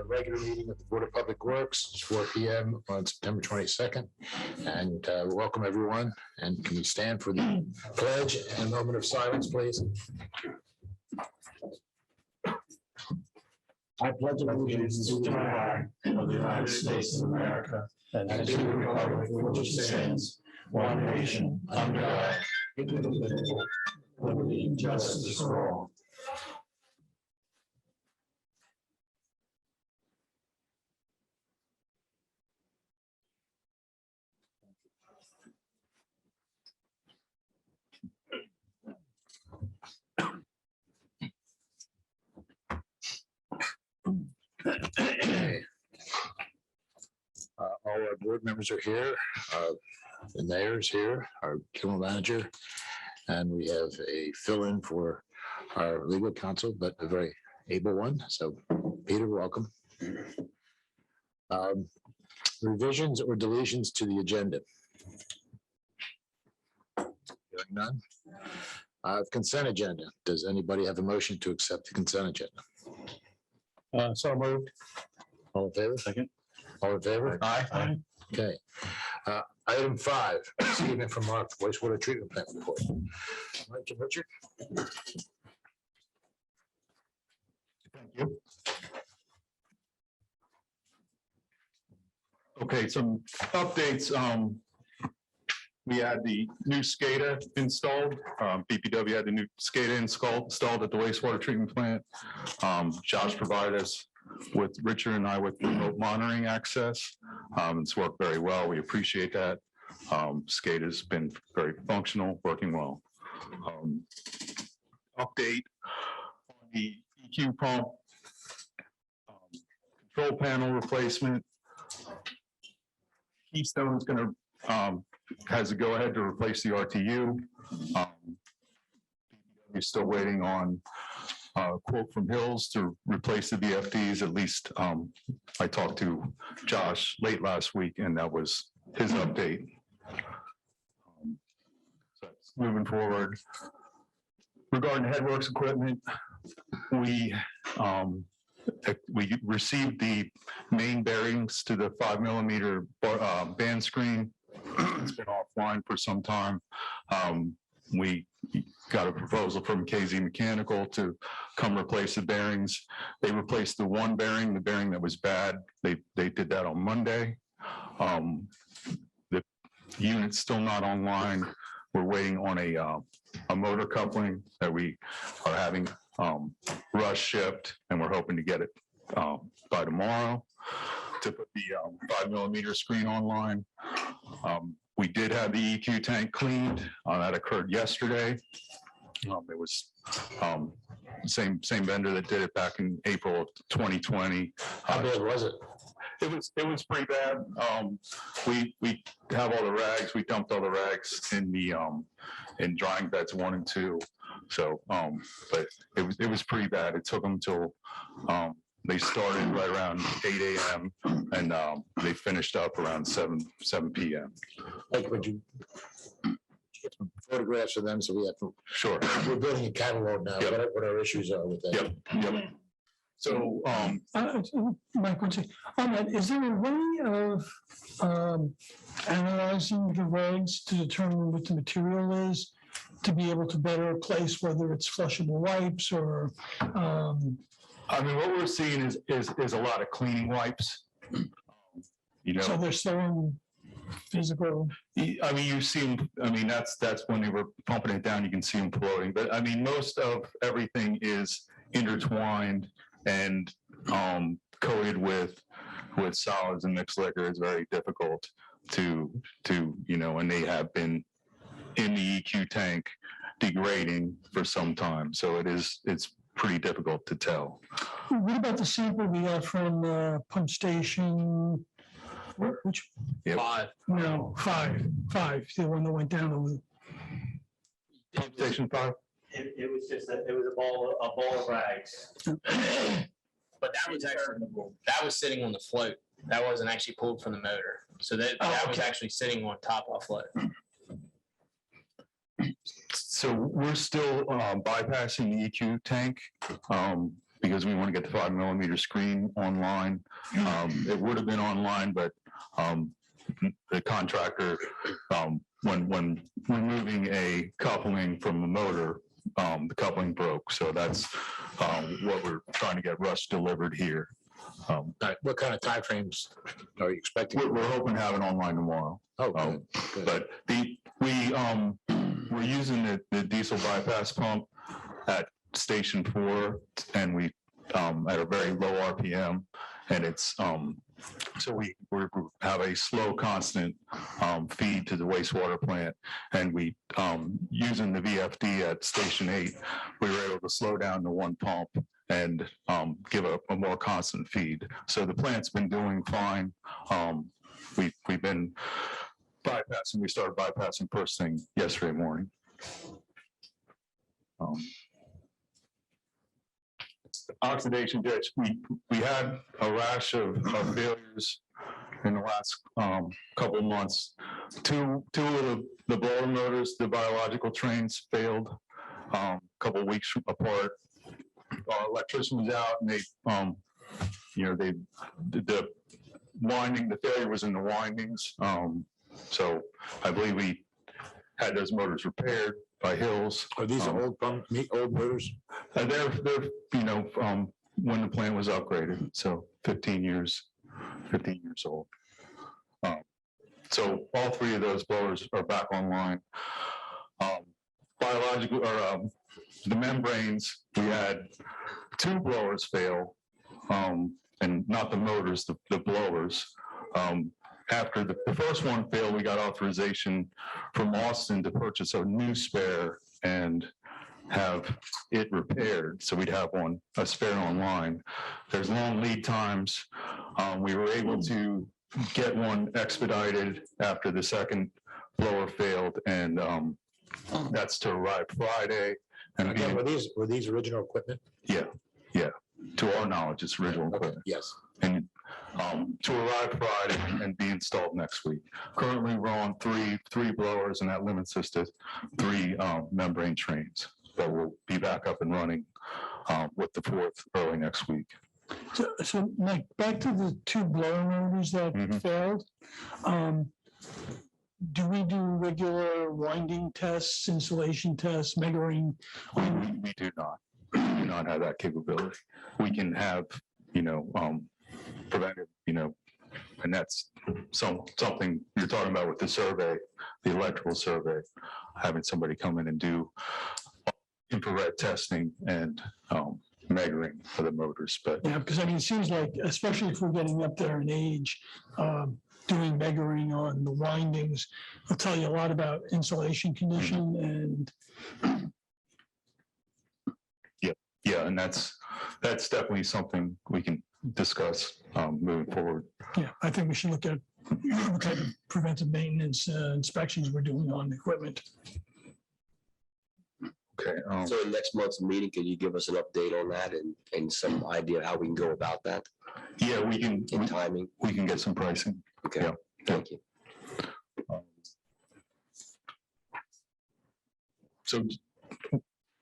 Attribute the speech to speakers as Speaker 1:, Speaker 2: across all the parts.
Speaker 1: regular meeting of the Board of Public Works. It's 4 p.m. on September 22nd. And welcome everyone. And can we stand for the pledge and a moment of silence, please? I pledge allegiance to the flag of the United States of America and to the republic for which it stands, one nation, under God, indivisible, with liberty and justice for all. All our board members are here. The mayor's here, our general manager, and we have a fill-in for our legal counsel, but a very able one. So, Peter, welcome. Revisions or deletions to the agenda? Hearing none. Consent agenda. Does anybody have a motion to accept the consent agenda?
Speaker 2: So moved.
Speaker 1: All in favor?
Speaker 2: Second.
Speaker 1: All in favor?
Speaker 2: Aye.
Speaker 1: Okay. Item 5, statement from Mark, wastewater treatment plant report. Mike and Richard.
Speaker 2: Thank you. Okay, some updates. We had the new SCADA installed. BPW had the new SCADA installed at the wastewater treatment plant. Josh provided us with Richard and I with remote monitoring access. It's worked very well. We appreciate that. SCADA has been very functional, working well. Update on the EQ pump, control panel replacement. Keystone is going to has to go ahead to replace the RTU. We're still waiting on a quote from Hills to replace the VFDs. At least I talked to Josh late last week, and that was his update. So moving forward, regarding Headworks equipment, we received the main bearings to the 5mm band screen. It's been offline for some time. We got a proposal from KZ Mechanical to come replace the bearings. They replaced the one bearing, the bearing that was bad. They did that on Monday. The unit's still not online. We're waiting on a motor coupling that we are having rush shipped, and we're hoping to get it by tomorrow to put the 5mm screen online. We did have the EQ tank cleaned. That occurred yesterday. It was same vendor that did it back in April of 2020.
Speaker 1: How bad was it?
Speaker 2: It was pretty bad. We have all the rags. We dumped all the rags in the in drying beds 1 and 2. So, but it was pretty bad. It took them till they started right around 8 a.m. and they finished up around 7 p.m.
Speaker 1: Like, would you get some photographs of them so we have to?
Speaker 2: Sure.
Speaker 1: We're building a catalog now.
Speaker 2: Yep.
Speaker 1: What our issues are with that.
Speaker 2: Yep. So,
Speaker 3: Mike, on that, is there a way of analyzing the regs to determine what the material is, to be able to better place whether it's flushable wipes or?
Speaker 2: I mean, what we're seeing is a lot of cleaning wipes. You know,
Speaker 3: So they're still in physical.
Speaker 2: I mean, you see them. I mean, that's when they were pumping it down. You can see them floating. But I mean, most of everything is intertwined and coated with solids and mixed liquor. It's very difficult to and they have been in the EQ tank degrading for some time. So it's pretty difficult to tell.
Speaker 3: What about the sample we got from pump station? Which?
Speaker 2: Yep.
Speaker 4: 5.
Speaker 3: No, 5, the one that went down.
Speaker 2: Pump station 5.
Speaker 4: It was just it was a ball of rags. But that was sitting on the float. That wasn't actually pulled from the motor. So that was actually sitting on top of a float.
Speaker 2: So we're still bypassing the EQ tank because we want to get the 5mm screen online. It would have been online, but the contractor, when removing a coupling from the motor, the coupling broke. So that's what we're trying to get Rush delivered here.
Speaker 1: All right, what kind of timeframes are you expecting?
Speaker 2: We're hoping to have it online tomorrow.
Speaker 1: Oh, good, good.
Speaker 2: But we're using the diesel bypass pump at station 4, and we at a very low RPM, and it's so we have a slow, constant feed to the wastewater plant, and we using the VFD at station 8, we were able to slow down to 1 pump and give a more constant feed. So the plant's been doing fine. We've been bypassing. We started bypassing first thing yesterday morning. Oxidation ditch. We had a rash of failures in the last couple of months. Two of the blower motors, the biological trains failed a couple of weeks apart. Our electrician was out, and the winding, the failure was in the windings. So I believe we had those motors repaired by Hills.
Speaker 1: Are these old motors?
Speaker 2: They're when the plant was upgraded, so 15 years old. So all 3 of those blowers are back online. Biological or the membranes, we had 2 blowers fail, and not the motors, the blowers. After the first one failed, we got authorization from Austin to purchase a new spare and have it repaired. So we'd have a spare online. There's long lead times. We were able to get one expedited after the second blower failed, and that's to arrive Friday. And
Speaker 1: Again, were these original equipment?
Speaker 2: Yeah. To our knowledge, it's original equipment.
Speaker 1: Yes.
Speaker 2: And to arrive Friday and be installed next week. Currently, we're on three blowers, and that limits us to 3 membrane trains. But we'll be back up and running with the 4th early next week.
Speaker 3: So Mike, back to the 2 blower motors that failed. Do we do regular winding tests, insulation tests, measuring?
Speaker 2: We do not. We do not have that capability. We can have, preventive, and that's something you're talking about with the survey, the electrical survey, having somebody come in and do infrared testing and measuring for the motors. But
Speaker 3: Yeah, because it seems like, especially if we're getting up there in age, doing measuring on the windings will tell you a lot about insulation condition and.
Speaker 2: Yeah, and that's definitely something we can discuss moving forward.
Speaker 3: Yeah, I think we should look at what type of preventive maintenance inspections we're doing on the equipment.
Speaker 2: Okay.
Speaker 5: So in next month's meeting, can you give us an update on that and some idea how we can go about that
Speaker 2: Yeah, we can.
Speaker 5: in timing?
Speaker 2: We can get some pricing.
Speaker 5: Okay,
Speaker 2: Yeah.
Speaker 5: thank you.
Speaker 2: So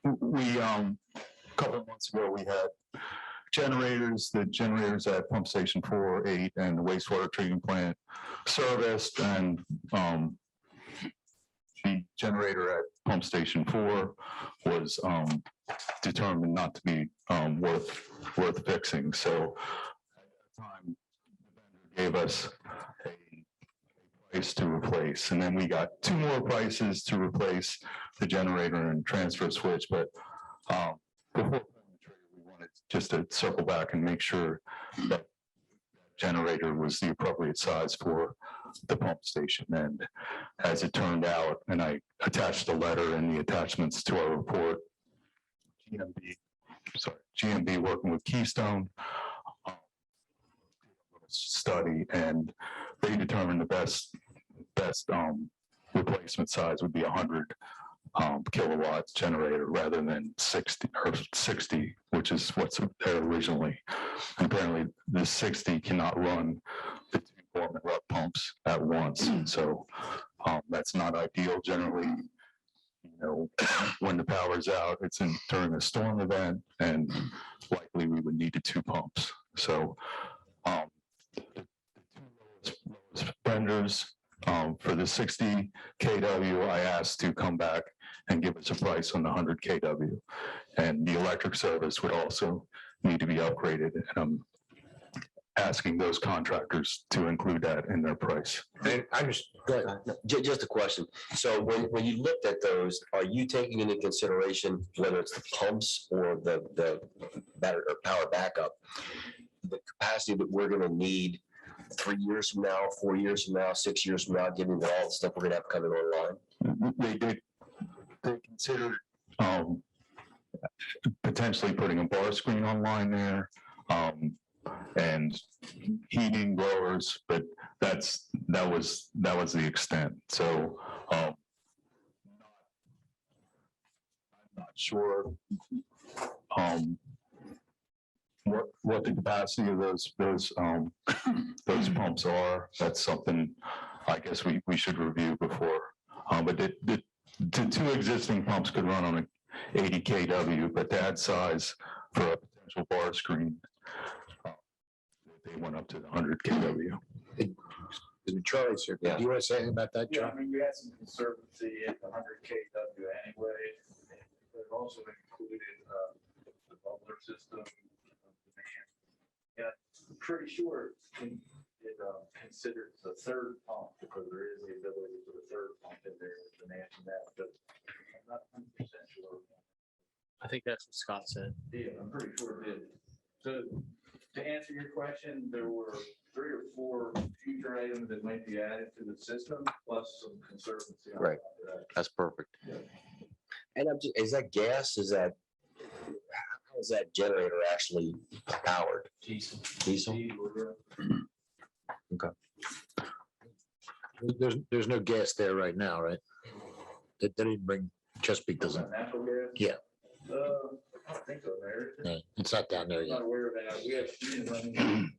Speaker 2: we a couple of months ago we had the generators at pump station 4, 8, and the wastewater treatment plant serviced, and the generator at pump station 4 was determined not to be worth fixing. So at that time, the vendor gave us a price to replace, and then we got 2 more prices to replace the generator and transfer switch. But before we wanted just to circle back and make sure that generator was the appropriate size for the pump station. And as it turned out, and I attached a letter and the attachments to our report, GMB working with Keystone study, and they determined the best replacement size would be 100 kilowatts generator rather than 60, which is what's there originally. And apparently the 60 cannot run the 2 Gorman rut pumps at once. So that's not ideal. Generally, know, when the power's out, it's during a storm event, and likely we would need the two pumps. So the two lowest vendors for the 60 kW, I asked to come back and give us a price on the 100 kW. And the electric service would also need to be upgraded. And I'm asking those contractors to include that in their price.
Speaker 1: And I just, go ahead.
Speaker 5: Just a question. So when you looked at those, are you taking into consideration whether it's the pumps or the battery or power backup, the capacity that we're gonna need 3 years from now, 4 years from now, 6 years from now, given that all the stuff we're gonna have coming online?
Speaker 2: They considered potentially putting a bar screen online there, and heating blowers, but that was the extent. So I'm not sure what the capacity of those pumps are. That's something I guess we should review before. But the two existing pumps could run on a 80 kW, but to add size for a potential bar screen, they went up to the 100 kW.
Speaker 1: Charlie's here. Do you want to say anything about that,
Speaker 6: Yeah,
Speaker 1: John?
Speaker 6: I mean, we had some conservancy at the 100 kW anyway. They've also included the bubbler system of demand. Yeah, I'm pretty sure it considers the third pump, because there is the ability for the third pump in there to manage that, but I'm not 100% sure.
Speaker 4: I think that's what Scott said.
Speaker 6: Yeah, I'm pretty sure it did. So to answer your question, there were 3 or 4 future items that might be added to the system, plus some conservancy. on
Speaker 5: Right.
Speaker 6: top of that.
Speaker 5: That's perfect.
Speaker 6: Yeah.
Speaker 5: And is that gas? How is that generator actually powered?
Speaker 6: Diesel.
Speaker 5: Diesel? Okay.
Speaker 1: There's no gas there right now, right? They didn't bring, Chesapeake doesn't.
Speaker 6: Natural gas?
Speaker 1: Yeah.
Speaker 6: I don't think so, Mayor.
Speaker 1: No, it's not down there
Speaker 6: I'm
Speaker 1: yet.
Speaker 6: not aware of that. We have steam running.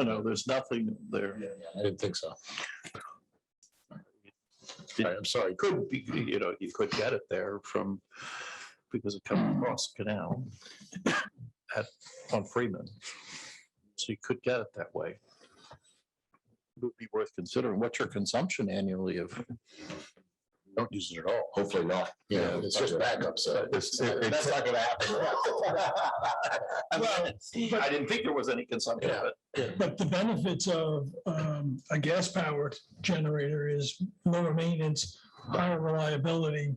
Speaker 7: No, there's nothing there.
Speaker 1: I didn't think so. All right, I'm sorry.
Speaker 7: Could be, you could get it there because it comes across the canal on Freeman. So you could get it that way. It would be worth considering. What's your consumption annually of?
Speaker 1: Don't use it at all.
Speaker 5: Hopefully not.
Speaker 1: Yeah, it's just backup, so.
Speaker 7: That's not gonna happen. I didn't think there was any consumption of it.
Speaker 3: But the benefits of a gas-powered generator is lower maintenance, higher reliability,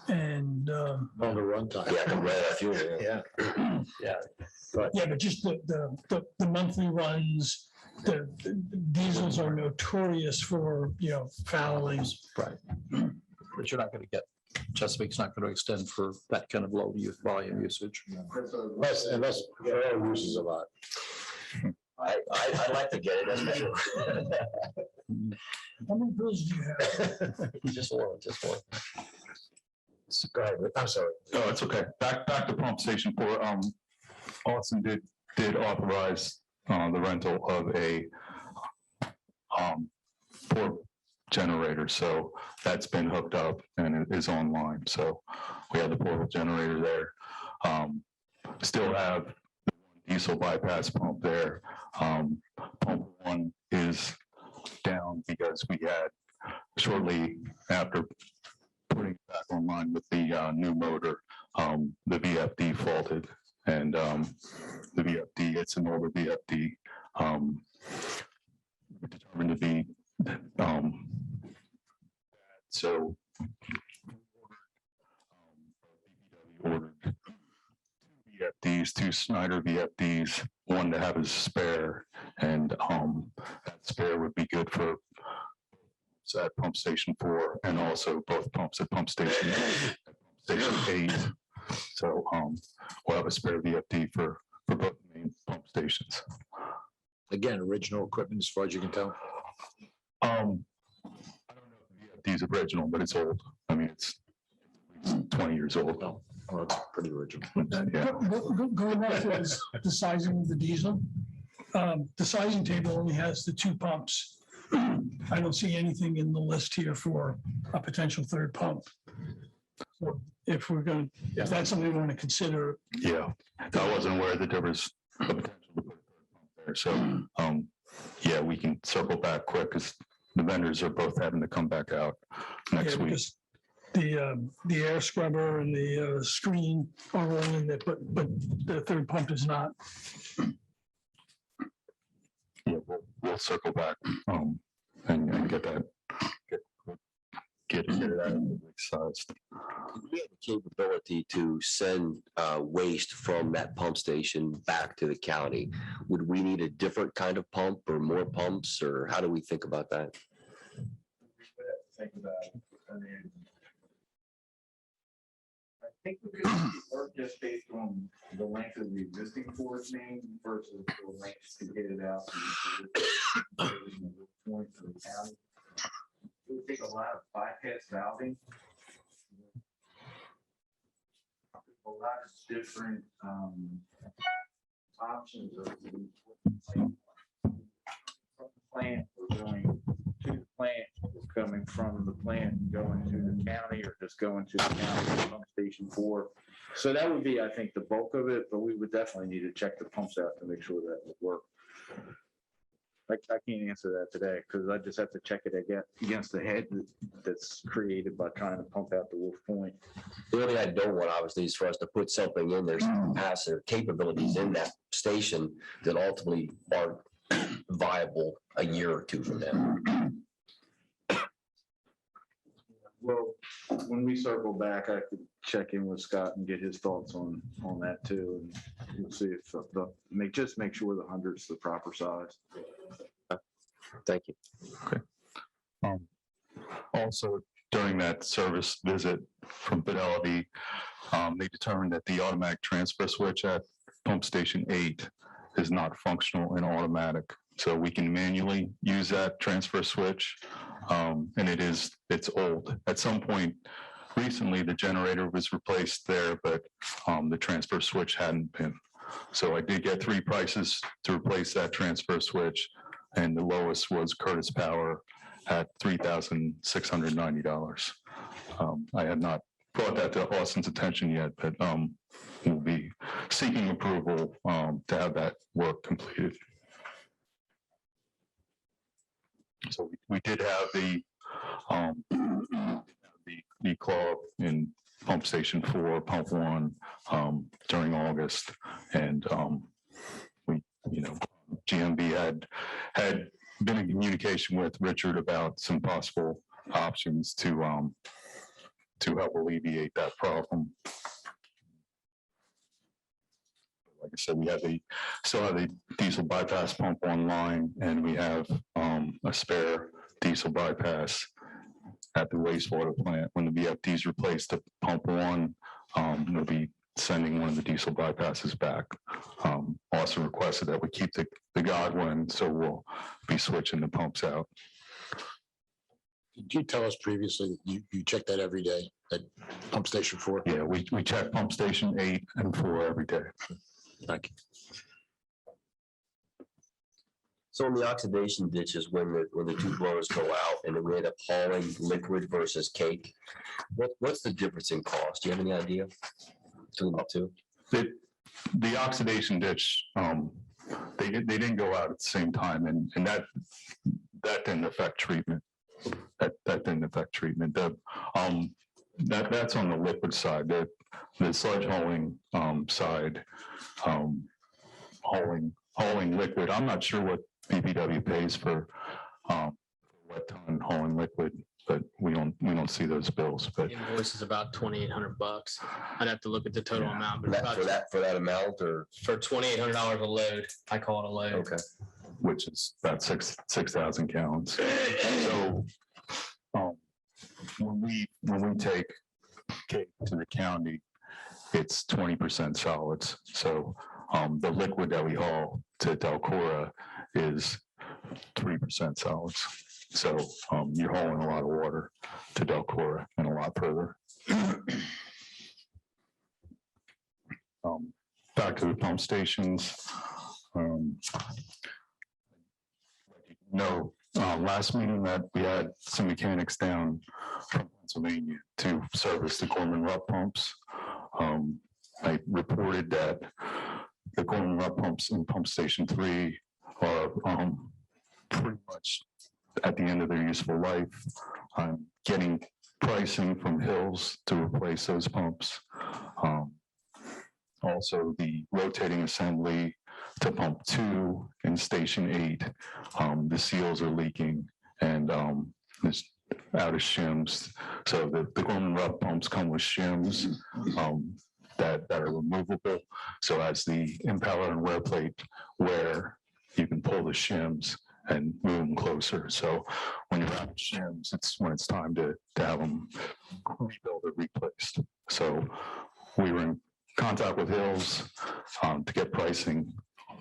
Speaker 3: and
Speaker 1: Longer runtime.
Speaker 5: Yeah, I can run out of fuel.
Speaker 7: Yeah. Yeah.
Speaker 3: but just the monthly runs, the diesels are notorious for, fouling.
Speaker 7: Right. But you're not gonna get, Chesapeake's not gonna extend for that kind of low volume usage.
Speaker 1: Unless Farrell uses a lot.
Speaker 5: I'd like to get it, that's for sure.
Speaker 3: How many bills do you have?
Speaker 5: Just one.
Speaker 1: Go ahead, I'm sorry.
Speaker 2: Oh, it's okay. Back to pump station 4. Austin did authorize the rental of a portable generator. So that's been hooked up and it is online. So we have the portable generator there. Still have the diesel bypass pump there. Pump 1 is down because we had shortly after putting it back online with the new motor, the VFD faulted, and the VFD, it's an older VFD, determined to be so ordered 2 VFDs, 2 Snyder VFDs, one to have as spare, and that spare would be good for at pump station 4 and also both pumps at pump station 8. So we'll have a spare VFD for both main pump stations.
Speaker 1: Again, original equipment as far as you can tell.
Speaker 2: I don't know if the VFD is original, but it's old. I mean, it's 20 years old.
Speaker 1: Oh, it's pretty original.
Speaker 2: Yeah.
Speaker 3: Going back to the sizing of the diesel, the sizing table only has the 2 pumps. I don't see anything in the list here for a potential third pump. So if we're going, if that's something we want to consider,
Speaker 2: Yeah, I wasn't aware that there was a potential to put a third pump there. So, yeah, we can circle back quick because the vendors are both having to come back out next
Speaker 3: yeah,
Speaker 2: week.
Speaker 3: because the air scrubber and the screen are all in there, but the third pump is not.
Speaker 2: Yeah, we'll circle back, and get that, get it sized.
Speaker 5: We have the capability to send waste from that pump station back to the county. Would we need a different kind of pump or more pumps, or how do we think about that?
Speaker 6: Think about it. I think we could work just based on the length of the existing forest main versus the length to get it out. Point to the county. It would take a lot of bypass valving. A lot of different options of from the plant, we're going to the plant, is coming from the plant and going to the county, or just going to the county pump station 4. So that would be, I think, the bulk of it, but we would definitely need to check the pumps out to make sure that would work. I can't answer that today because I just have to check it against the head that's created by trying to pump out the Wolf Point.
Speaker 5: The only thing I don't want, obviously, is for us to put something in there, some capacity or capabilities in that station that ultimately aren't viable a year or two from now.
Speaker 6: Well, when we circle back, I could check in with Scott and get his thoughts on that too. And we'll see if just make sure the 100's the proper size.
Speaker 5: Thank you.
Speaker 2: Also, during that service visit from Fidelity, they determined that the automatic transfer switch at pump station 8 is not functional and automatic. So we can manually use that transfer switch, and it's old. At some point recently, the generator was replaced there, but the transfer switch hadn't been. So I did get 3 prices to replace that transfer switch, and the lowest was Curtis Power at $3,690. I have not brought that to Austin's attention yet, but we'll be seeking approval to have that work completed. So we did have the claw in pump station 4, pump 1 during August, and we, GMB had been in communication with Richard about some possible options to help alleviate that problem. Like I said, we still have the diesel bypass pump online, and we have a spare diesel bypass at the wastewater plant. When the VFD is replaced to pump 1, we'll be sending one of the diesel bypasses back. Also requested that we keep the Godwin, so we'll be switching the pumps out.
Speaker 1: Did you tell us previously that you check that every day at pump station 4?
Speaker 2: Yeah, we check pump station 8 and 4 every day.
Speaker 1: Thank you.
Speaker 5: So in the oxidation ditches, when the 2 blowers go out and then we end up hauling liquid versus cake, what's the difference in cost? Do you have any idea between the 2?
Speaker 2: The oxidation ditch, they didn't go out at the same time, and that didn't affect treatment. That didn't affect treatment. That's on the liquid side. The sludge hauling side, hauling liquid. I'm not sure what BPW pays for wet ton hauling liquid, but we don't see those bills. But
Speaker 4: Invoice is about $2,800. I'd have to look at the total amount, but about
Speaker 5: For that amount, or
Speaker 4: for $2,800 a load. I call it a load.
Speaker 5: okay.
Speaker 2: which is about 6,000 gallons. So when we take cake to the county, it's 20% solids. So the liquid that we haul to Delcora is 3% solids. So you're hauling a lot of water to Delcora and a lot further. Back to the pump stations. No, last meeting that we had some mechanics down from Pennsylvania to service the Gorman Rupp pumps. I reported that the Gorman Rupp pumps in pump station 3 are pretty much at the end of their useful life. I'm getting pricing from Hills to replace those pumps. Also, the rotating assembly to pump 2 in station 8, the seals are leaking and it's out of shims. So the Gorman Rupp pumps come with shims that are removable. So as the impeller and wear plate wear, you can pull the shims and move them closer. So when you're out of shims, it's when it's time to have them rebuilt or replaced. So we were in contact with Hills to get pricing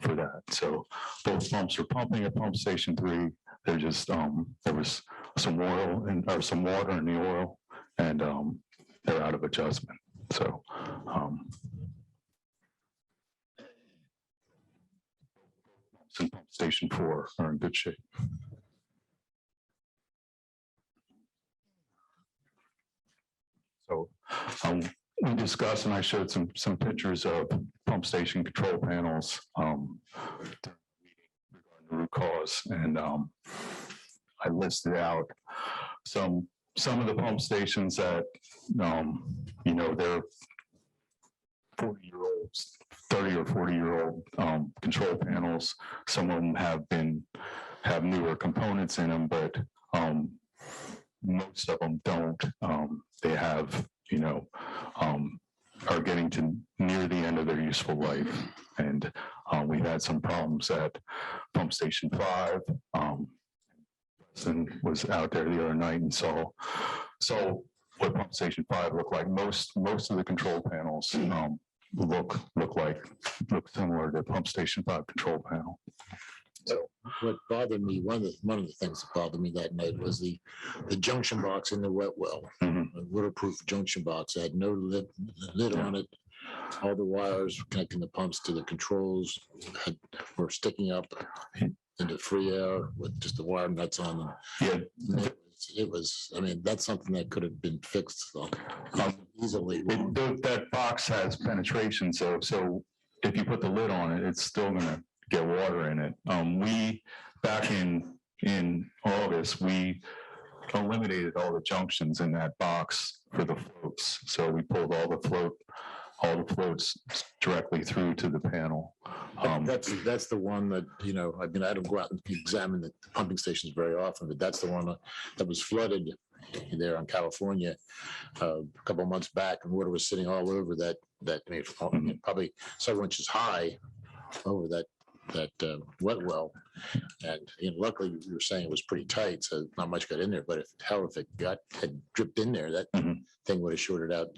Speaker 2: for that. So both pumps are pumping at pump station 3. They're just there was some oil or some water in the oil, and they're out of adjustment. So and pump station 4 are in good shape. So we discussed, and I showed some pictures of pump station control panels regarding the root cause, and I listed out some of the pump stations that they're 40-year-olds, 30 or 40-year-old control panels. Some of them have newer components in them, but most of them don't. They have, are getting to near the end of their useful life. And we've had some problems at pump station 5. And was out there the other night and saw what pump station 5 looked like. Most of the control panels look similar to pump station 5 control panel.
Speaker 1: So what bothered me, one of the things that bothered me that night was the junction box in the wet well.
Speaker 2: Mm-hmm.
Speaker 1: A waterproof junction box. It had no lid on it. All the wires connecting the pumps to the controls were sticking up into free air with just the wire nuts on them.
Speaker 2: Yeah.
Speaker 1: It was, I mean, that's something that could have been fixed easily.
Speaker 2: That box has penetration, so if you put the lid on it, it's still going to get water in it. We back in August, we eliminated all the junctions in that box for the floats. So we pulled all the floats directly through to the panel.
Speaker 1: That's the one that, I don't go out and examine the pumping stations very often, but that's the one that was flooded there in California a couple of months back, and water was sitting all over that probably several inches high over that wet well. And luckily you were saying it was pretty tight, so not much got in there, but if it had dripped in there, that thing would have shorted out.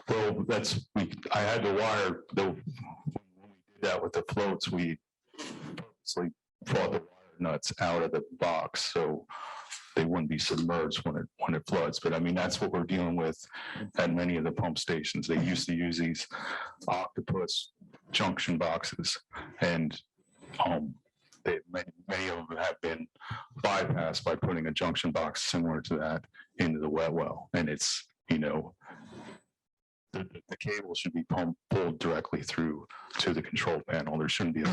Speaker 2: Well, I had to wire when we did that with the floats, we purposely brought the wire nuts out of the box so they wouldn't be submerged when it floods. But I mean, that's what we're dealing with at many of the pump stations. They used to use these octopus junction boxes, and many of them have been bypassed by putting a junction box similar to that into the wet well. And it's, the cable should be pulled directly through to the control panel. There shouldn't be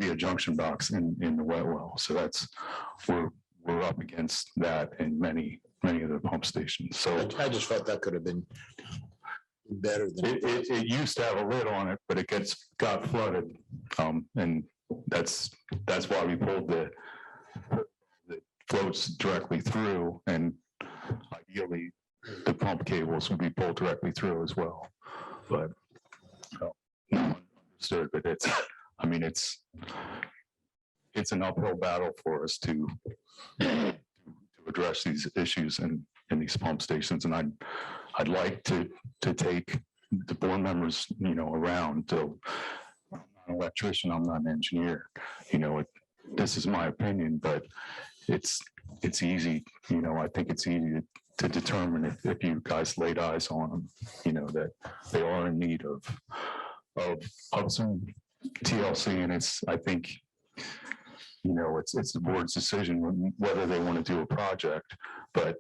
Speaker 2: a junction box in the wet well. So we're up against that in many of the pump stations. So
Speaker 1: I just felt that could have been better than
Speaker 2: it used to have a lid on it, but it got flooded, and that's why we pulled the floats directly through, and ideally the pump cables would be pulled directly through as well. But not understood. But it's an uphill battle for us to address these issues in these pump stations, and I'd like to take the board members, around. So I'm not an electrician, I'm not an engineer. This is my opinion, but it's easy. I think it's easy to determine if you guys laid eyes on them, that they are in need of some TLC, and I think you know, it's the board's decision whether they want to do a project, but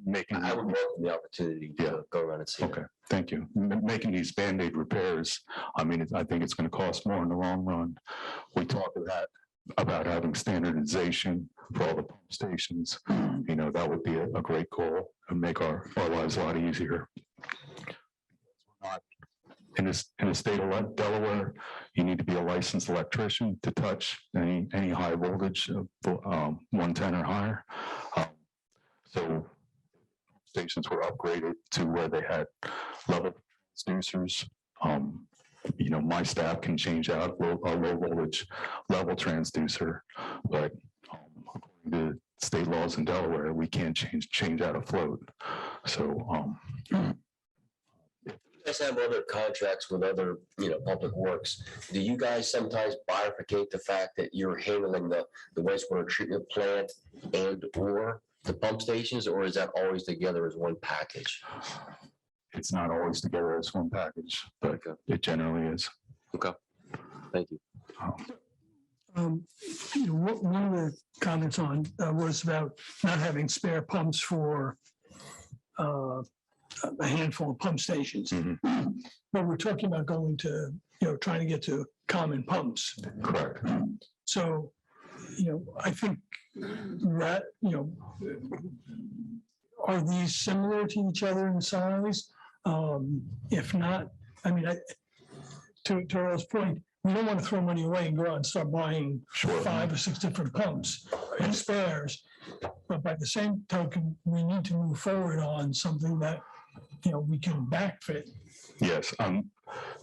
Speaker 2: making.
Speaker 5: I would welcome the opportunity to go around and see.
Speaker 2: Okay, thank you. Making these Band-Aid repairs, I mean, I think it's going to cost more in the long run. We talked about having standardization for all the pump stations. You know, that would be a great goal and make our lives a lot easier. In the state of Delaware, you need to be a licensed electrician to touch any high voltage of 110 or higher. So stations were upgraded to where they had level transducers. You know, my staff can change out a low voltage level transducer, but according to state laws in Delaware, we can't change out a float. So
Speaker 5: You guys have other contracts with other, you know, public works. Do you guys sometimes bifurcate the fact that you're handling the wastewater treatment plant and or the pump stations, or is that always together as one package?
Speaker 2: it's not always together as one package, but it generally is.
Speaker 5: Okay, thank you.
Speaker 3: You know, one of the comments on was about not having spare pumps for a handful of pump stations. But we're talking about going to, you know, trying to get to common pumps.
Speaker 2: Correct.
Speaker 3: So, you know, I think that, you know, are these similar to each other in size? If not, I mean, to Earl's point, we don't want to throw money away and go out and start buying 5 or 6 different pumps and spares. But by the same token, we need to move forward on something that, you know, we can backfit.
Speaker 2: Yes,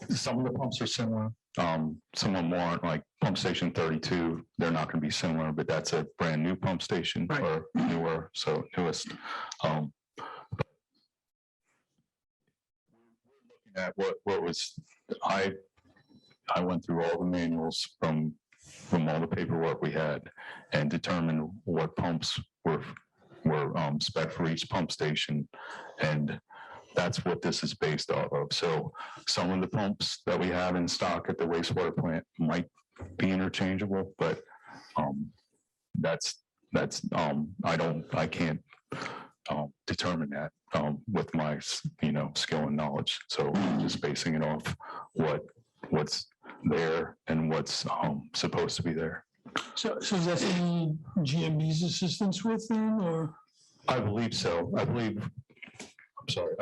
Speaker 2: some of the pumps are similar. Some of them aren't, like pump station 32, they're not going to be similar, but that's a brand new pump station or newer, so newest. At what was, I went through all the manuals from all the paperwork we had and determined what pumps were spec for each pump station, and that's what this is based off of. So some of the pumps that we have in stock at the wastewater plant might be interchangeable, but I can't determine that with my, you know, skill and knowledge. So I'm just basing it off what's there and what's supposed to be there.
Speaker 3: So does that need GMB's assistance with them, or?
Speaker 2: I believe so. I believe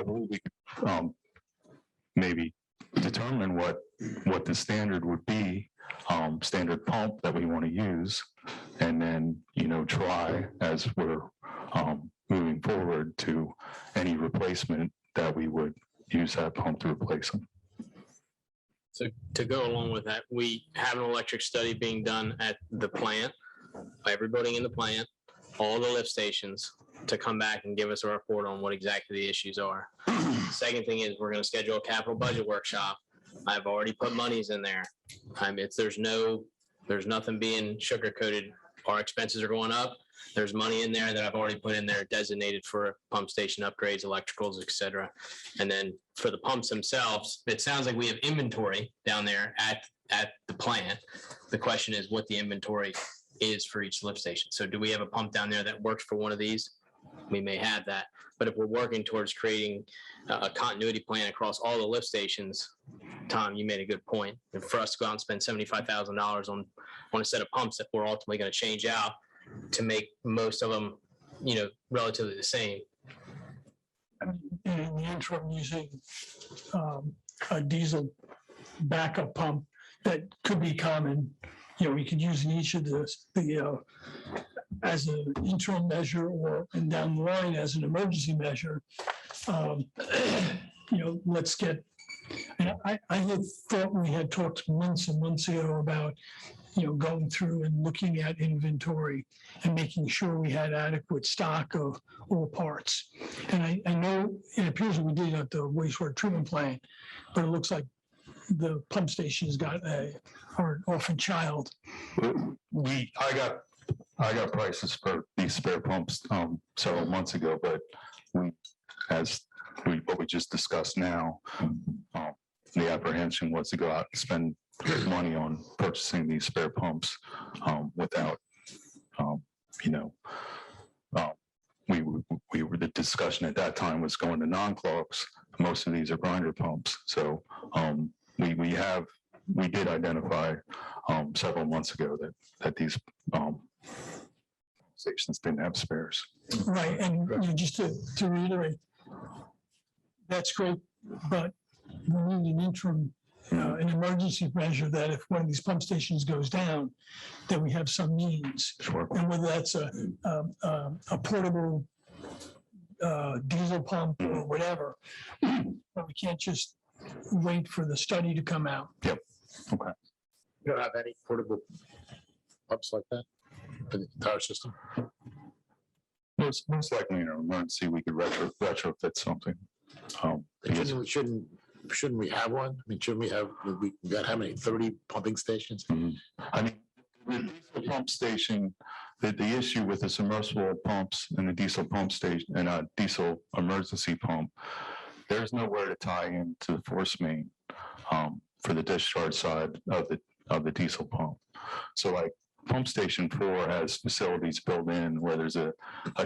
Speaker 2: we could maybe determine what the standard would be, standard pump that we want to use, and then, you know, try as we're moving forward to any replacement that we would use that pump to replace them.
Speaker 4: So to go along with that, we have an electric study being done at the plant, by everybody in the plant, all the lift stations, to come back and give us a report on what exactly the issues are. Second thing is we're going to schedule a capital budget workshop. I've already put monies in there. There's nothing being sugar-coated. Our expenses are going up. There's money in there that I've already put in there designated for pump station upgrades, electricals, et cetera. And then for the pumps themselves, it sounds like we have inventory down there at the plant. The question is what the inventory is for each lift station. So do we have a pump down there that works for one of these? We may have that. But if we're working towards creating a continuity plan across all the lift stations, Tom, you made a good point. And for us to go out and spend $75,000 on a set of pumps that we're ultimately going to change out to make most of them, you know, relatively the same.
Speaker 3: I mean, in the interim, using a diesel backup pump that could be common, you know, we could use in each of the as an interim measure or and down the line as an emergency measure. You know, let's get. And I had thought we had talked months and months ago about, you know, going through and looking at inventory and making sure we had adequate stock of all parts. And I know it appears that we did at the wastewater treatment plant, but it looks like the pump station's got an orphan child.
Speaker 2: I got prices for these spare pumps several months ago, but what we just discussed now, the apprehension was to go out and spend money on purchasing these spare pumps without, you know, we were, the discussion at that time was going to non-clogs. Most of these are grinder pumps. So we did identify several months ago that these stations didn't have spares.
Speaker 3: Right, and just to reiterate, that's great, but we need an interim, an emergency measure that if one of these pump stations goes down, that we have some means.
Speaker 2: Sure.
Speaker 3: And whether that's a portable diesel pump or whatever, but we can't just wait for the study to come out.
Speaker 2: Okay.
Speaker 1: You don't have any portable pumps like that for the entire system?
Speaker 2: Most likely in an emergency, we could retrofit something. Because
Speaker 1: Shouldn't we have one? I mean, shouldn't we got how many, 30 pumping stations?
Speaker 2: I mean, the diesel pump station, the issue with the submersible pumps and the diesel pump station and a diesel emergency pump, there's nowhere to tie into the force main for the discharge side of the diesel pump. So like pump station 4 has facilities built in where there's a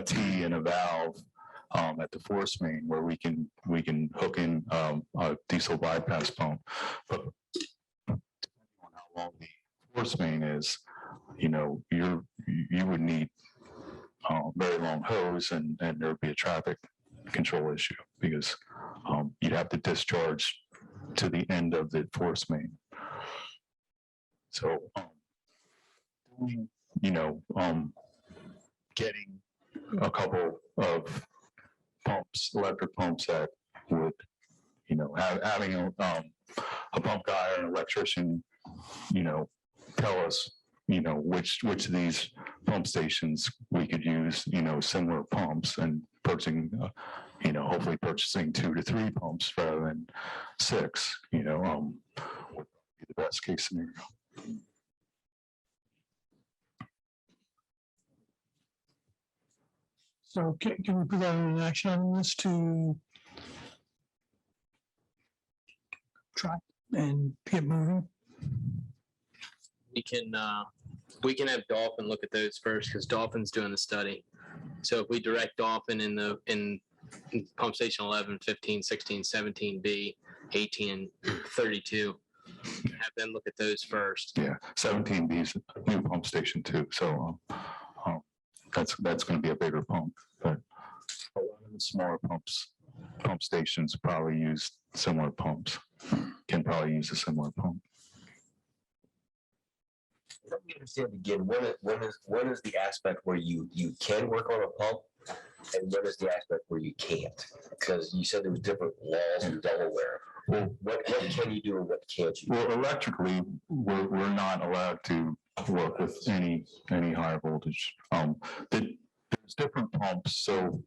Speaker 2: T and a valve at the force main where we can hook in a diesel bypass pump. But depending on how long the force main is, you know, you would need very long hose and there would be a traffic control issue because you'd have to discharge to the end of the force main. So, you know, getting a couple of pumps, electric pumps that would, you know, having a pump guy or an electrician, you know, tell us, you know, which of these pump stations we could use, you know, similar pumps and purchasing, you know, hopefully purchasing 2 to 3 pumps rather than 6, you know, would be the best case scenario.
Speaker 3: So can we put out an action on this to try and get moving?
Speaker 4: We can have Dolphin look at those first because Dolphin's doing the study. So if we direct Dolphin in pump station 11, 15, 16, 17B, 18, and 32, have them look at those first.
Speaker 2: Yeah, 17B is a new pump station too, so that's going to be a bigger pump. But a lot of the smaller pump stations probably use similar pumps. Can probably use a similar pump.
Speaker 5: Let me understand again, when is the aspect where you can work on a pump and when is the aspect where you can't? Because you said there was different laws in Delaware. Well, what can you do and what can't you do?
Speaker 2: Well, electrically, we're not allowed to work with any higher voltage. There's different pumps. So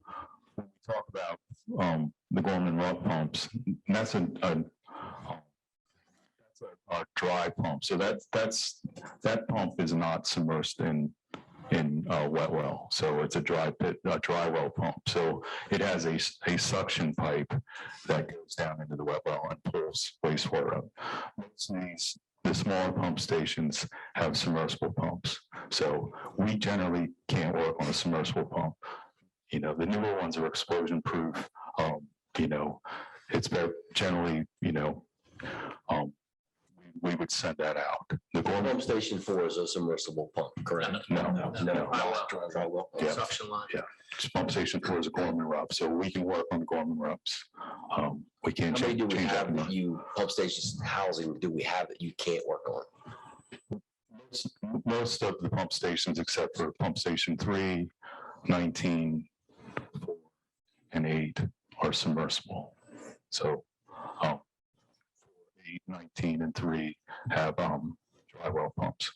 Speaker 2: when we talk about the Gorman-Rupp pumps, that's a dry pump. So that pump is not submersed in wet well. So it's a dry well pump. So it has a suction pipe that goes down into the wet well and pulls wastewater up. Most of the smaller pump stations have submersible pumps. So we generally can't work on a submersible pump. You know, the newer ones are explosion proof. You know, it's very generally, you know, we would send that out. The
Speaker 5: Pump station 4 is a submersible pump, correct?
Speaker 2: No.
Speaker 5: Dry well.
Speaker 2: Yeah.
Speaker 4: Suction line.
Speaker 2: Yeah. Pump station 4 is a Gorman-Rupp, so we can work on the Gorman-Rupps. We can't
Speaker 5: How many do we
Speaker 2: change
Speaker 5: have
Speaker 2: that.
Speaker 5: that you, pump stations housing, do we have that you can't work on?
Speaker 2: Most of the pump stations, except for pump station 3, 19, 4, and 8 are submersible. So 8, 19, and 3 have dry well pumps.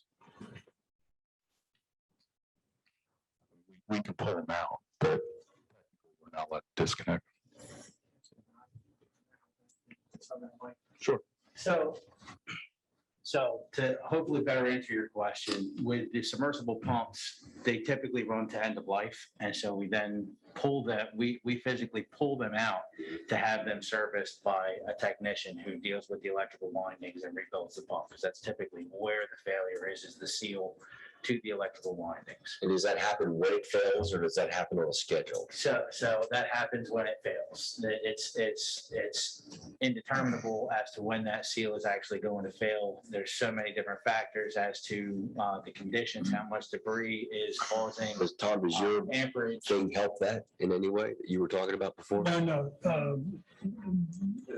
Speaker 2: We can pull them out, but we're not allowed to disconnect.
Speaker 1: Sure.
Speaker 8: So So to hopefully better answer your question, with the submersible pumps, they typically run to end of life. And so we then pull them, we physically pull them out to have them serviced by a technician who deals with the electrical windings and rebuilds the pump, because that's typically where the failure is the seal to the electrical windings.
Speaker 5: And does that happen when it fails, or does that happen on a schedule?
Speaker 8: So that happens when it fails. It's indeterminable as to when that seal is actually going to fail. There's so many different factors as to the conditions, how much debris is causing
Speaker 5: Todd, does your
Speaker 8: amperage.
Speaker 5: thing help that in any way that you were talking about before?
Speaker 3: No.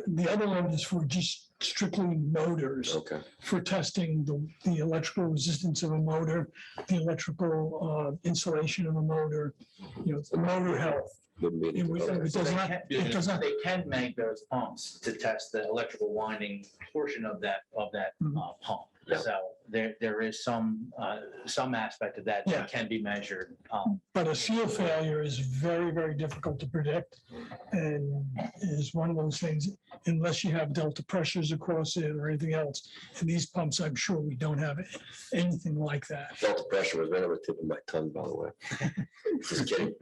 Speaker 3: The other one is for just strictly motors,
Speaker 5: Okay.
Speaker 3: for testing the electrical resistance of a motor, the electrical insulation of a motor, the motor health.
Speaker 5: Wouldn't be any-
Speaker 3: It does not, it does not.
Speaker 8: They can make those pumps to test the electrical winding portion of that pump.
Speaker 5: Yeah.
Speaker 8: So there is some aspect of that
Speaker 3: Yeah.
Speaker 8: that can be measured.
Speaker 3: But a seal failure is very, very difficult to predict, and is one of those things, unless you have delta pressures across it or anything else. And these pumps, I'm sure we don't have anything like that.
Speaker 5: Delta pressure was right on the tip of my tongue, by the way. Just kidding.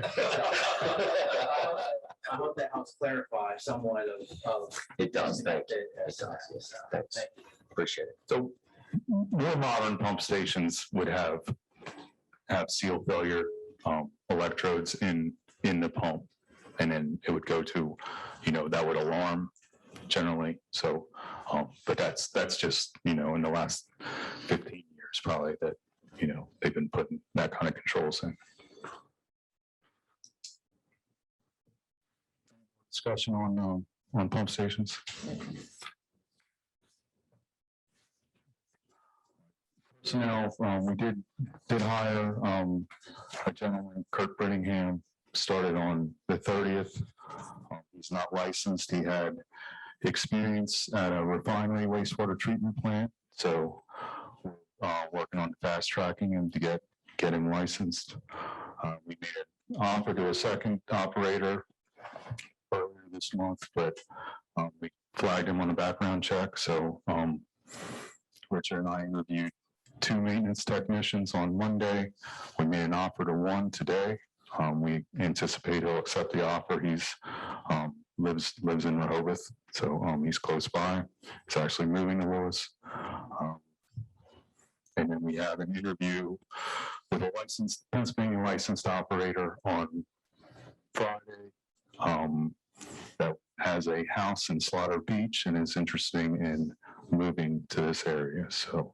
Speaker 8: I hope that helps clarify somewhat of.
Speaker 5: It does, thank you.
Speaker 8: It does.
Speaker 5: Thanks. Appreciate it.
Speaker 2: So more modern pump stations would have seal failure electrodes in the pump. And then it would go to, that would alarm generally. So, but that's just, in the last 15 years probably that, they've been putting that kind of controls in. Discussion on pump stations. Personnel, we did hire a gentleman, Kurt Brittingham, started on the 30th. He's not licensed. He had experience at a refinery wastewater treatment plant. So working on fast tracking him to get him licensed. We made an offer to a second operator earlier this month, but we flagged him on a background check. So Richard and I interviewed 2 maintenance technicians on Monday. We made an offer to one today. We anticipate he'll accept the offer. He's lives in Rehoboth, so he's close by. He's actually moving to Lewes. And then we have an interview with a Pennsylvania licensed operator on Friday that has a house in Slaughter Beach and is interested in moving to this area. So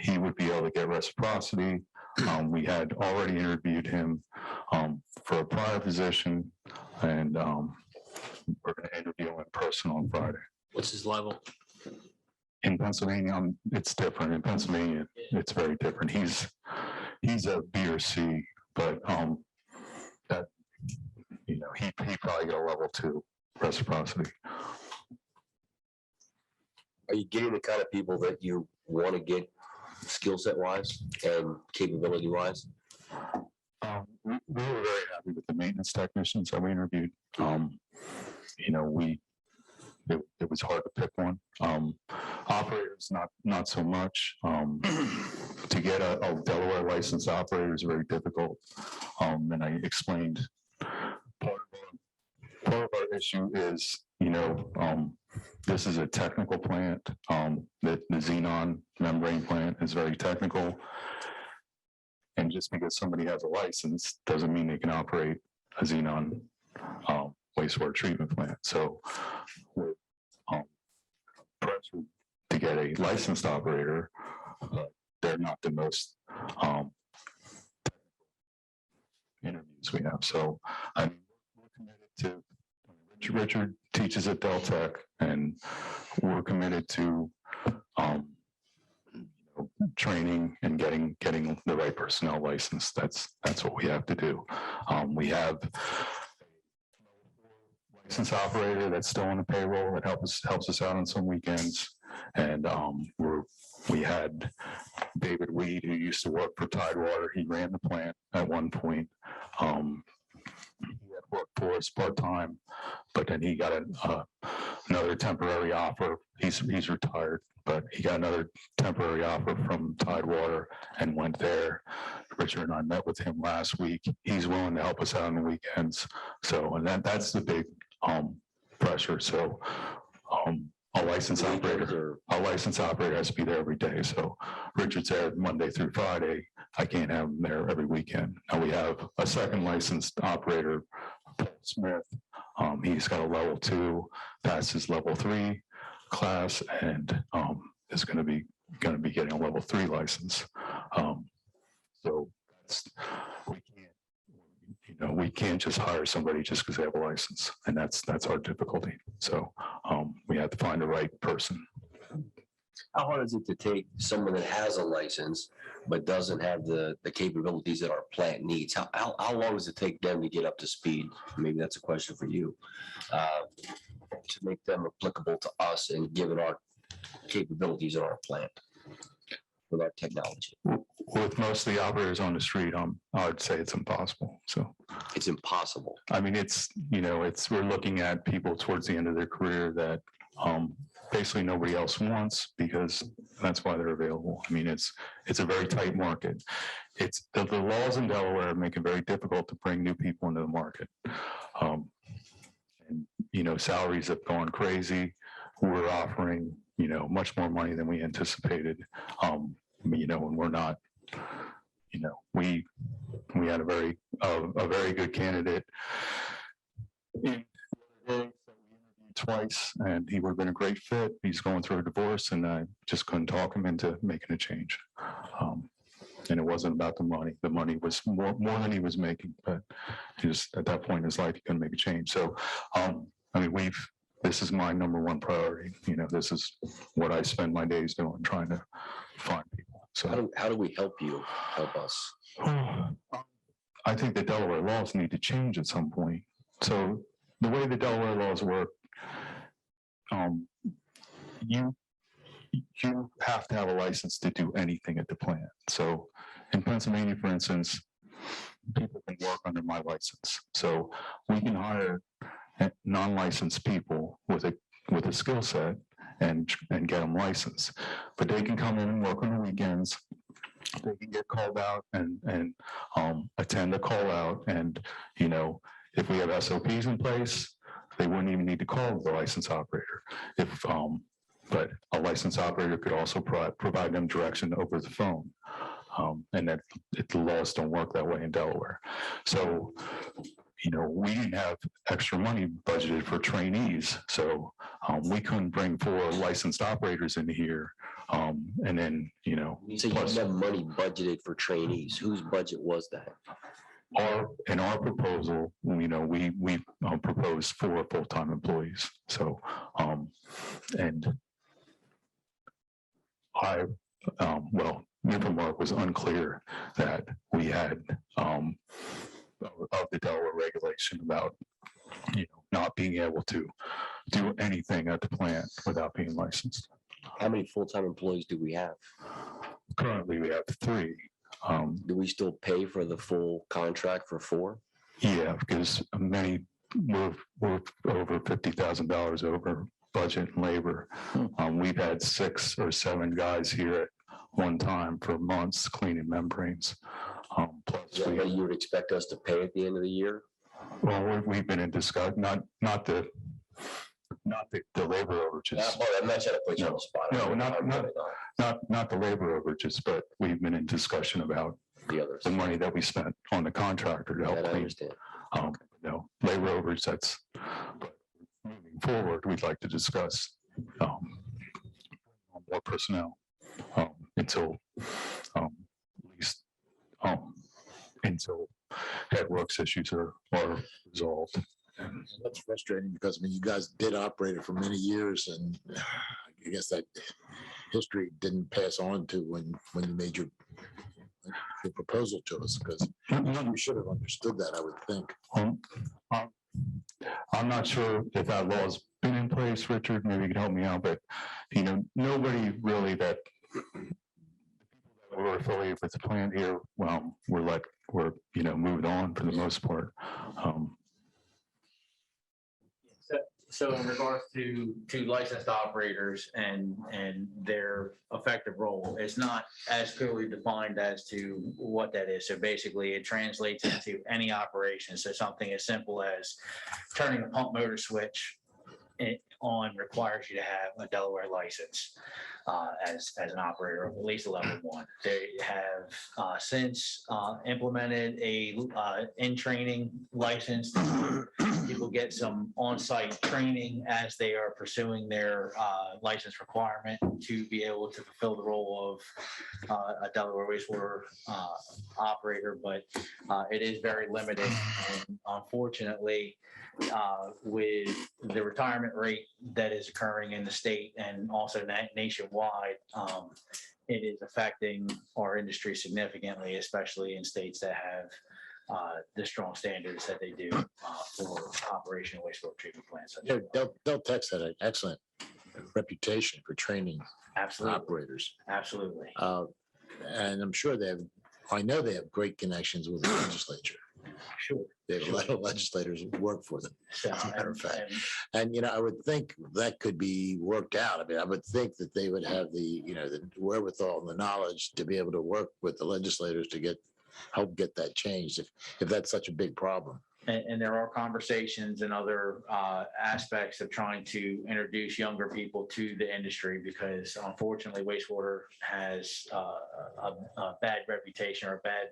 Speaker 2: he would be able to get reciprocity. We had already interviewed him for a prior position, and we're going to interview him in person on Friday.
Speaker 4: What's his level?
Speaker 2: In Pennsylvania, it's different. In Pennsylvania, it's very different. He's a B or C, but that he probably got a level 2 reciprocity.
Speaker 5: Are you getting the kind of people that you want to get skill set wise and capability wise?
Speaker 2: We were very happy with the maintenance technicians that we interviewed. It was hard to pick one. Operators, not so much. To get a Delaware licensed operator is very difficult. And I explained part of our issue is, this is a technical plant. The xenon membrane plant is very technical. And just because somebody has a license doesn't mean they can operate a xenon wastewater treatment plant. So we're pressured to get a licensed operator. They're not the most interviews we have. So we're committed to, Richard teaches at Deltech, and we're committed to training and getting the right personnel licensed. That's what we have to do. We have a licensed operator that's still on the payroll that helps us out on some weekends, and we had David Weed, who used to work for Tidewater. He ran the plant at one point. He had worked for us part-time, but then he got another temporary offer. He's retired, but he got another temporary offer from Tidewater and went there. Richard and I met with him last week. He's willing to help us out on the weekends. So, and that's the big pressure. So a licensed operator has to be there every day. So Richard's there Monday through Friday. I can't have him there every weekend. Now we have a second licensed operator, Paul Smith. He's got a level 2, passed his level 3 class, and is going to be getting a level 3 license. So we can't just hire somebody just because they have a license, and that's our difficulty. So we have to find the right person.
Speaker 5: How hard is it to take someone that has a license but doesn't have the capabilities that our plant needs? How long does it take them to get up to speed? Maybe that's a question for you. To make them applicable to us and given our capabilities in our plant with our technology.
Speaker 2: With most of the operators on the street, I'd say it's impossible. So
Speaker 5: it's impossible.
Speaker 2: I mean, we're looking at people towards the end of their career that basically nobody else wants, because that's why they're available. I mean, it's a very tight market. It's the laws in Delaware make it very difficult to bring new people into the market. And salaries have gone crazy. We're offering much more money than we anticipated. And we're not. We had a very good candidate twice, and he would have been a great fit. He's going through a divorce, and I just couldn't talk him into making a change. And it wasn't about the money. The money was more than he was making, but just at that point in his life, he couldn't make a change. So, this is my number one priority. This is what I spend my days doing, trying to find people. So
Speaker 5: how do we help us?
Speaker 2: I think the Delaware laws need to change at some point. So the way the Delaware laws work, you have to have a license to do anything at the plant. So in Pennsylvania, for instance, people can work under my license. So we can hire non-licensed people with a skill set and get them licensed, but they can come in and work on the weekends. They can get called out and attend a call out. And, if we have SOPs in place, they wouldn't even need to call the license operator. But a licensed operator could also provide them direction over the phone. And that the laws don't work that way in Delaware. So, we didn't have extra money budgeted for trainees. So we couldn't bring 4 licensed operators into here. And then,
Speaker 5: So you have money budgeted for trainees. Whose budget was that?
Speaker 2: In our proposal, we proposed 4 full-time employees. So, Infomark was unclear that we had of the Delaware regulation about not being able to do anything at the plant without being licensed.
Speaker 5: How many full-time employees do we have?
Speaker 2: Currently, we have 3.
Speaker 5: Do we still pay for the full contract for 4?
Speaker 2: Yeah, because we're over $50,000 over budget and labor. We've had 6 or 7 guys here at one time for months cleaning membranes.
Speaker 5: Plus, what you would expect us to pay at the end of the year?
Speaker 2: Well, we've been in discussion, not the labor overages.
Speaker 5: I'm not trying to put you on the spot.
Speaker 2: No, not the labor overages, but we've been in discussion about the money that we spent on the contractor to help clean. Labor overage, but moving forward, we'd like to discuss more personnel until at least until headworks issues are resolved.
Speaker 1: That's frustrating because you guys did operate it for many years, and I guess that history didn't pass on to when you made your proposal to us, because you should have understood that, I would think.
Speaker 2: I'm not sure if that law's been in place, Richard. Maybe you can help me out, but nobody really that we're affiliated with the plant here. Well, we're moved on for the most part.
Speaker 8: So in regards to licensed operators and their effective role, it's not as clearly defined as to what that is. So basically it translates into any operation. So something as simple as turning a pump motor switch on requires you to have a Delaware license as an operator of at least a level 1. They have since implemented a in-training license. People get some on-site training as they are pursuing their license requirement to be able to fulfill the role of a Delaware wastewater operator, but it is very limited. And unfortunately, with the retirement rate that is occurring in the state and also nationwide, it is affecting our industry significantly, especially in states that have the strong standards that they do for operation of wastewater treatment plants.
Speaker 1: Yeah, Del Tech's had an excellent reputation for training
Speaker 8: Absolutely,
Speaker 1: operators.
Speaker 8: absolutely.
Speaker 1: And I'm sure I know they have great connections with the legislature.
Speaker 8: Sure.
Speaker 1: They have a lot of legislators who work for them,
Speaker 8: So,
Speaker 1: as a matter of fact.
Speaker 8: and
Speaker 1: And, I would think that could be worked out. I mean, I would think that they would have the wherewithal and the knowledge to be able to work with the legislators to help get that changed if that's such a big problem.
Speaker 8: And there are conversations and other aspects of trying to introduce younger people to the industry, because unfortunately wastewater has a bad reputation or a bad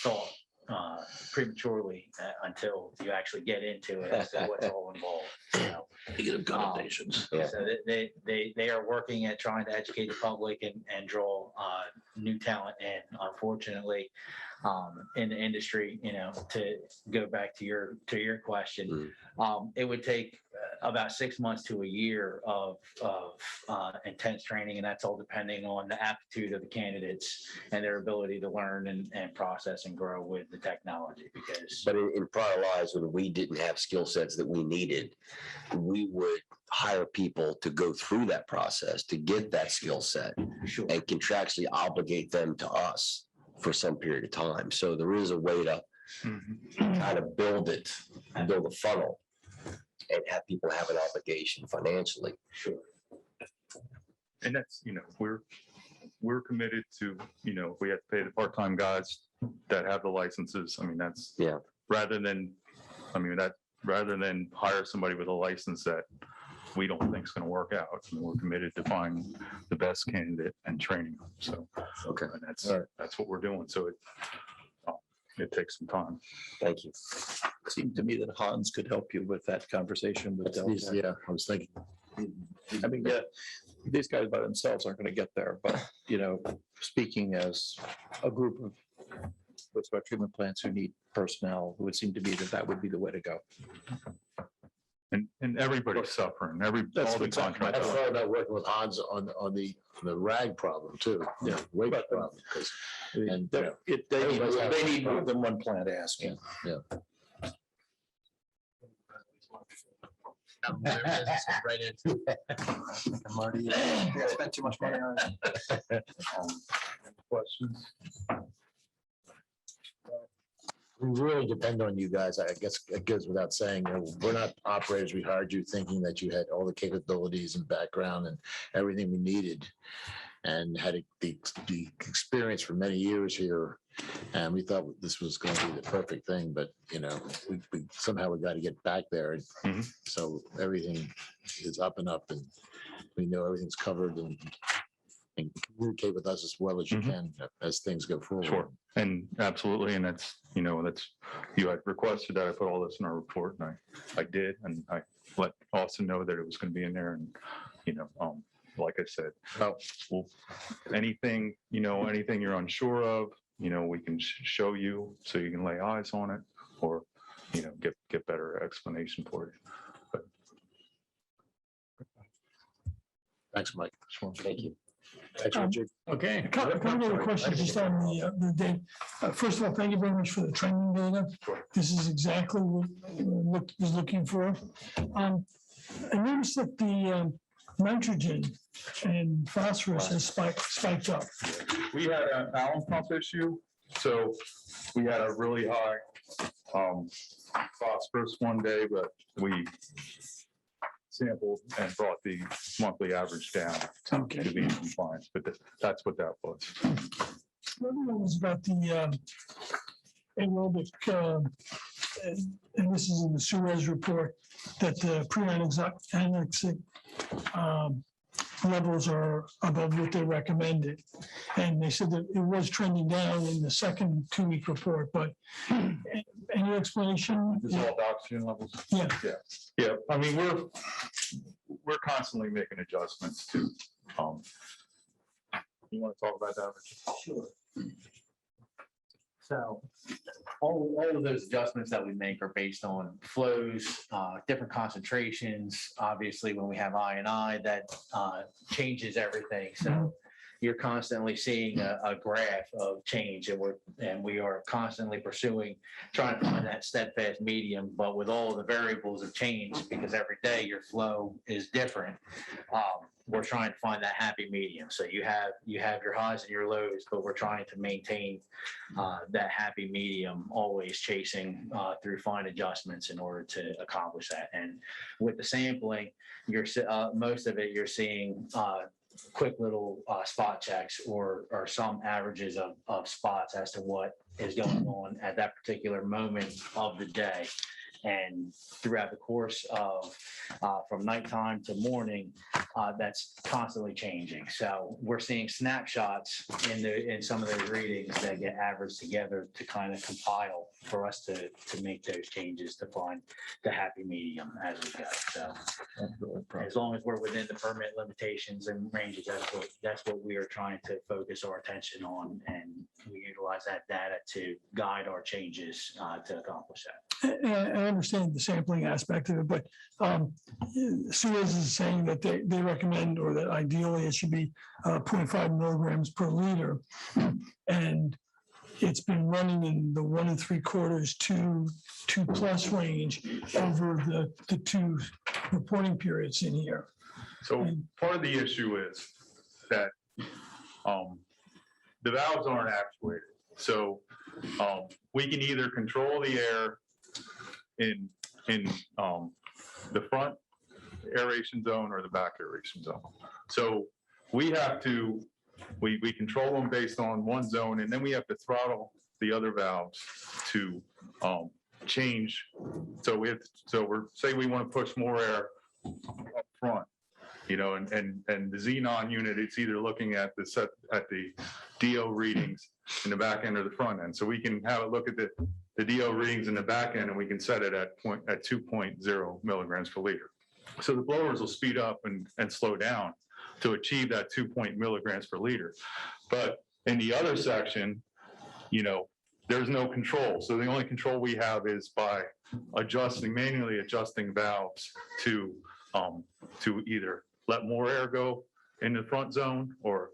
Speaker 8: thought prematurely until you actually get into it as to what's all involved. So,
Speaker 7: Negative connotations.
Speaker 5: Yeah.
Speaker 8: so they are working at trying to educate the public and draw new talent in. Unfortunately, in the industry, to go back to your question, it would take about 6 months to a year of intense training, and that's all depending on the aptitude of the candidates and their ability to learn and process and grow with the technology. Because
Speaker 5: But in prior lives, when we didn't have skill sets that we needed, we would hire people to go through that process to get that skill set
Speaker 8: sure,
Speaker 5: and contractually obligate them to us for some period of time. So there is a way to kind of build a funnel and have people have an obligation financially.
Speaker 8: sure.
Speaker 2: And that's, we're committed to, if we have to pay the part-time guys that have the licenses, I mean, that's.
Speaker 5: Yeah.
Speaker 2: Rather than hire somebody with a license that we don't think is going to work out. I mean, we're committed to find the best candidate and training them. So,
Speaker 5: Okay.
Speaker 2: and that's,
Speaker 1: All right.
Speaker 2: that's what we're doing. So it takes some time.
Speaker 5: Thank you.
Speaker 7: Seemed to me that Hans could help you with that conversation with Del Tech.
Speaker 1: Yeah, I was thinking.
Speaker 7: I mean, yeah, these guys by themselves aren't going to get there, but, speaking as a group of wastewater treatment plants who need personnel, it would seem to me that would be the way to go.
Speaker 2: And everybody's suffering, all the
Speaker 1: I
Speaker 2: contractors.
Speaker 1: thought about working with Hans on the rag problem too.
Speaker 7: Yeah.
Speaker 1: Weight
Speaker 7: But,
Speaker 1: problem. 'Cause- And,
Speaker 7: They need more than one plant asking.
Speaker 4: Their business is right into
Speaker 9: Marty, spent too much money on it.
Speaker 2: Questions?
Speaker 1: We really depend on you guys. I guess it goes without saying, we're not operators. We hired you thinking that you had all the capabilities and background and everything we needed and had the experience for many years here. And we thought this was going to be the perfect thing, but we somehow got to get back there.
Speaker 2: Mhm.
Speaker 1: So everything is up and up and we know everything's covered and communicate with us as well as you can as things go forward.
Speaker 2: Sure. And absolutely. And that's, you had requested that I put all this in our report and I did. And I let Austin know that it was going to be in there. And, like I said, well, anything you're unsure of, we can show you so you can lay eyes on it or, get better explanation for it. But
Speaker 1: Thanks, Mike.
Speaker 5: Thank you.
Speaker 1: Thanks, Richard.
Speaker 3: Okay, a couple of questions just on the day. First of all, thank you very much for the training data. This is exactly what I was looking for. I noticed that the nitrogen and phosphorus has spiked up.
Speaker 2: we had an Allen pump issue. So we had a really high phosphorus one day, but we sampled and brought the monthly average down
Speaker 3: Okay.
Speaker 2: to be in compliance, but that's what that was.
Speaker 3: The other one was about the aerobic, and this is in the Suez report, that the pre-anoxic levels are above what they recommended. And they said that it was trending down in the second 2-week report, but any explanation?
Speaker 2: This is all about oxygen levels?
Speaker 3: Yeah.
Speaker 2: Yeah, I mean, we're constantly making adjustments to, you want to talk about that, Richard?
Speaker 8: Sure. So all of those adjustments that we make are based on flows, different concentrations. Obviously, when we have I&I, that changes everything. So you're constantly seeing a graph of change, and we are constantly pursuing, trying to find that steadfast medium, but with all the variables of change, because every day your flow is different. We're trying to find that happy medium. So you have your highs and your lows, but we're trying to maintain that happy medium, always chasing through fine adjustments in order to accomplish that. And with the sampling, most of it you're seeing quick little spot checks or some averages of spots as to what is going on at that particular moment of the day. And throughout the course of from nighttime to morning, that's constantly changing. So we're seeing snapshots in some of those readings that get averaged together to kind of compile for us to make those changes to find the happy medium as we go. So as long as we're within the permit limitations and ranges, that's what we are trying to focus our attention on, and we utilize that data to guide our changes to accomplish that.
Speaker 3: I understand the sampling aspect of it, but Suez is saying that they recommend, or that ideally it should be 0.5 milligrams per liter. And it's been running in the 1 3/4 to 2+ range over the 2 reporting periods in here.
Speaker 2: So part of the issue is that the valves aren't actuated. So we can either control the air in the front aeration zone or the back aeration zone. So we control them based on one zone, and then we have to throttle the other valves to change. So say we want to push more air up front, and the xenon unit, it's either looking at the DO readings in the back end or the front end. So we can have a look at the DO readings in the back end, and we can set it at 2.0 milligrams per liter. So the blowers will speed up and slow down to achieve that 2 milligrams per liter. But in the other section, there's no control. So the only control we have is by manually adjusting valves to either let more air go in the front zone or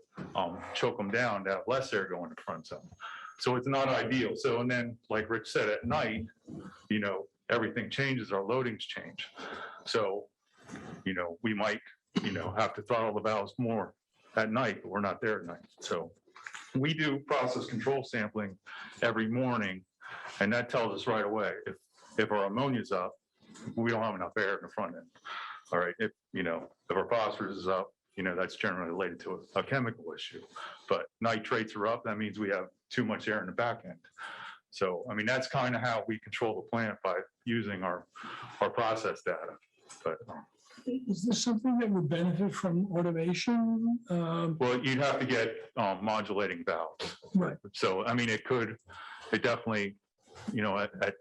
Speaker 2: choke them down to have less air go in the front zone. So it's not ideal. So, and then like Rich said, at night, everything changes, our loadings change. So, we might, have to throttle the valves more at night, but we're not there at night. So we do process control sampling every morning, and that tells us right away if our ammonia's up, we don't have enough air in the front end. All right, if our phosphorus is up, that's generally related to a chemical issue. But nitrates are up, that means we have too much air in the back end. So, I mean, that's kind of how we control the plant, by using our process data. But
Speaker 3: is this something that would benefit from automation?
Speaker 2: well, you'd have to get modulating valves.
Speaker 3: Right.
Speaker 2: So, I mean, it definitely, at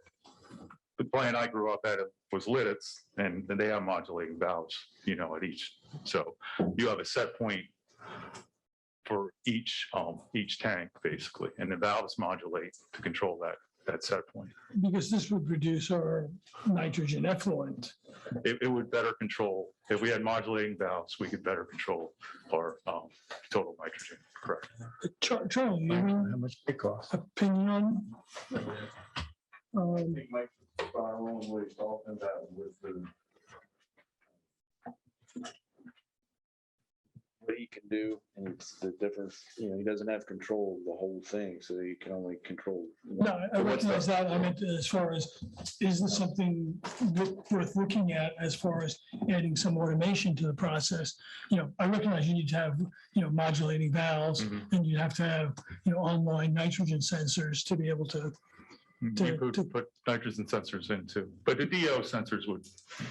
Speaker 2: the plant I grew up at was Lidditz, and they have modulating valves, at each. So you have a set point for each tank, basically, and the valves modulate to control that set point.
Speaker 3: Because this would reduce our nitrogen effluent.
Speaker 2: It would better control, if we had modulating valves, we could better control our total nitrogen, correct?
Speaker 3: Charlie, you have
Speaker 1: How much it costs?
Speaker 3: an opinion on?
Speaker 6: I think Mike spot on what he's talking about with the what he can do, and it's the difference, he doesn't have control of the whole thing, so he can only control.
Speaker 3: No, I recognize that. I meant as far as, is this something worth looking at as far as adding some automation to the process? I recognize you need to have, modulating valves, and you have to have, online nitrogen sensors to be able to.
Speaker 2: You could put nitrogen sensors in too, but the DO sensors would,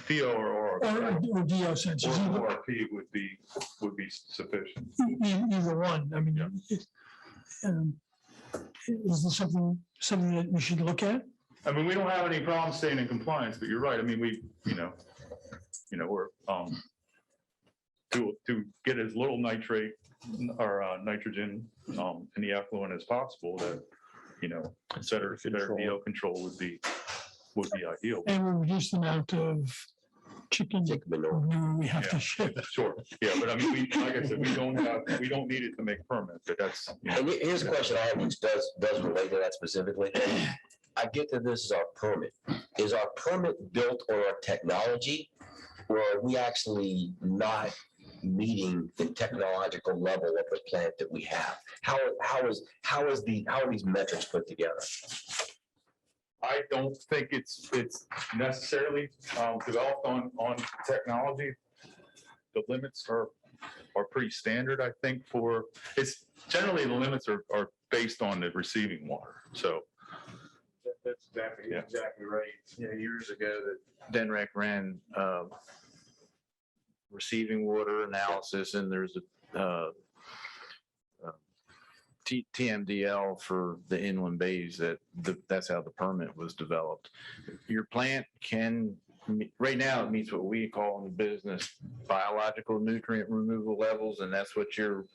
Speaker 2: DO or
Speaker 3: Or DO sensors,
Speaker 2: ORP would be sufficient.
Speaker 3: either one. I mean, is this something that we should look at?
Speaker 2: I mean, we don't have any problem staying in compliance, but you're right. I mean, we're, to get as little nitrate or nitrogen in the effluent as possible, that, better DO control would be ideal.
Speaker 3: And we reduce the amount of chicken manure we have to
Speaker 2: Yeah.
Speaker 3: ship.
Speaker 2: Sure, yeah, but I mean, like I said, we don't need it to make permit, but that's.
Speaker 5: And here's a question I have, which does relate to that specifically. I get that this is our permit. Is our permit built on our technology, or are we actually not meeting the technological level of the plant that we have? How are these metrics put together?
Speaker 2: I don't think it's necessarily developed on technology. The limits are pretty standard, I think, it's generally the limits are based on the receiving water, so.
Speaker 6: That's exactly right. Years ago, that
Speaker 7: Denrec ran receiving water analysis, and there's a TMDL for the inland bays that's how the permit was developed. Your plant right now it meets what we call in the business biological nutrient removal levels, and that's what you're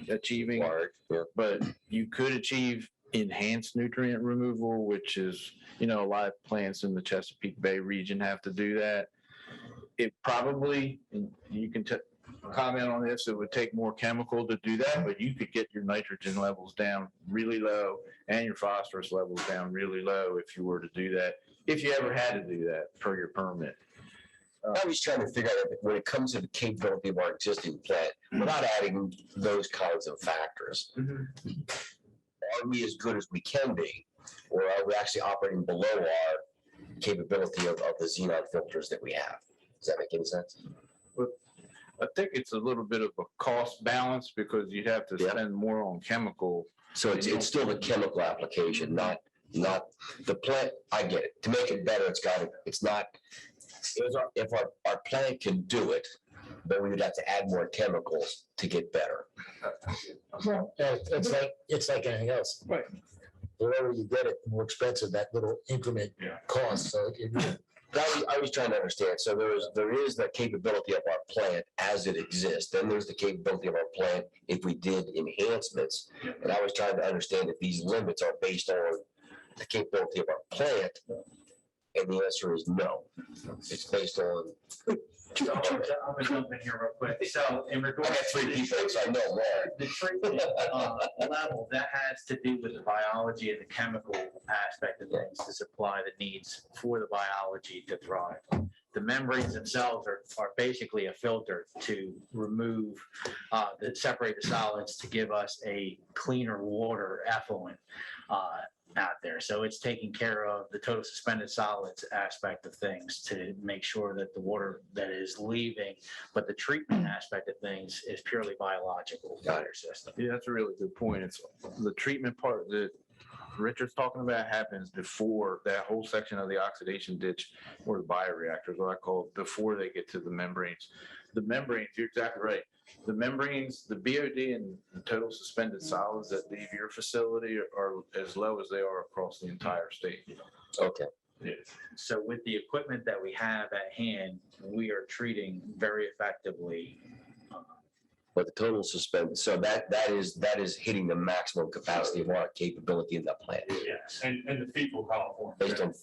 Speaker 7: achieving.
Speaker 5: Yeah.
Speaker 7: But you could achieve enhanced nutrient removal, which is, a lot of plants in the Chesapeake Bay region have to do that. It probably, and you can comment on this, it would take more chemical to do that, but you could get your nitrogen levels down really low and your phosphorus levels down really low if you were to do that, if you ever had to do that per your permit.
Speaker 5: I was trying to figure out if, when it comes to the capability of our existing plant, without adding those kinds of factors, are we as good as we can be, or are we actually operating below our capability of the xenon filters that we have? Does that make any sense?
Speaker 7: I think it's a little bit of a cost balance because you'd have to
Speaker 5: Yeah.
Speaker 7: spend more on chemical.
Speaker 5: So it's still the chemical application, not the plant. I get it. To make it better, it's not, if our plant can do it, then we would have to add more chemicals to get better.
Speaker 3: Well,
Speaker 1: It's like anything else.
Speaker 3: Right.
Speaker 1: The lower you get it, the more expensive that little increment costs. So
Speaker 5: I was trying to understand. So there is the capability of our plant as it exists. Then there's the capability of our plant if we did enhancements. And I was trying to understand if these limits are based on the capability of our plant. And the answer is no. It's based on.
Speaker 8: I'm gonna jump in here real quick. So in
Speaker 5: I
Speaker 8: regards
Speaker 5: got
Speaker 8: to
Speaker 5: 3 people, so I know more.
Speaker 8: the treatment level, that has to do with the biology and the chemical aspect of things to supply the needs for the biology to thrive. The membranes themselves are basically a filter to remove, separate the solids to give us a cleaner water effluent out there. So it's taking care of the total suspended solids aspect of things to make sure that the water that is leaving, but the treatment aspect of things is purely biological for your system.
Speaker 7: Yeah, that's a really good point. It's the treatment part that Richard's talking about happens before that whole section of the oxidation ditch or the bioreactors, what I call it, before they get to the membranes. The membranes, you're exactly right. The membranes, the BOD and the total suspended solids that leave your facility are as low as they are across the entire state.
Speaker 5: Okay.
Speaker 8: So with the equipment that we have at hand, we are treating very effectively.
Speaker 5: But the total suspended, so that is hitting the maximum capacity of our capability in that plant.
Speaker 8: Yes.
Speaker 2: And the people California.
Speaker 5: Based on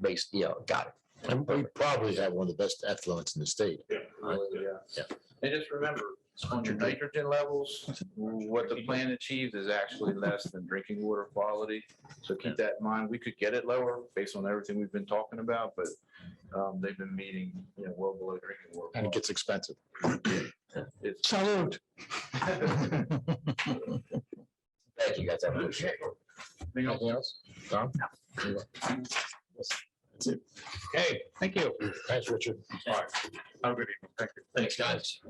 Speaker 5: based, got it.
Speaker 1: and we probably have one of the best effluents in the state.
Speaker 7: Yeah. And just remember, on your nitrogen levels, what the plant achieves is actually less than drinking water quality. So keep that in mind. We could get it lower based on everything we've been talking about, but they've been meeting, well below drinking water.
Speaker 1: And it gets expensive.
Speaker 3: Salute.
Speaker 5: Thank you, guys. I appreciate it.
Speaker 1: Anything else? Tom? That's it.
Speaker 7: Okay, thank you.
Speaker 1: Thanks, Richard.
Speaker 2: Have a good evening. Thank you.
Speaker 4: Thanks, guys.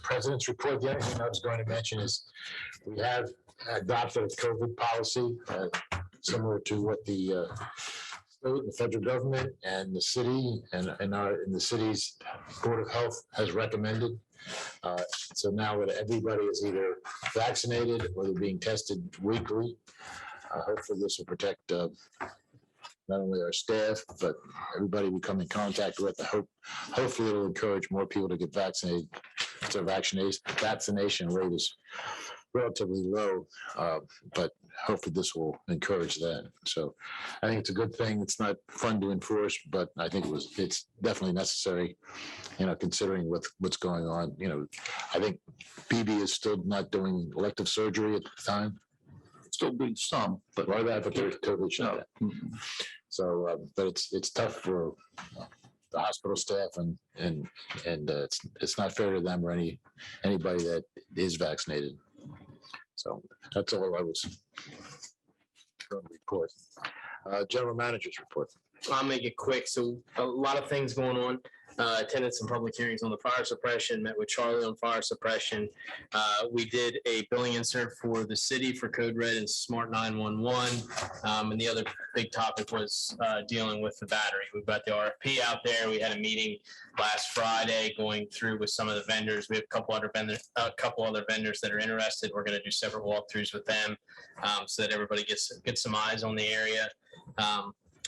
Speaker 1: President's report, the other thing I was going to mention is we have adopted a COVID policy similar to what the state and the federal government and the city and the city's Board of Health has recommended. So now that everybody is either vaccinated or they're being tested weekly, hopefully this will protect not only our staff, but everybody we come in contact with. Hopefully it'll encourage more people to get vaccinated. So vaccination rate is relatively low, but hopefully this will encourage that. So I think it's a good thing. It's not fun to enforce, but I think it's definitely necessary, considering what's going on. I think BB is still not doing elective surgery at the time.
Speaker 7: Still doing some, but
Speaker 1: Or that, but they're totally shut down. So, but it's tough for the hospital staff and it's not fair to them or anybody that is vaccinated. So that's all I was going to report. General Manager's report.
Speaker 4: I'll make it quick. So a lot of things going on. Attended some public hearings on the fire suppression, met with Charlie on fire suppression. We did a billing insert for the city for Code Red and Smart 911. And the other big topic was dealing with the battery. We've got the RFP out there. We had a meeting last Friday going through with some of the vendors. We have a couple other vendors that are interested. We're going to do several walkthroughs with them so that everybody gets some eyes on the area.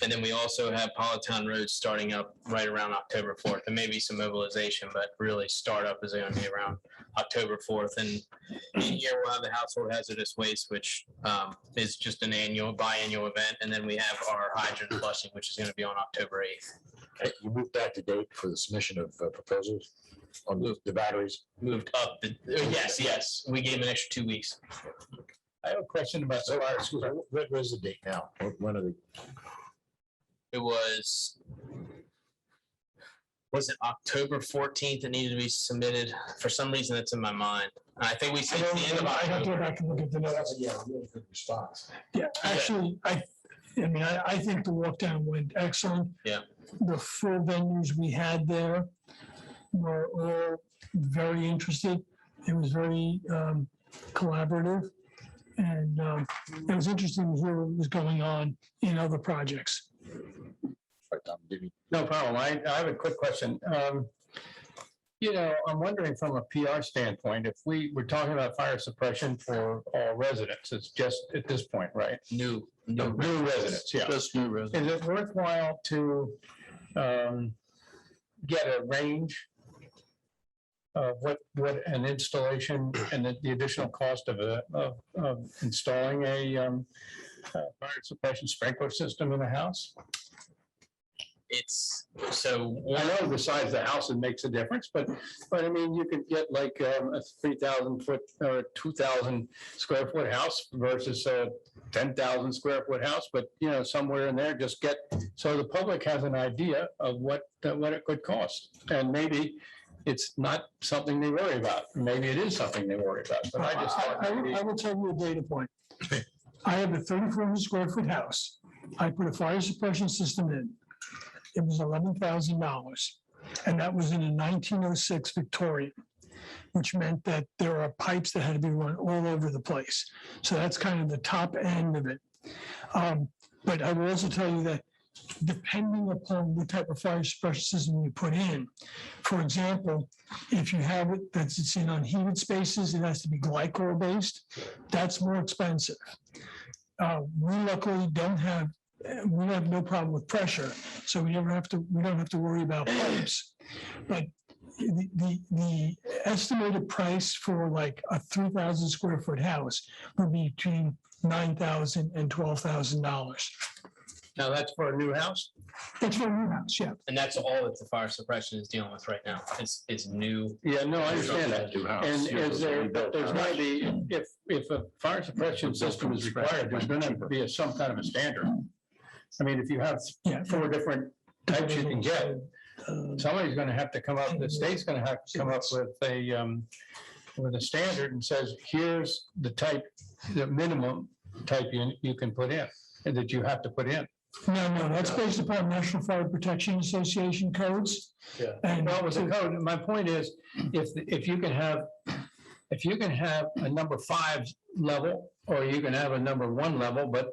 Speaker 4: And then we also have Politown Road starting up right around October 4th. There may be some mobilization, but really startup is going to be around October 4th. And in here we'll have the household hazardous waste, which is just an biannual event. And then we have our hydrant flushing, which is going to be on October 8th.
Speaker 1: You moved back the date for the submission of proposals on the batteries.
Speaker 4: Moved up. Yes. We gave them an extra 2 weeks.
Speaker 1: I have a question about the fire. What is the date now? When are they?
Speaker 4: It was it October 14th? It needed to be submitted. For some reason, it's in my mind. And I think we said the end of
Speaker 3: I have to go
Speaker 4: October.
Speaker 3: back and look at the notes.
Speaker 1: Yeah, really good response.
Speaker 3: Yeah, actually, I think the walk down went excellent.
Speaker 4: Yeah.
Speaker 3: The 4 vendors we had there were all very interested. It was very collaborative. And it was interesting to hear what was going on in other projects.
Speaker 10: No problem. I have a quick question. I'm wondering from a PR standpoint, if we were talking about fire suppression for all residents, it's just at this point, right?
Speaker 4: New
Speaker 10: Residents, yeah.
Speaker 7: just new residents.
Speaker 10: Is it worthwhile to get a range of what an installation and the additional cost of installing a fire suppression sprinkler system in a house?
Speaker 4: It's so.
Speaker 10: I know the size of the house, it makes a difference, but I mean, you could get like a 3,000 foot or 2,000 square foot house versus a 10,000 square foot house, but somewhere in there, just get, so the public has an idea of what it could cost. And maybe it's not something they worry about. Maybe it is something they worry about, but I just thought.
Speaker 3: I will tell you a data point. I have a 3,400 square foot house. I put a fire suppression system in. It was $11,000. And that was in a 1906 Victorian, which meant that there are pipes that had to be run all over the place. So that's kind of the top end of it. But I will also tell you that depending upon what type of fire suppression system you put in, for example, if you have it that's in unheated spaces, it has to be glycol based. That's more expensive. We luckily we have no problem with pressure, so we don't have to worry about pipes. But the estimated price for like a 3,000 square foot house would be between $9,000 and $12,000.
Speaker 10: Now that's for a new house?
Speaker 3: That's for a new house, yeah.
Speaker 4: And that's all that the fire suppression is dealing with right now. Is new.
Speaker 10: Yeah, no, I understand that. And there's going to be, if a fire suppression system is required, there's going to be some kind of a standard. I mean, if you have 4 different types you can get. Somebody's gonna have to come up, the state's gonna have to come up with a standard and says, here's the type, the minimum type you can put in, and that you have to put in.
Speaker 3: No, that's based upon National Fire Protection Association codes.
Speaker 7: Yeah.
Speaker 3: And
Speaker 10: Well, with the code, my point is, if you can have a number 5 level, or you can have a number 1 level, but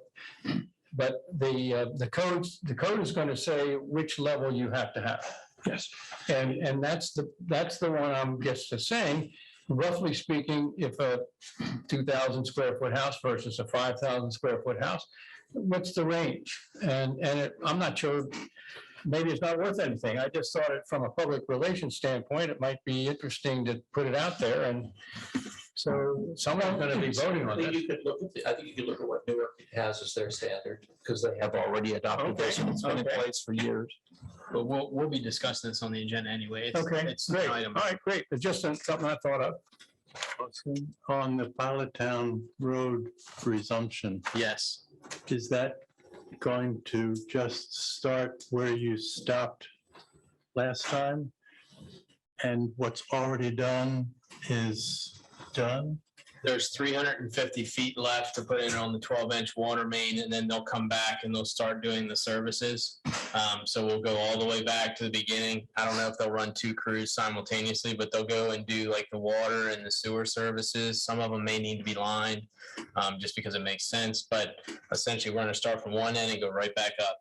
Speaker 10: the code is going to say which level you have to have.
Speaker 3: yes,
Speaker 10: And that's the one I'm just saying, roughly speaking, if a 2,000 square foot house versus a 5,000 square foot house, what's the range? And I'm not sure, maybe it's not worth anything. I just thought it from a public relations standpoint, it might be interesting to put it out there, and so someone's gonna be voting on
Speaker 7: I think
Speaker 10: this.
Speaker 7: you could look at, I think you could look at what Newark has as their standard, because they have already adopted this, and it's been in
Speaker 10: Okay.
Speaker 7: place for years.
Speaker 4: But we'll be discussing this on the agenda anyway. It's-
Speaker 10: Okay,
Speaker 4: it's an
Speaker 10: great. All
Speaker 4: item.
Speaker 10: right, great. It's just something I thought of.
Speaker 11: On the Pilot Town Road resumption,
Speaker 4: Yes.
Speaker 11: is that going to just start where you stopped last time? And what's already done is done?
Speaker 4: There's 350 feet left to put in on the 12-inch water main, and then they'll come back and they'll start doing the services. So we'll go all the way back to the beginning. I don't know if they'll run 2 crews simultaneously, but they'll go and do like the water and the sewer services. Some of them may need to be lined, just because it makes sense, but essentially we're gonna start from one end and go right back up.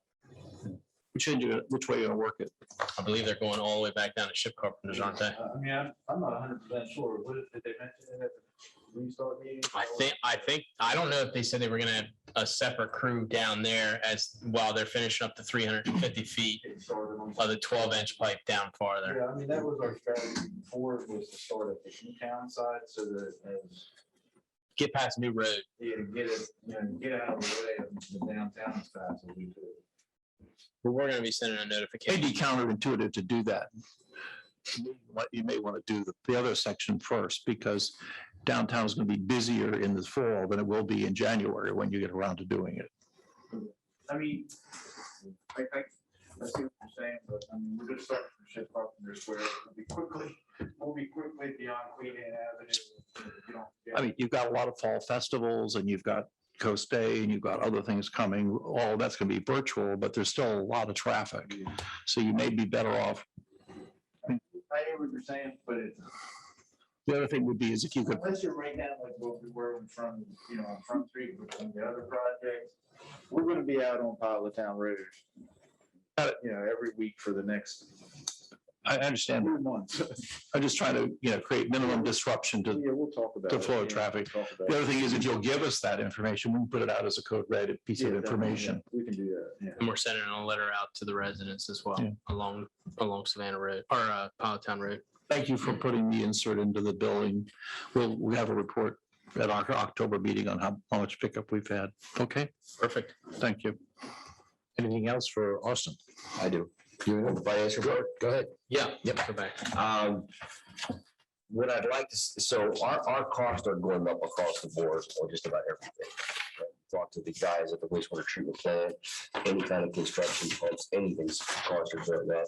Speaker 7: Which way are you gonna work it?
Speaker 4: I believe they're going all the way back down to Ship Carpenters, aren't they?
Speaker 6: I mean, I'm not 100% sure. What did they mention it at the restart meeting?
Speaker 4: I don't know if they said they were gonna have a separate crew down there as, while they're finishing up the 350 feet
Speaker 6: It started on-
Speaker 4: of the 12-inch pipe down farther.
Speaker 6: Yeah, I mean, that was our strategy before, was to start at the E-town side so that as,
Speaker 4: Get past New Road.
Speaker 6: get it, get out of the way of the downtown as fast as we could.
Speaker 4: But we're gonna be sending a notification.
Speaker 7: It'd be counterintuitive to do that. You may want to do the other section first, because downtown is going to be busier in the fall than it will be in January when you get around to doing it.
Speaker 6: I mean, I see what you're saying, but I mean, we're gonna start from Ship Carpenter Square. We'll be quickly beyond Queen Anne Avenue. You know,
Speaker 7: I mean, you've got a lot of fall festivals, and you've got Coast Day, and you've got other things coming. All that's going to be virtual, but there's still a lot of traffic. So you may be better off.
Speaker 6: I hear what you're saying, but it's,
Speaker 7: The other thing would be is if you could,
Speaker 6: unless you're right down like what we were from, on Front Street with some of the other projects, we're gonna be out on Pilot Town Road. Every week for the next
Speaker 7: I understand,
Speaker 6: 2 months.
Speaker 7: I'm just trying to, create minimum disruption to
Speaker 6: Yeah, we'll talk about
Speaker 7: the
Speaker 6: it.
Speaker 7: flow of
Speaker 6: Yeah,
Speaker 7: traffic.
Speaker 6: we'll talk about
Speaker 7: The
Speaker 6: it.
Speaker 7: other thing is, if you'll give us that information, we can put it out as a code red piece of
Speaker 6: Yeah, definitely,
Speaker 7: information.
Speaker 6: yeah, we can do that, yeah.
Speaker 4: And we're sending a letter out to the residents as well,
Speaker 7: Yeah.
Speaker 4: along Savannah Road, or Pilot Town Road.
Speaker 7: Thank you for putting the insert into the billing. We have a report at our October meeting on how much pickup we've had. Okay,
Speaker 4: Perfect.
Speaker 7: thank you. Anything else for Austin?
Speaker 5: I do. You want the finance report? Go ahead.
Speaker 4: Yeah, go back.
Speaker 5: What I'd like to, so our costs are going up across the board on just about everything. Talk to the guys at the wastewater treatment plant, any kind of construction pumps, anything's costs are going up.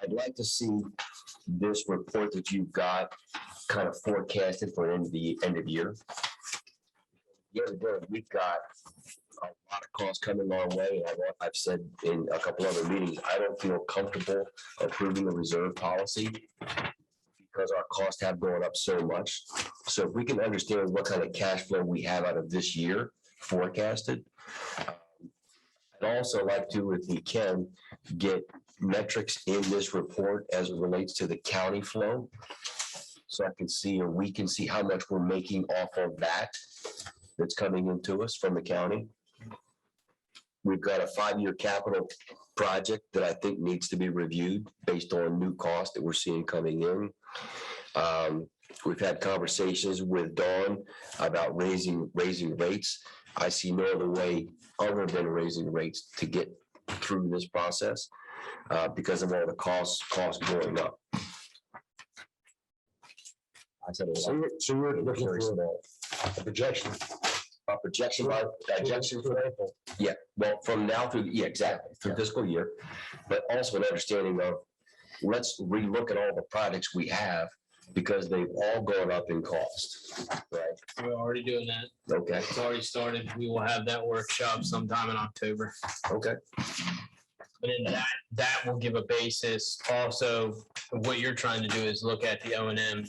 Speaker 5: I'd like to see this report that you've got kind of forecasted for end of year. The other day, we've got a lot of costs coming our way. And I've said in a couple other meetings, I don't feel comfortable approving a reserve policy because our costs have gone up so much. So if we can understand what kind of cash flow we have out of this year forecasted. I'd also like to, if we can, get metrics in this report as it relates to the county flow. So I can see, or we can see how much we're making off of that's coming into us from the county. We've got a 5-year capital project that I think needs to be reviewed based on new costs that we're seeing coming in. We've had conversations with Dawn about raising rates. I see no other way other than raising rates to get through this process because of all the costs going up. I said,
Speaker 1: So you're looking
Speaker 5: very
Speaker 1: for
Speaker 5: small.
Speaker 1: a projection.
Speaker 5: A projection for April. Yeah, well, from now through, yeah, exactly, through fiscal year, but also an understanding of, let's relook at all the projects we have because they've all gone up in cost, right?
Speaker 4: We're already doing that.
Speaker 5: Okay,
Speaker 4: It's already started. We will have that workshop sometime in October.
Speaker 5: okay,
Speaker 4: But then that will give a basis also, what you're trying to do is look at the O and M,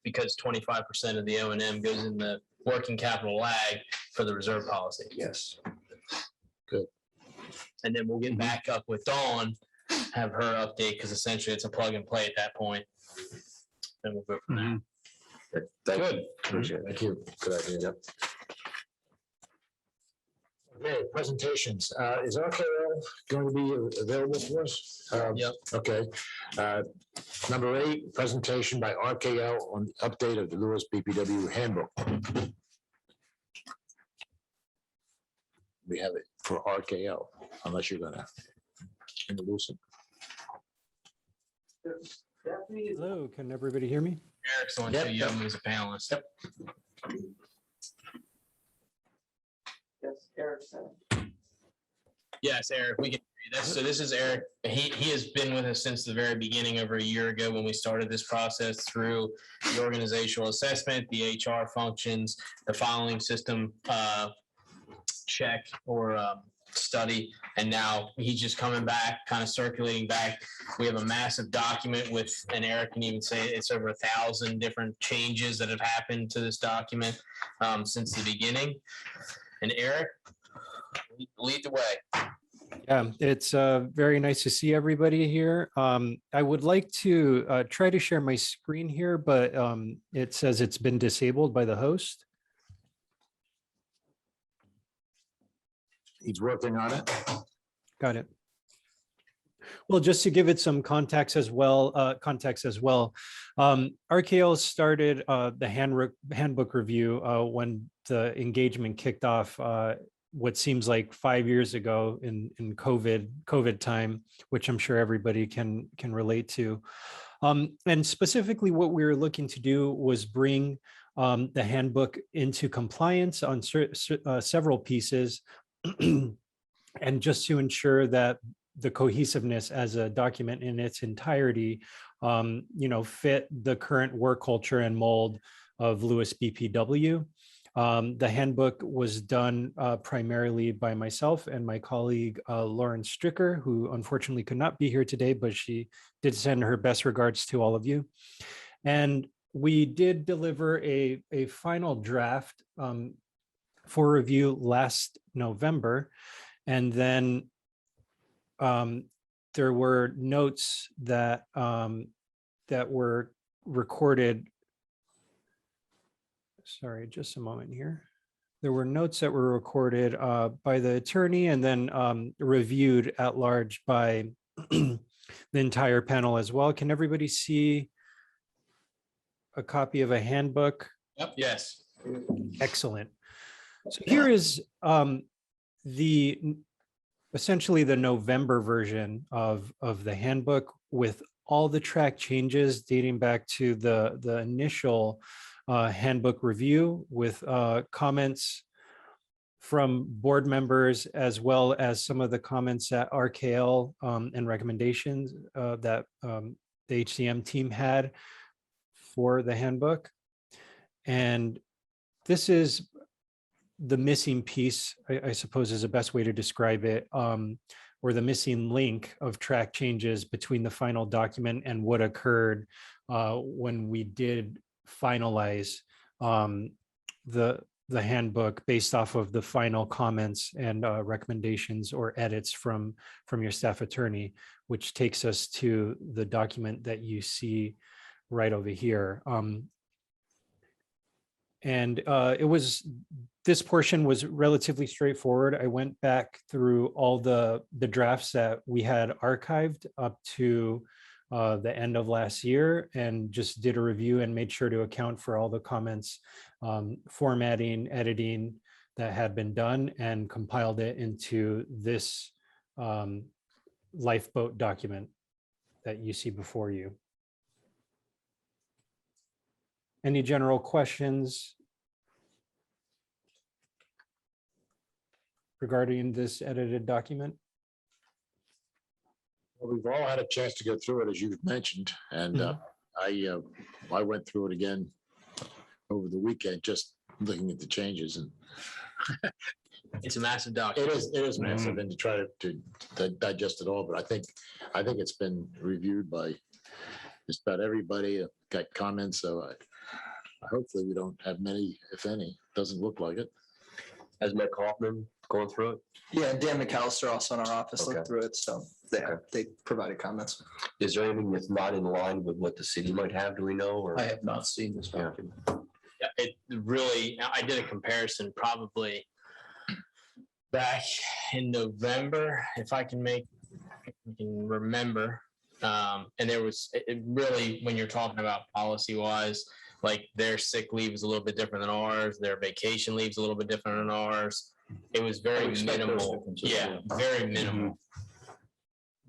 Speaker 4: because 25% of the O and M goes in the working capital lag for the reserve policy.
Speaker 5: yes.
Speaker 4: And then we'll get back up with Dawn, have her update, because essentially it's a plug and play at that point. Then we'll go from there.
Speaker 5: Thank you.
Speaker 4: Good.
Speaker 5: Appreciate it.
Speaker 1: Thank you. Good idea.
Speaker 5: Yep.
Speaker 1: Okay, presentations. Is RKL going to be available for us?
Speaker 4: Yep.
Speaker 1: Okay. Number 8, presentation by RKL on the update of the Lewes BPW handbook. We have it for RKL, unless you're gonna introduce it.
Speaker 12: Hello, can everybody hear me?
Speaker 4: Eric's on too. You have him as a panelist. Yep.
Speaker 9: Yes, Erickson.
Speaker 4: Yes, Eric, we can hear you. So this is Eric. He has been with us since the very beginning, over a year ago when we started this process through the organizational assessment, the HR functions, the filing system check or study. And now he's just coming back, kind of circulating back. We have a massive document with, and Eric can even say it's over 1,000 different changes that have happened to this document since the beginning. And Eric, lead the way.
Speaker 12: Yeah, it's very nice to see everybody here. I would like to try to share my screen here, but it says it's been disabled by the host.
Speaker 1: He's working on it.
Speaker 12: Got it. Well, just to give it some context as well, RKL started the handbook review when the engagement kicked off what seems like 5 years ago in COVID time, which I'm sure everybody can relate to. And specifically what we were looking to do was bring the handbook into compliance on several pieces, and just to ensure that the cohesiveness as a document in its entirety, fit the current work culture and mold of Lewes BPW. The handbook was done primarily by myself and my colleague, Lauren Stricker, who unfortunately could not be here today, but she did send her best regards to all of you. And we did deliver a final draft for review last November. And then there were notes that were recorded. Sorry, just a moment here. There were notes that were recorded by the attorney and then reviewed at large by the entire panel as well. Can everybody see a copy of a handbook?
Speaker 4: Yep. Yes.
Speaker 12: Excellent. So here is essentially the November version of the handbook with all the track changes dating back to the initial handbook review, with comments from board members, as well as some of the comments at RKL and recommendations that the HCM team had for the handbook. And this is the missing piece, I suppose is the best way to describe it, or the missing link of track changes between the final document and what occurred when we did finalize the handbook based off of the final comments and recommendations or edits from your staff attorney, which takes us to the document that you see right over here. And this portion was relatively straightforward. I went back through all the drafts that we had archived up to the end of last year and just did a review and made sure to account for all the comments, formatting, editing that had been done, and compiled it into this lifeboat document that you see before you. Any general questions? regarding this edited document?
Speaker 1: Well, we've all had a chance to go through it, as you've mentioned, and I went through it again over the weekend, just looking at the changes, and
Speaker 4: It's a massive
Speaker 1: it
Speaker 4: document.
Speaker 1: is massive, and to try to digest it all, but I think it's been reviewed by just about everybody, got comments, so hopefully we don't have many, if any. Doesn't look like it.
Speaker 5: Has Matt Kaufman going through it?
Speaker 9: Yeah, and Dan McAllister also in our office
Speaker 5: Okay.
Speaker 9: looked through it, so they provided comments.
Speaker 5: Is there anything that's not in line with what the city might have? Do we know? Or
Speaker 7: I have not seen this document.
Speaker 4: Yeah, it really, I did a comparison probably back in November, if I can remember. And there was, it really, when you're talking about policy wise, like their sick leave is a little bit different than ours, their vacation leave is a little bit different than ours. It was very minimal. Yeah, very minimal.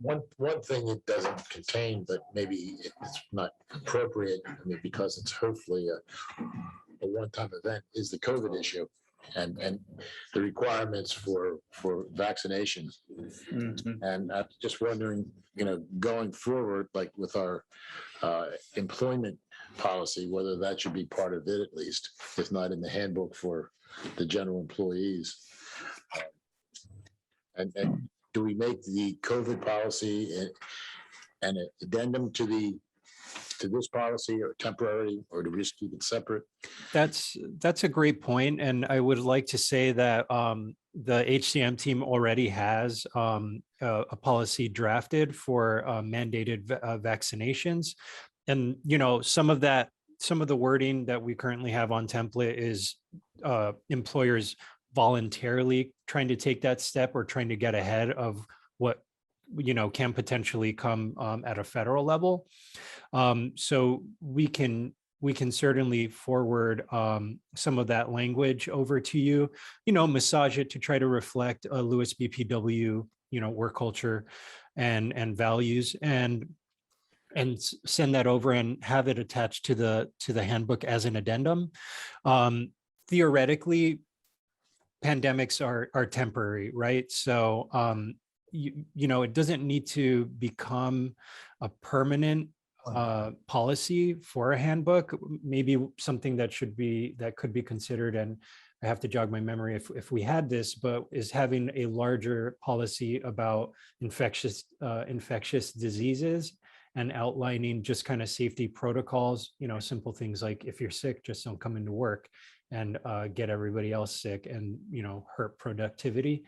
Speaker 1: One thing it doesn't contain, but maybe it's not appropriate, I mean, because it's hopefully a one-time event, is the COVID issue and the requirements for vaccination. And I'm just wondering, going forward, like with our employment policy, whether that should be part of it at least, if not in the handbook for the general employees. And do we make the COVID policy an addendum to this policy, or temporary, or do we just keep it separate?
Speaker 12: That's a great point, and I would like to say that the HCM team already has a policy drafted for mandated vaccinations, and some of the wording that we currently have on template is employers voluntarily trying to take that step or trying to get ahead of what can potentially come at a federal level. So we can certainly forward some of that language over to you, massage it to try to reflect a Lewes BPW, work culture and values, and send that over and have it attached to the handbook as an addendum. Theoretically, pandemics are temporary, right? So it doesn't need to become a permanent policy for a handbook. Maybe something that could be considered, and I have to jog my memory if we had this, but is having a larger policy about infectious diseases and outlining just kind of safety protocols, simple things like if you're sick, just don't come into work and get everybody else sick and, hurt productivity.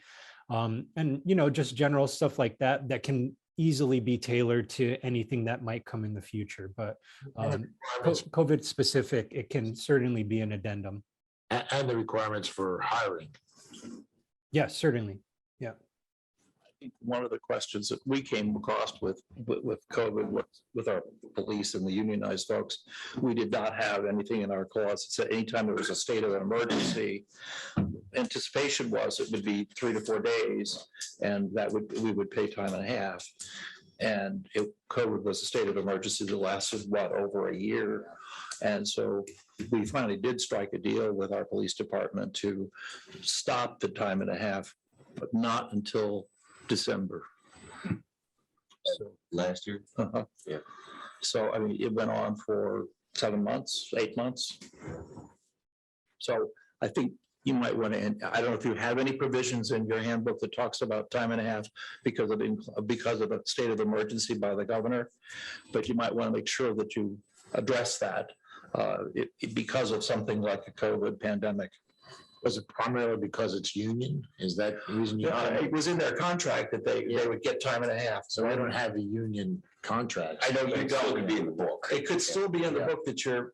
Speaker 12: And, just general stuff like that can easily be tailored to anything that might come in the future. But COVID specific, it can certainly be an addendum.
Speaker 1: And the requirements for hiring.
Speaker 12: Yes, certainly. Yeah.
Speaker 7: I think one of the questions that we came across with COVID, with our police and the unionized folks, we did not have anything in our clause that said anytime there was a state of an emergency, anticipation was it would be 3 to 4 days, and we would pay time and a half. And COVID was a state of emergency that lasted over a year. And so we finally did strike a deal with our police department to stop the time and a half, but not until December.
Speaker 5: So last year? Yeah.
Speaker 7: So, I mean, it went on for 7 months, 8 months. So I think you might want to, I don't know if you have any provisions in your handbook that talks about time and a half because of the state of emergency by the governor, but you might want to make sure that you address that because of something like a COVID pandemic.
Speaker 1: Was it primarily because it's union? Is that the reason?
Speaker 7: It was in their contract that they would get time and a half.
Speaker 1: So I don't have a union contract.
Speaker 7: I know you
Speaker 5: It still could be in the book.
Speaker 7: It could still be in the book that you're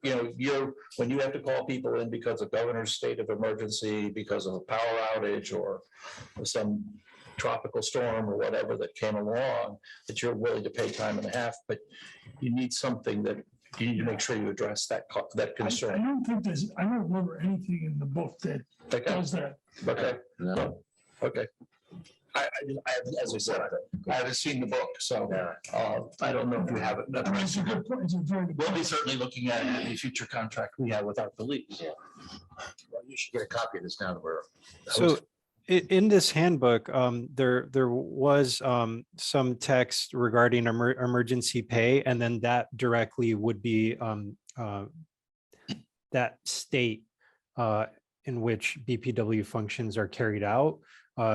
Speaker 7: when you have to call people in because of governor's state of emergency, because of a power outage or some tropical storm or whatever that came along, that you're willing to pay time and a half, but you need something that you need to make sure you address that concern.
Speaker 3: I don't remember anything in the book that does that.
Speaker 7: Okay.
Speaker 1: No.
Speaker 7: Okay. As I said, I haven't seen the book, so I don't know if you have it.
Speaker 3: I mean, it's a good point. It's a very good
Speaker 7: We'll be
Speaker 3: point.
Speaker 7: certainly looking at any future contract we have with our police.
Speaker 1: Well, you should get a copy of this now.
Speaker 12: In this handbook, there was some text regarding emergency pay, and then that directly would be that state in which BPW functions are carried out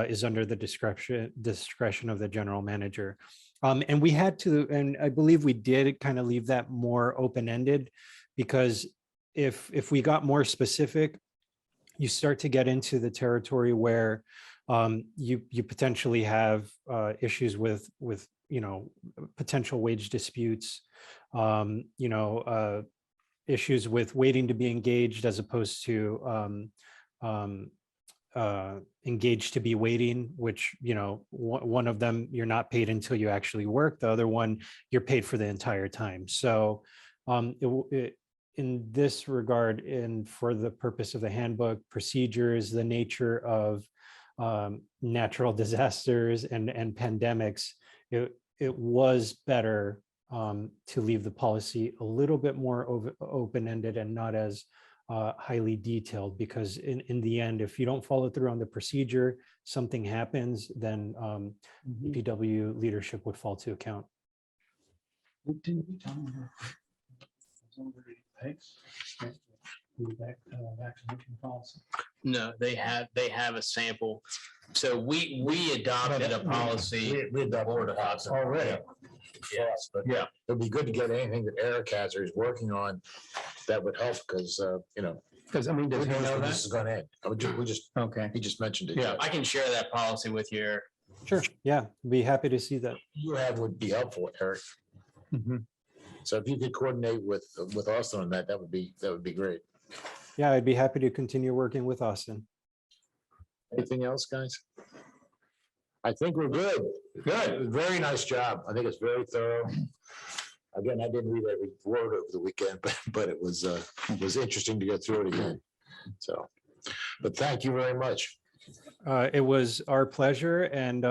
Speaker 12: is under the discretion of the general manager. And we had to, and I believe we did kind of leave that more open-ended, because if we got more specific, you start to get into the territory where you potentially have issues with potential wage disputes, issues with waiting to be engaged as opposed to engaged to be waiting, which, one of them you're not paid until you actually work. The other one, you're paid for the entire time. So in this regard, and for the purpose of the handbook, procedures, the nature of natural disasters and pandemics, it was better to leave the policy a little bit more open-ended and not as highly detailed, because in the end, if you don't follow through on the procedure, something happens, then BPW leadership would fall to account.
Speaker 4: No, they have a sample. So we adopted a policy.
Speaker 1: We adopted a policy already.
Speaker 4: Yes.
Speaker 1: But yeah, it'd be good to get anything that Eric has or is working on that would help, because
Speaker 10: Because I mean,
Speaker 1: who
Speaker 10: does he
Speaker 1: knows
Speaker 10: know
Speaker 1: when
Speaker 10: that?
Speaker 1: this is gonna end? We just,
Speaker 10: Okay.
Speaker 1: he just mentioned it.
Speaker 10: Yeah.
Speaker 4: I can share that policy with you, Eric.
Speaker 12: Sure. Yeah, be happy to see that.
Speaker 1: You have would be helpful, Eric.
Speaker 10: Mhm.
Speaker 1: So if you could coordinate with Austin on that, that would be great.
Speaker 12: Yeah, I'd be happy to continue working with Austin.
Speaker 1: Anything else, guys? I think we're good. Good. Very nice job. I think it's very thorough. Again, I didn't read every word over the weekend, but it was interesting to go through it again. So, but thank you very much.
Speaker 12: It was our pleasure, and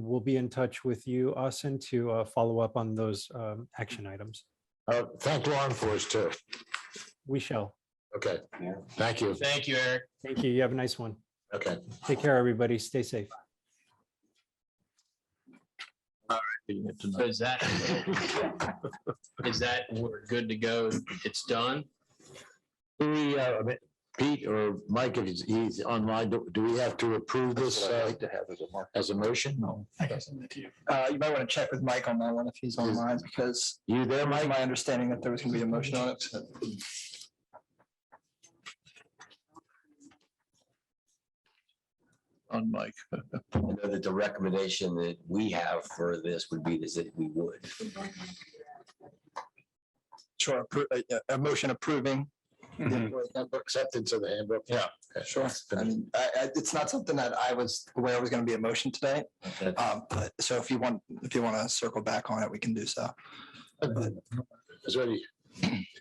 Speaker 12: we'll be in touch with you, Austin, to follow up on those action items.
Speaker 1: Thank Lauren for us too.
Speaker 12: We shall.
Speaker 1: Okay. Thank you.
Speaker 4: Thank you, Eric.
Speaker 12: Thank you. You have a nice one.
Speaker 1: Okay.
Speaker 12: Take care, everybody. Stay safe.
Speaker 4: So is that we're good to go? It's done?
Speaker 1: Pete or Mike, if he's online, do we have to approve this as a motion? No.
Speaker 9: I can send it to you. You might want to check with Mike on that one if he's online, because
Speaker 1: You there,
Speaker 9: it was
Speaker 1: Mike?
Speaker 9: my understanding that there was going to be a motion on it.
Speaker 7: On Mike.
Speaker 5: I know that the recommendation that we have for this would be that we would.
Speaker 9: Sure, a motion approving. the
Speaker 10: Mhm.
Speaker 9: employee handbook.
Speaker 1: Acceptance of the handbook?
Speaker 10: Yeah.
Speaker 1: Okay.
Speaker 9: Sure. I mean, it's not something that I was aware was going to be a motion today.
Speaker 5: Okay.
Speaker 9: But so if you want to circle back on it, we can do so.
Speaker 1: Is ready.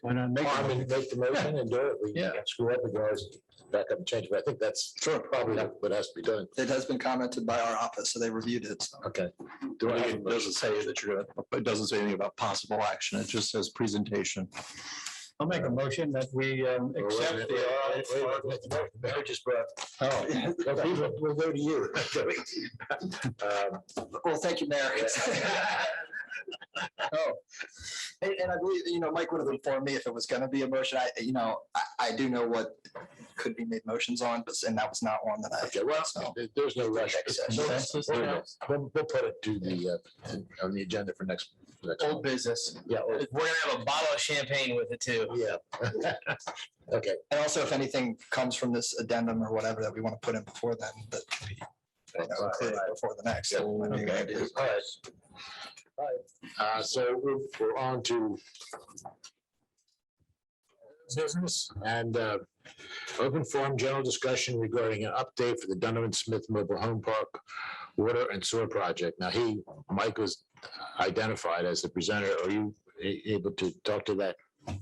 Speaker 10: Why not make
Speaker 1: I
Speaker 10: it?
Speaker 1: mean, make the motion and do it. We
Speaker 7: Yeah.
Speaker 1: screw up, we can always back up and change, but I think that's probably what has to be done.
Speaker 9: It has been commented by our office, so they reviewed it. So.
Speaker 1: Okay. Do I have a
Speaker 7: It
Speaker 1: motion?
Speaker 7: doesn't say that you're gonna, it doesn't say anything about possible action. It just says presentation.
Speaker 10: I'll make a motion that we accept the.
Speaker 1: Mary just brought.
Speaker 10: Oh,
Speaker 1: Well, people, we'll go to you.
Speaker 9: Well, thank you, Mayor.
Speaker 10: oh,
Speaker 9: And I believe, Mike would have informed me if it was gonna be a motion. I do know what could be made motions on, and that was not one that I.
Speaker 1: Okay, well,
Speaker 9: So.
Speaker 1: there's no rush.
Speaker 9: Consensus?
Speaker 1: We'll put it to on the agenda for next.
Speaker 4: Old business.
Speaker 1: Yeah.
Speaker 4: We're gonna have a bottle of champagne with it too.
Speaker 1: Yeah. Okay.
Speaker 9: And also, if anything comes from this addendum or whatever that we want to put in before then, that could be included before the next. So might be a good idea.
Speaker 1: All right. All right. So we're on to business and open forum general discussion regarding an update for the Donovan Smith Mobile Home Park water and sewer project. Now, Mike was identified as the presenter. Are you able to talk to that?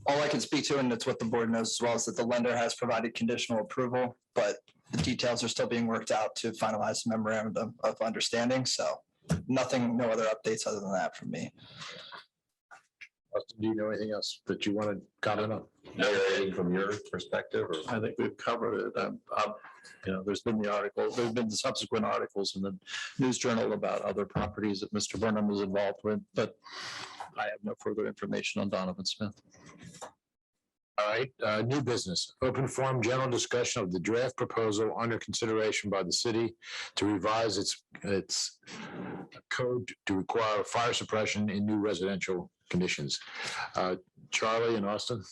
Speaker 9: All I can speak to, and it's what the board knows as well, is that the lender has provided conditional approval, but the details are still being worked out to finalize the memorandum of understanding. So nothing, no other updates other than that from me.
Speaker 1: Austin, do you know anything else that you want to comment on?
Speaker 5: Mayor, anything from your perspective or?
Speaker 7: I think we've covered it. There's been the article, there's been the subsequent articles in the News Journal about other properties that Mr. Burnham was involved with, but I have no further information on Donovan Smith.
Speaker 1: All right, new business, open forum, general discussion of the draft proposal under consideration by the city to revise its code to require fire suppression in new residential conditions. Charlie and Austin?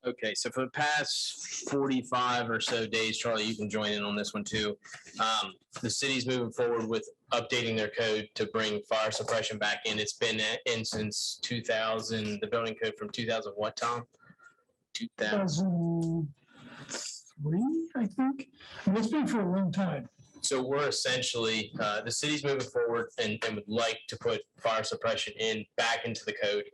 Speaker 4: Okay, so for the past 45 or so days, Charlie, you can join in on this one too. The city's moving forward with updating their code to bring fire suppression back in. It's been in since 2000, the building code from 2000, what, Tom? 2000.
Speaker 3: 2003, I think. And it's been for a long time.
Speaker 4: So we're essentially, the city's moving forward and would like to put fire suppression back into the code.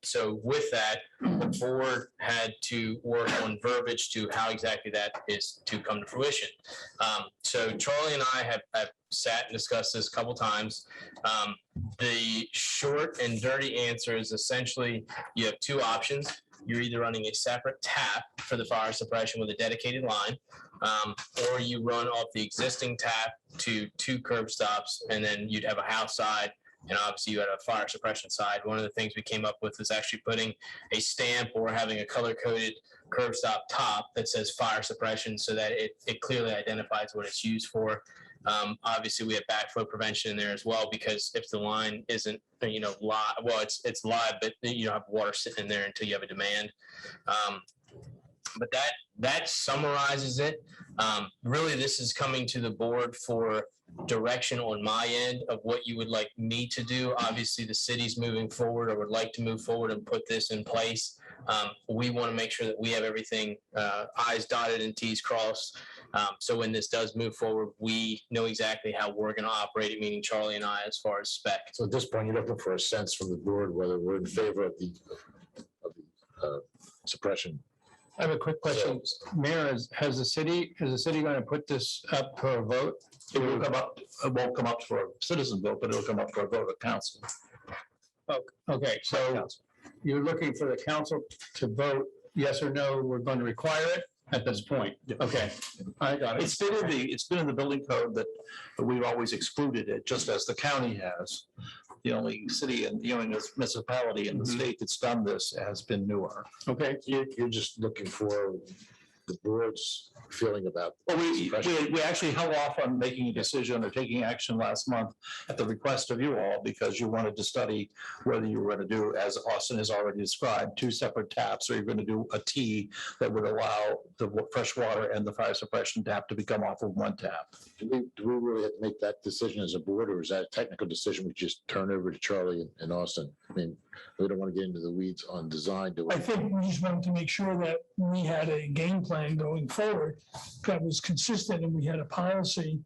Speaker 4: So with that, the board had to work on verbiage to how exactly that is to come to fruition. So Charlie and I have sat and discussed this a couple times. The short and dirty answer is essentially you have two options. You're either running a separate tap for the fire suppression with a dedicated line, or you run off the existing tap to two curb stops, and then you'd have a house side, and obviously you had a fire suppression side. One of the things we came up with is actually putting a stamp or having a color-coded curb stop top that says fire suppression so that it clearly identifies what it's used for. Obviously, we have backflow prevention in there as well, because if the line isn't, live, well, it's live, but you don't have water sitting in there until you have a demand. But that summarizes it. Really, this is coming to the board for direction on my end of what you would like me to do. Obviously, the city's moving forward or would like to move forward and put this in place. We want to make sure that we have everything I's dotted and T's crossed. So when this does move forward, we know exactly how we're going to operate it, meaning Charlie and I, as far as spec.
Speaker 1: So at this point, you're looking for a sense from the board whether we're in favor of the suppression.
Speaker 10: I have a quick question. Mayor, is the city going to put this up for a vote?
Speaker 7: It won't come up for a citizen vote, but it'll come up for a vote of council.
Speaker 10: Okay, so you're looking for the council to vote yes or no, we're going to require it at this point? Okay, I got it.
Speaker 7: It's been in the building code that we've always excluded it, just as the county has. The only city and the only municipality in the state that's done this has been Newark.
Speaker 10: Okay.
Speaker 1: You're just looking for the board's feeling about.
Speaker 7: Well, we actually held off on making a decision or taking action last month at the request of you all, because you wanted to study whether you were going to do, as Austin has already described, two separate taps, or you're going to do a T that would allow the fresh water and the fire suppression tap to become off of one tap.
Speaker 1: Do we really have to make that decision as a board, or is that a technical decision we just turn over to Charlie and Austin? I mean, we don't want to get into the weeds on design, do we?
Speaker 3: I think we just wanted to make sure that we had a game plan going forward that was consistent, and we had a policy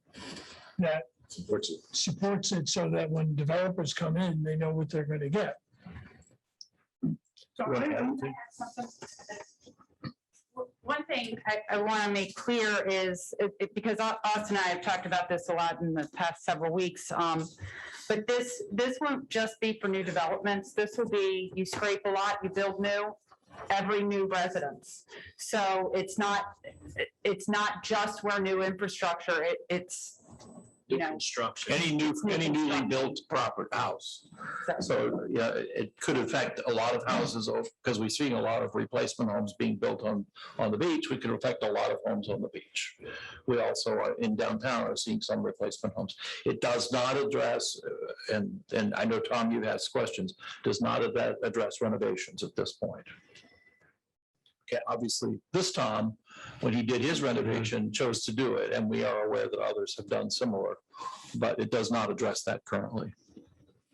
Speaker 3: that supports it so that when developers come in, they know what they're going to get.
Speaker 13: One thing I want to make clear is, because Austin and I have talked about this a lot in the past several weeks, but this won't just be for new developments. This will be, you scrape a lot, you build new, every new residence. So it's not just where new infrastructure, it's,
Speaker 4: construction.
Speaker 7: Any newly built proper house. So, yeah, it could affect a lot of houses, because we're seeing a lot of replacement homes being built on the beach. We could affect a lot of homes on the beach. We also in downtown are seeing some replacement homes. It does not address, and I know, Tom, you've asked questions, does not address renovations at this point. Okay, obviously, this Tom, when he did his renovation, chose to do it, and we are aware that others have done similar, but it does not address that currently.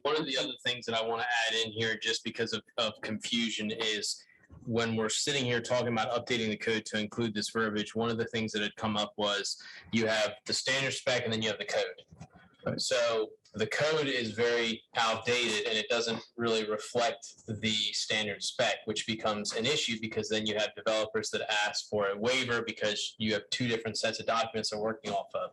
Speaker 4: One of the other things that I want to add in here, just because of confusion, is when we're sitting here talking about updating the code to include this verbiage, one of the things that had come up was you have the standard spec and then you have the code.
Speaker 7: Right.
Speaker 4: So the code is very outdated and it doesn't really reflect the standard spec, which becomes an issue, because then you have developers that ask for a waiver because you have two different sets of documents they're working off of.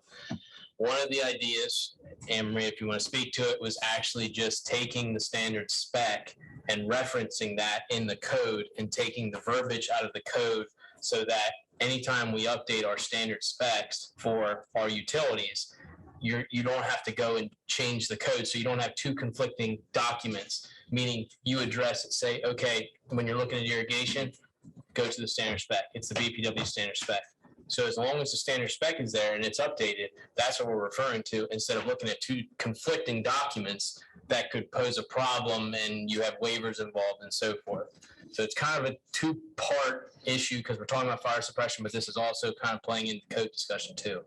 Speaker 4: one of the ideas, Anne Marie, if you want to speak to it, was actually just taking the standard spec and referencing that in the code and taking the verbiage out of the code so that anytime we update our standard specs for our utilities, you don't have to go and change the code. So you don't have two conflicting documents, meaning you address it, say, okay, when you're looking at irrigation, go to the standard spec. It's the BPW standard spec. So as long as the standard spec is there and it's updated, that's what we're referring to, instead of looking at two conflicting documents that could pose a problem and you have waivers involved and so forth. So it's kind of a two-part issue because we're talking about fire suppression, but this is also kind of playing into code discussion too.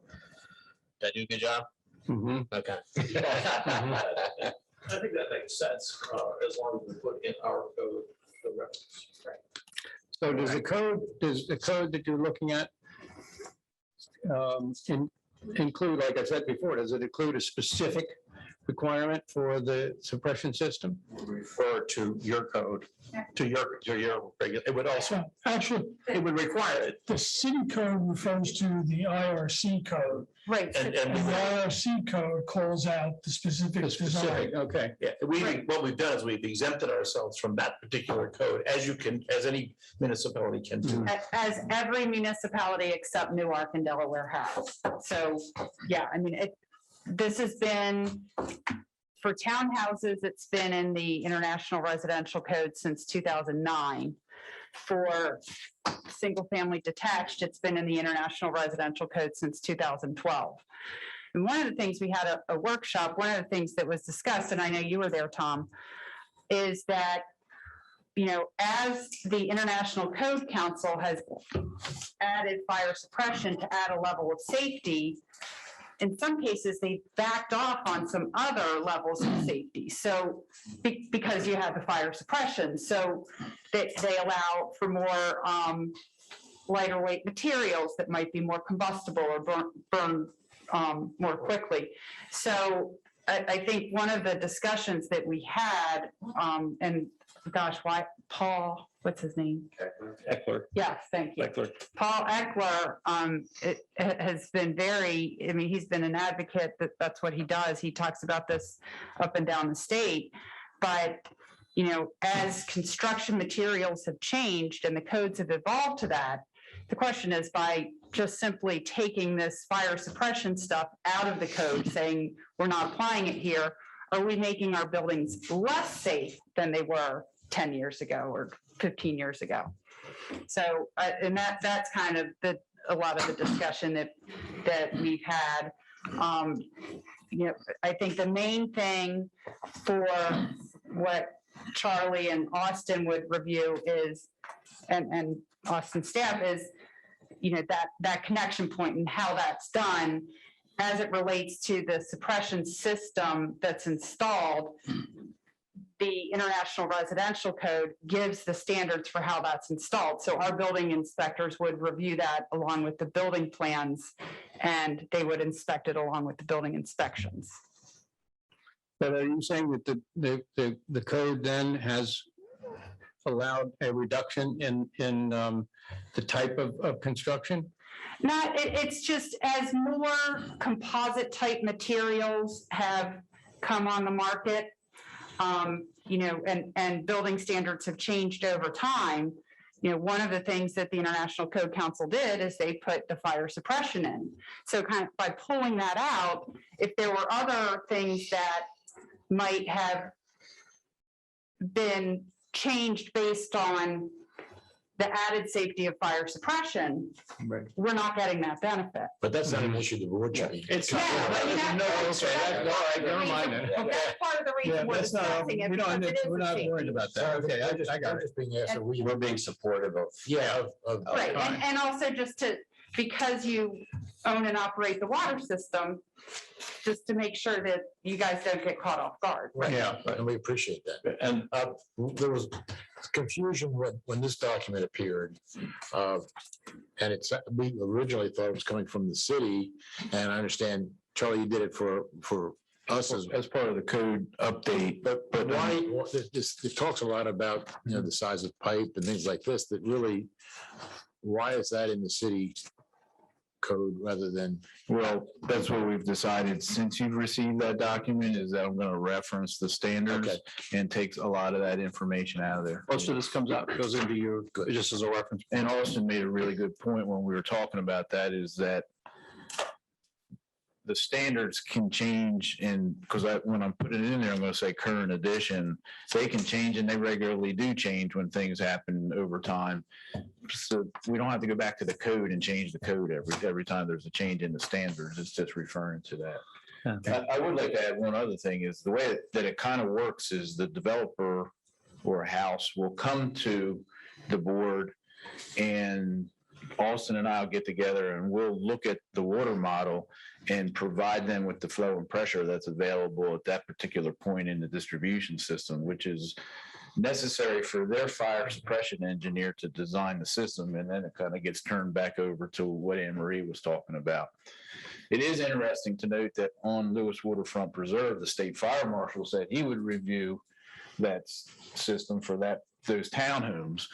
Speaker 4: Did I do a good job? Okay.
Speaker 7: I think that makes sense, as long as we put in our code the reference.
Speaker 10: So does the code that you're looking at include, like I said before, does it include a specific requirement for the suppression system?
Speaker 7: Refer to your code, to your regular, it would also,
Speaker 3: Actually,
Speaker 10: It would require it.
Speaker 3: the city code refers to the IRC code,
Speaker 13: Right.
Speaker 7: and
Speaker 3: and the IRC code calls out the specific
Speaker 10: The
Speaker 3: design.
Speaker 10: specific, okay.
Speaker 7: yeah, what we've done is we've exempted ourselves from that particular code, as any municipality can do.
Speaker 13: As every municipality except Newark and Delaware has. So, yeah, I mean, this has been, for townhouses, it's been in the International Residential Code since 2009. For single-family detached, it's been in the International Residential Code since 2012. And one of the things, we had a workshop, one of the things that was discussed, and I know you were there, Tom, is that, you know, as the International Code Council has added fire suppression to add a level of safety, in some cases, they backed off on some other levels of safety. So because you have the fire suppression, so they allow for more lighter weight materials that might be more combustible or burn more quickly. So I think one of the discussions that we had, and gosh, why Paul, what's his name?
Speaker 7: Eckler.
Speaker 13: Yes, thank you.
Speaker 7: Eckler.
Speaker 13: Paul Eckler has been very, I mean, he's been an advocate, that's what he does. He talks about this up and down the state. But, you know, as construction materials have changed and the codes have evolved to that, the question is, by just simply taking this fire suppression stuff out of the code, saying we're not applying it here, are we making our buildings less safe than they were 10 years ago or 15 years ago? So, and that's kind of a lot of the discussion that we've had. You know, I think the main thing for what Charlie and Austin would review is, and Austin staff is, you know, that connection point and how that's done as it relates to the suppression system that's installed. The International Residential Code gives the standards for how that's installed. So our building inspectors would review that along with the building plans, and they would inspect it along with the building inspections.
Speaker 10: But are you saying that the code then has allowed a reduction in the type of construction?
Speaker 13: Not, it's just as more composite type materials have come on the market, you know, and building standards have changed over time. You know, one of the things that the International Code Council did is they put the fire suppression in. So kind of by pulling that out, if there were other things that might have been changed based on the added safety of fire suppression,
Speaker 10: Right.
Speaker 13: we're not getting that benefit.
Speaker 1: But that's not an issue the board should be.
Speaker 10: It's.
Speaker 13: Yeah, but you have-
Speaker 10: All right, never mind then.
Speaker 13: That's part of the
Speaker 10: Yeah,
Speaker 13: reason we're
Speaker 10: that's not,
Speaker 13: discussing it.
Speaker 10: we don't,
Speaker 13: because it is
Speaker 10: we're
Speaker 13: a
Speaker 10: not
Speaker 13: safety
Speaker 10: worried about that. Okay, I got it.
Speaker 1: Just being asked, are we,
Speaker 5: We're being supportive of.
Speaker 1: yeah, of.
Speaker 13: Right, and also just to, because you own and operate the water system, just to make sure that you guys don't get caught off guard.
Speaker 1: Right,
Speaker 10: Yeah.
Speaker 1: and we appreciate that.
Speaker 7: And
Speaker 1: There was confusion when this document appeared. And we originally thought it was coming from the city, and I understand, Charlie, you did it for us
Speaker 2: As part of the code update.
Speaker 1: But why, it talks a lot about, you know, the size of pipe and things like this, that really, why is that in the city code rather than,
Speaker 14: Well, that's what we've decided. Since you've received that document, is that I'm gonna reference the standards
Speaker 1: Okay.
Speaker 14: and takes a lot of that information out of there.
Speaker 7: Most of this comes out, goes into your, just as a reference.
Speaker 14: And Austin made a really good point when we were talking about that, is that the standards can change, and because when I'm putting it in there, I'm gonna say current edition, they can change, and they regularly do change when things happen over time. So we don't have to go back to the code and change the code every time there's a change in the standards. It's just referring to that. I would like to add one other thing, is the way that it kind of works is the developer or a house will come to the board, and Austin and I will get together and we'll look at the water model and provide them with the flow and pressure that's available at that particular point in the distribution system, which is necessary for their fire suppression engineer to design the system. And then it kind of gets turned back over to what Anne Marie was talking about. It is interesting to note that on Lewes Waterfront Preserve, the state fire marshal said he would review that system for those townhomes.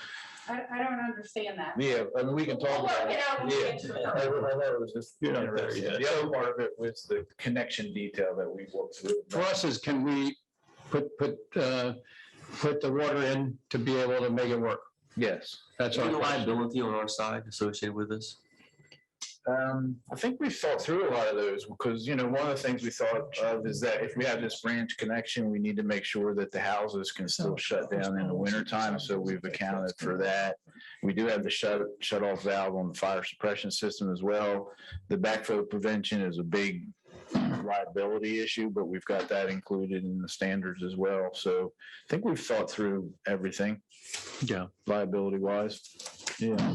Speaker 13: I don't understand that.
Speaker 14: Yeah, I mean, we can talk
Speaker 13: We'll
Speaker 14: about
Speaker 13: work
Speaker 14: it.
Speaker 13: it out when we
Speaker 14: Yeah.
Speaker 13: get to the
Speaker 14: I thought it was just
Speaker 7: You're not there
Speaker 14: interesting.
Speaker 7: yet.
Speaker 14: The other part of it was the connection detail that we worked through.
Speaker 10: For us is, can we put the water in to be able to make it work?
Speaker 14: Yes.
Speaker 10: That's
Speaker 5: Is there
Speaker 10: our question.
Speaker 5: liability on our side associated with this?
Speaker 14: I think we thought through a lot of those because, one of the things we thought of is that if we have this branch connection, we need to make sure that the houses can still shut down in the wintertime. So we've accounted for that. We do have the shut off valve on the fire suppression system as well. The backflow prevention is a big liability issue, but we've got that included in the standards as well. So I think we've thought through everything.
Speaker 7: Yeah.
Speaker 14: Liability wise. Yeah.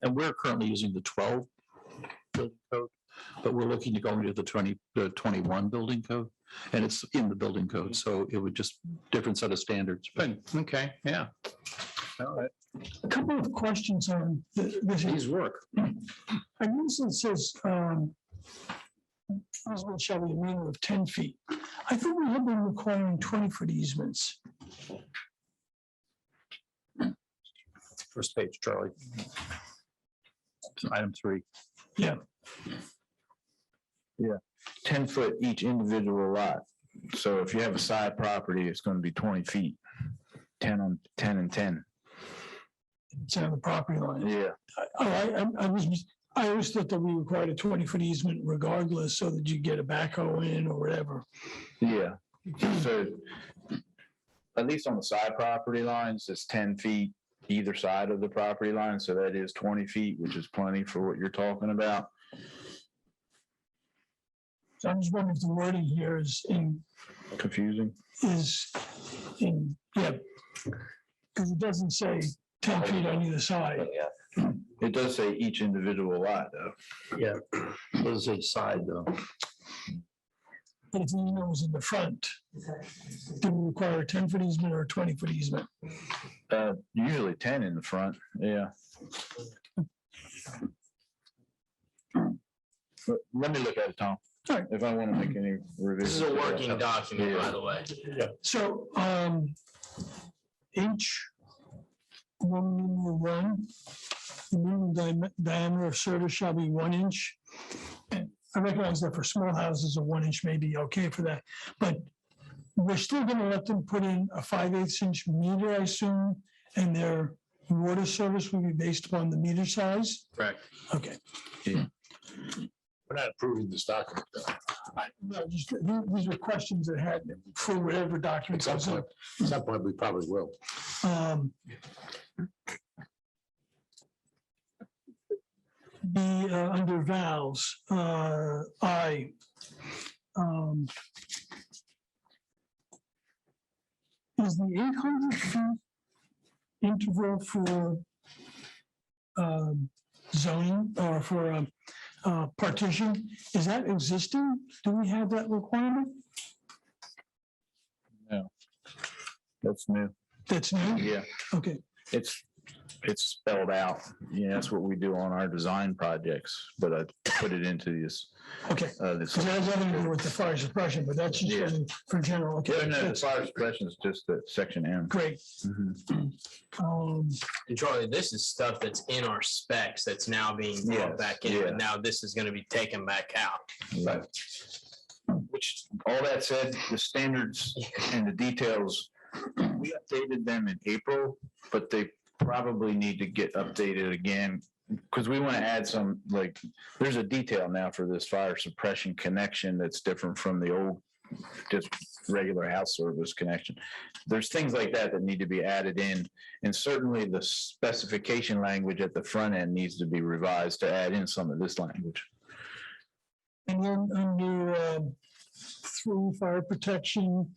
Speaker 7: And we're currently using the 12 building code, but we're looking to go into the 21 building code. And it's in the building code, so it would just different set of standards.
Speaker 10: Good, okay, yeah. All right.
Speaker 3: A couple of questions on this.
Speaker 10: These work.
Speaker 3: I guess it says, easement shall be a minimum of 10 feet. I think we have been requiring 20-foot easements.
Speaker 7: First page, Charlie. Item 3.
Speaker 3: Yeah.
Speaker 14: 10 foot each individual lot. So if you have a side property, it's going to be 20 feet, 10 on 10 and 10.
Speaker 3: It's on the property line.
Speaker 14: Yeah.
Speaker 3: I always thought that we required a 20-foot easement regardless, so that you get a backhoe in or whatever.
Speaker 14: Yeah. So at least on the side property lines, it's 10 feet either side of the property line. So that is 20 feet, which is plenty for what you're talking about.
Speaker 3: So I'm just wondering if the wording here is
Speaker 14: Confusing.
Speaker 3: because it doesn't say 10 feet on either side.
Speaker 14: It does say each individual lot though.
Speaker 7: Yeah. What is it side though?
Speaker 3: But if the easement was in the front, do we require a 10-foot easement or a 20-foot easement?
Speaker 14: Usually 10 in the front. Yeah. But let me look at it, Tom.
Speaker 3: All right.
Speaker 14: If I want to make any revisions.
Speaker 4: This is a working document, by the way.
Speaker 3: So, H1, the minimum diameter of service shall be 1 inch. I recognize that for small houses, a 1 inch may be okay for that, but we're still gonna let them put in a 5/8 inch meter, I assume, and their water service will be based upon the meter size?
Speaker 4: Correct.
Speaker 3: Okay.
Speaker 1: we're not approving this document. though.
Speaker 3: No, just, these were questions that had for whatever
Speaker 1: At
Speaker 3: documents.
Speaker 1: some point, we probably will.
Speaker 3: Under valves, is the 800 feet interval for zoning or for partition, is that existing? Do we have that requirement?
Speaker 14: No. That's new.
Speaker 3: That's new?
Speaker 14: Yeah.
Speaker 3: Okay,
Speaker 14: It's it's spelled out. That's what we do on our design projects, but I put it into this.
Speaker 3: Okay,
Speaker 14: This.
Speaker 3: so that has nothing to do with the fire suppression, but that's just
Speaker 14: Yeah.
Speaker 3: for general. Okay,
Speaker 14: Yeah, no, the
Speaker 3: that's
Speaker 14: fire suppression is just the section M.
Speaker 3: great.
Speaker 14: Mhm.
Speaker 4: And Charlie, this is stuff that's in our specs that's now being
Speaker 14: Yes,
Speaker 4: brought back in,
Speaker 14: yeah.
Speaker 4: but now this is gonna be taken back out.
Speaker 14: Right. Which, all that said, the standards and the details, we updated them in April, but they probably need to get updated again. Because we want to add some, like, there's a detail now for this fire suppression connection that's different from the old, just regular house service connection. There's things like that that need to be added in. And certainly the specification language at the front end needs to be revised to add in some of this language.
Speaker 3: And then under 3, fire protection,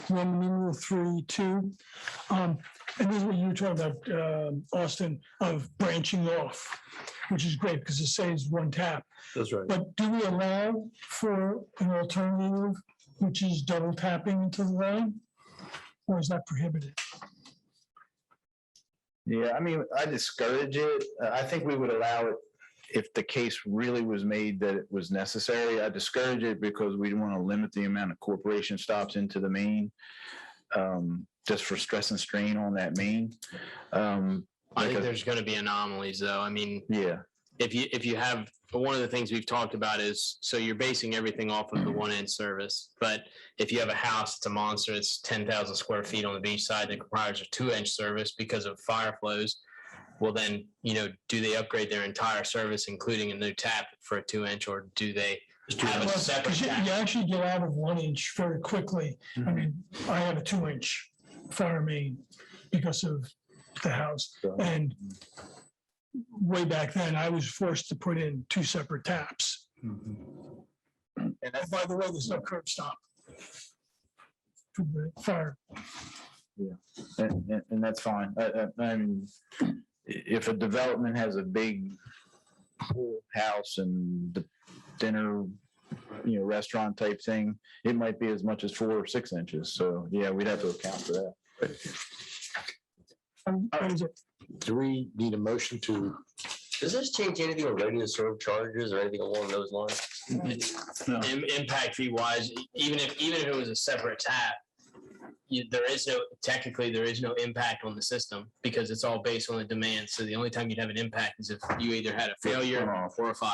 Speaker 3: Roman numeral 3.2. And this is what you were talking about, Austin, of branching off, which is great because it saves one tap.
Speaker 7: That's right.
Speaker 3: But do we allow for an alternative, which is double tapping into the line? Or is that prohibited?
Speaker 14: Yeah, I mean, I discourage it. I think we would allow it if the case really was made that it was necessary. I discourage it because we want to limit the amount of corporation stops into the main, just for stress and strain on that main.
Speaker 4: I think there's gonna be anomalies though. I mean,
Speaker 14: Yeah,
Speaker 4: if you have, one of the things we've talked about is, so you're basing everything off of the one end service. But if you have a house, it's a monster, it's 10,000 square feet on the beach side that requires a 2-inch service because of fire flows. Well, then, do they upgrade their entire service, including a new tap for a 2-inch, or do they have a separate
Speaker 3: Because you
Speaker 4: tap?
Speaker 3: actually get out of 1-inch very quickly. I mean, I had a 2-inch fire main because of the house. And way back then, I was forced to put in 2 separate taps. And by the way, there's no curb stop for the fire.
Speaker 14: and that's fine. I mean, if a development has a big pool house and the dinner, restaurant type thing, it might be as much as 4 or 6 inches. So, yeah, we'd have to account for that.
Speaker 3: What is it?
Speaker 1: Do we need a motion to,
Speaker 5: Does this change anything on ready to serve charges or anything along those lines?
Speaker 4: Impact fee wise, even if it was a separate tap, technically there is no impact on the system because it's all based on the demand. So the only time you'd have an impact is if you either had a failure or a fire.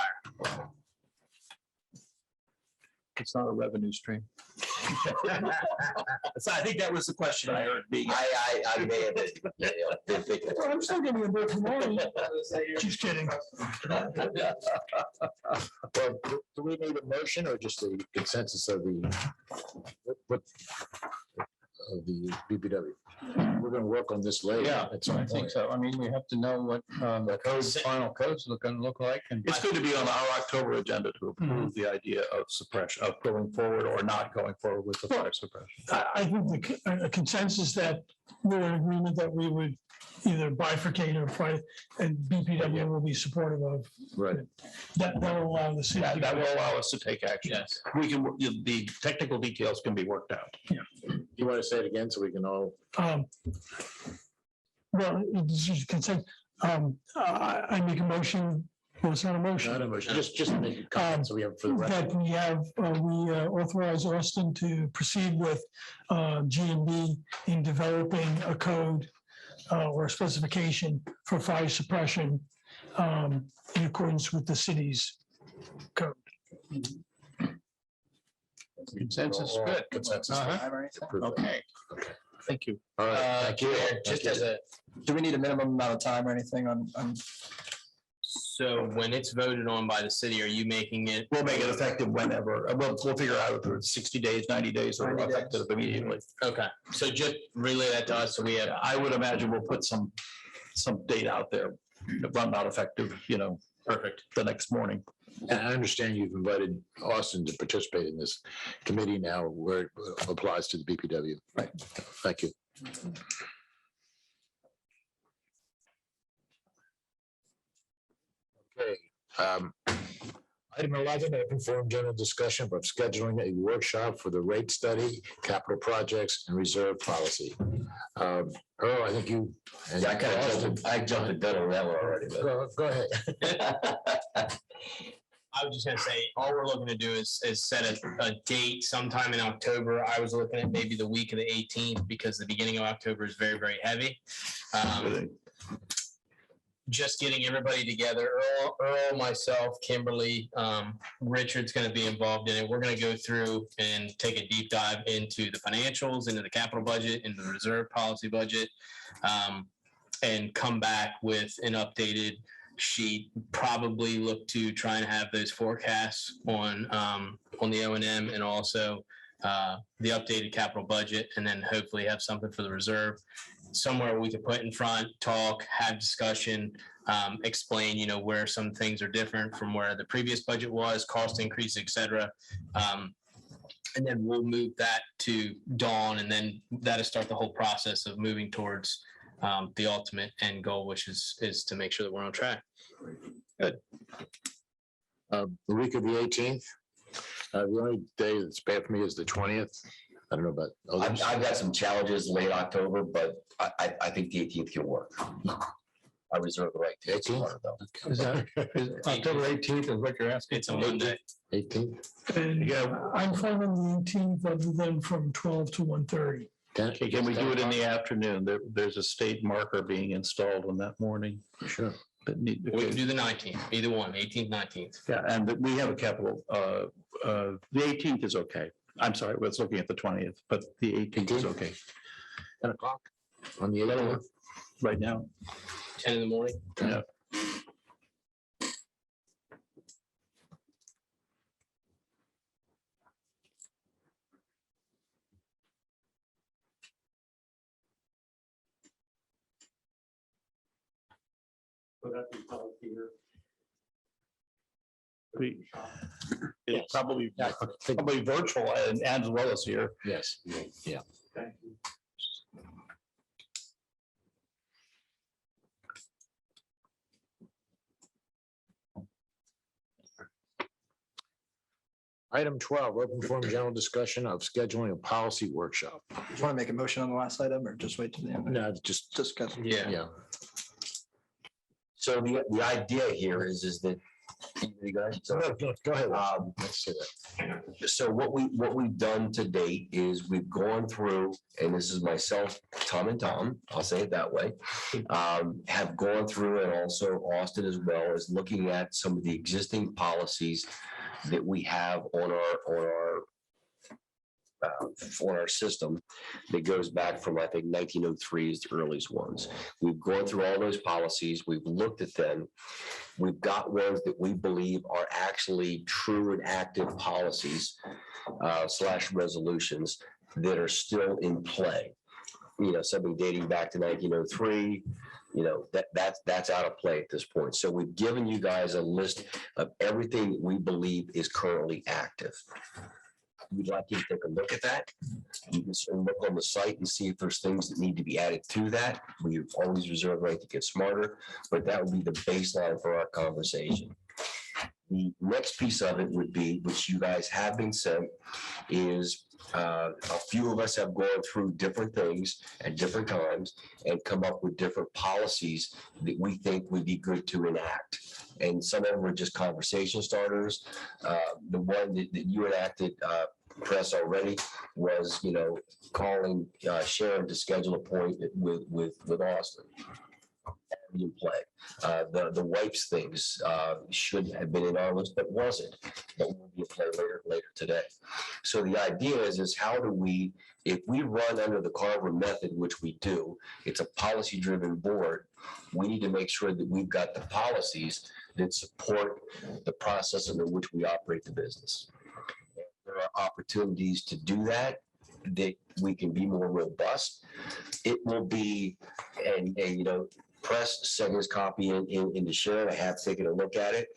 Speaker 7: It's not a revenue stream.
Speaker 10: So I think that was the question I heard being.
Speaker 5: I may have been.
Speaker 3: Well, I'm still getting a bit from all. Just kidding.
Speaker 1: well, do we need a motion or just a consensus of the BPW? We're going to work on this later.
Speaker 10: Yeah,
Speaker 1: at some
Speaker 10: I think
Speaker 1: point.
Speaker 10: so. I mean, we have to know what the final code's going to look like. And
Speaker 7: It's good to be on our October agenda to approve the idea of suppression, of going forward or not going forward with the fire suppression.
Speaker 3: I think a consensus that we're in agreement that we would either bifurcate or try, and BPW will be supportive of.
Speaker 1: Right.
Speaker 3: That will allow the city.
Speaker 7: That will allow us to take action.
Speaker 4: Yes.
Speaker 7: We can, the technical details can be worked out.
Speaker 1: You want to say it again so we can all,
Speaker 3: Well, it's just consent. I make a motion. Well, it's not a motion.
Speaker 1: not a motion, just make a comment so we have for the record.
Speaker 3: That we authorize Austin to proceed with G&B in developing a code or a specification for fire suppression in accordance with the city's code.
Speaker 10: consensus, good.
Speaker 1: Consensus. Approve that.
Speaker 10: Okay.
Speaker 7: Thank you.
Speaker 1: All right, thank you.
Speaker 4: Just as a,
Speaker 9: Do we need a minimum amount of time or anything on?
Speaker 4: so when it's voted on by the city, are you making it?
Speaker 7: We'll make it effective whenever. We'll figure out if it's 60 days, 90 days, or
Speaker 9: 90 days.
Speaker 7: effective immediately.
Speaker 4: Okay, so just relay that to us so we have.
Speaker 7: I would imagine we'll put some date out there, run not effective,
Speaker 4: Perfect.
Speaker 7: the next morning.
Speaker 1: And I understand you've invited Austin to participate in this committee now where it applies to the BPW. Right. Thank you. Okay. Item 11, open forum general discussion of scheduling a workshop for the rate study, capital projects, and reserve policy. Earl, I think you. and
Speaker 5: Yeah,
Speaker 1: Austin-
Speaker 5: I jumped the gun on that one already, but.
Speaker 1: Go ahead.
Speaker 4: I was just gonna say, all we're looking to do is set a date sometime in October. I was looking at maybe the week of the 18th because the beginning of October is very, very heavy. Just getting everybody together, Earl, myself, Kimberly, Richard's gonna be involved in it. We're gonna go through and take a deep dive into the financials, into the capital budget, into the reserve policy budget, and come back with an updated sheet. Probably look to try and have those forecasts on the O&M and also the updated capital budget, and then hopefully have something for the reserve somewhere we could put in front, talk, have discussion, explain, where some things are different from where the previous budget was, cost increase, et cetera. And then we'll move that to Dawn, and then that'll start the whole process of moving towards the ultimate end goal, which is to make sure that we're on track.
Speaker 1: Good. The week of the 18th, the only day that's bad for me is the 20th. I don't know about others.
Speaker 5: I've got some challenges late October, but I think the 18th can work. I reserve the right to.
Speaker 1: 18th?
Speaker 10: Is that, is October 18th is what you're asking?
Speaker 4: It's a Monday.
Speaker 1: 18th?
Speaker 3: And
Speaker 7: Yeah.
Speaker 3: I'm fine on the 18th, other than from 12 to 1:30.
Speaker 7: Can we do it in the afternoon? There's a state marker being installed on that morning.
Speaker 1: Sure.
Speaker 7: We
Speaker 4: We can do the 19th, either one, 18th, 19th.
Speaker 7: Yeah, and we have a capital, the 18th is okay. I'm sorry, I was looking at the 20th, but the 18th is okay
Speaker 1: 10 o'clock on the 18th.
Speaker 7: right now.
Speaker 4: 10 in the morning.
Speaker 7: Yeah. It's probably virtual and as well as here.
Speaker 1: Yes, yeah. Item 12, open forum general discussion of scheduling a policy workshop.
Speaker 9: Do you want to make a motion on the last item or just wait till the end?
Speaker 1: No, just,
Speaker 9: Discuss.
Speaker 1: yeah.
Speaker 5: So the idea here is that you guys.
Speaker 1: Go ahead.
Speaker 5: Let's see that. So what we've done to date is we've gone through, and this is myself, Tom and Tom, I'll say it that way, have gone through, and also Austin as well, as looking at some of the existing policies that we have on our system that goes back from, I think, 1903 is the earliest ones. We've gone through all those policies. We've looked at them. We've got ones that we believe are actually true and active policies / resolutions that are still in play. Something dating back to 1903, that's out of play at this point. So we've given you guys a list of everything that we believe is currently active. We'd like you to take a look at that. You can sort of look on the site and see if there's things that need to be added to that. We've always reserved the right to get smarter, but that would be the baseline for our conversation. The next piece of it would be, which you guys have been sent, is a few of us have gone through different things at different times and come up with different policies that we think would be good to enact. And some of them are just conversation starters. The one that you enacted, press already, was, calling Sharon to schedule a appointment with Austin. In play. The wipes things should have been in our list, but wasn't. But will be in play later today. So the idea is how do we, if we run under the Carver method, which we do, it's a policy-driven board. We need to make sure that we've got the policies that support the process under which we operate the business. There are opportunities to do that we can be more robust. It will be, and press sent his copy into Sharon. I have taken a look at it,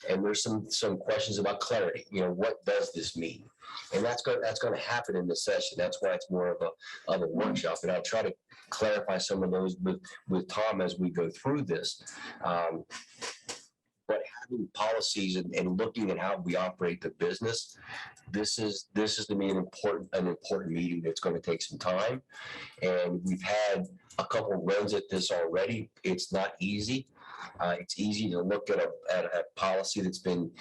Speaker 5: and there's some questions about clarity. What does this mean? And that's going to happen in this session. That's why it's more of a workshop, and I'll try to clarify some of those with Tom as we go through this. But having policies and looking at how we operate the business, this is to me an important meeting that's going to take some time. And we've had a couple runs at this already. It's not easy. It's easy to look at a policy that's been,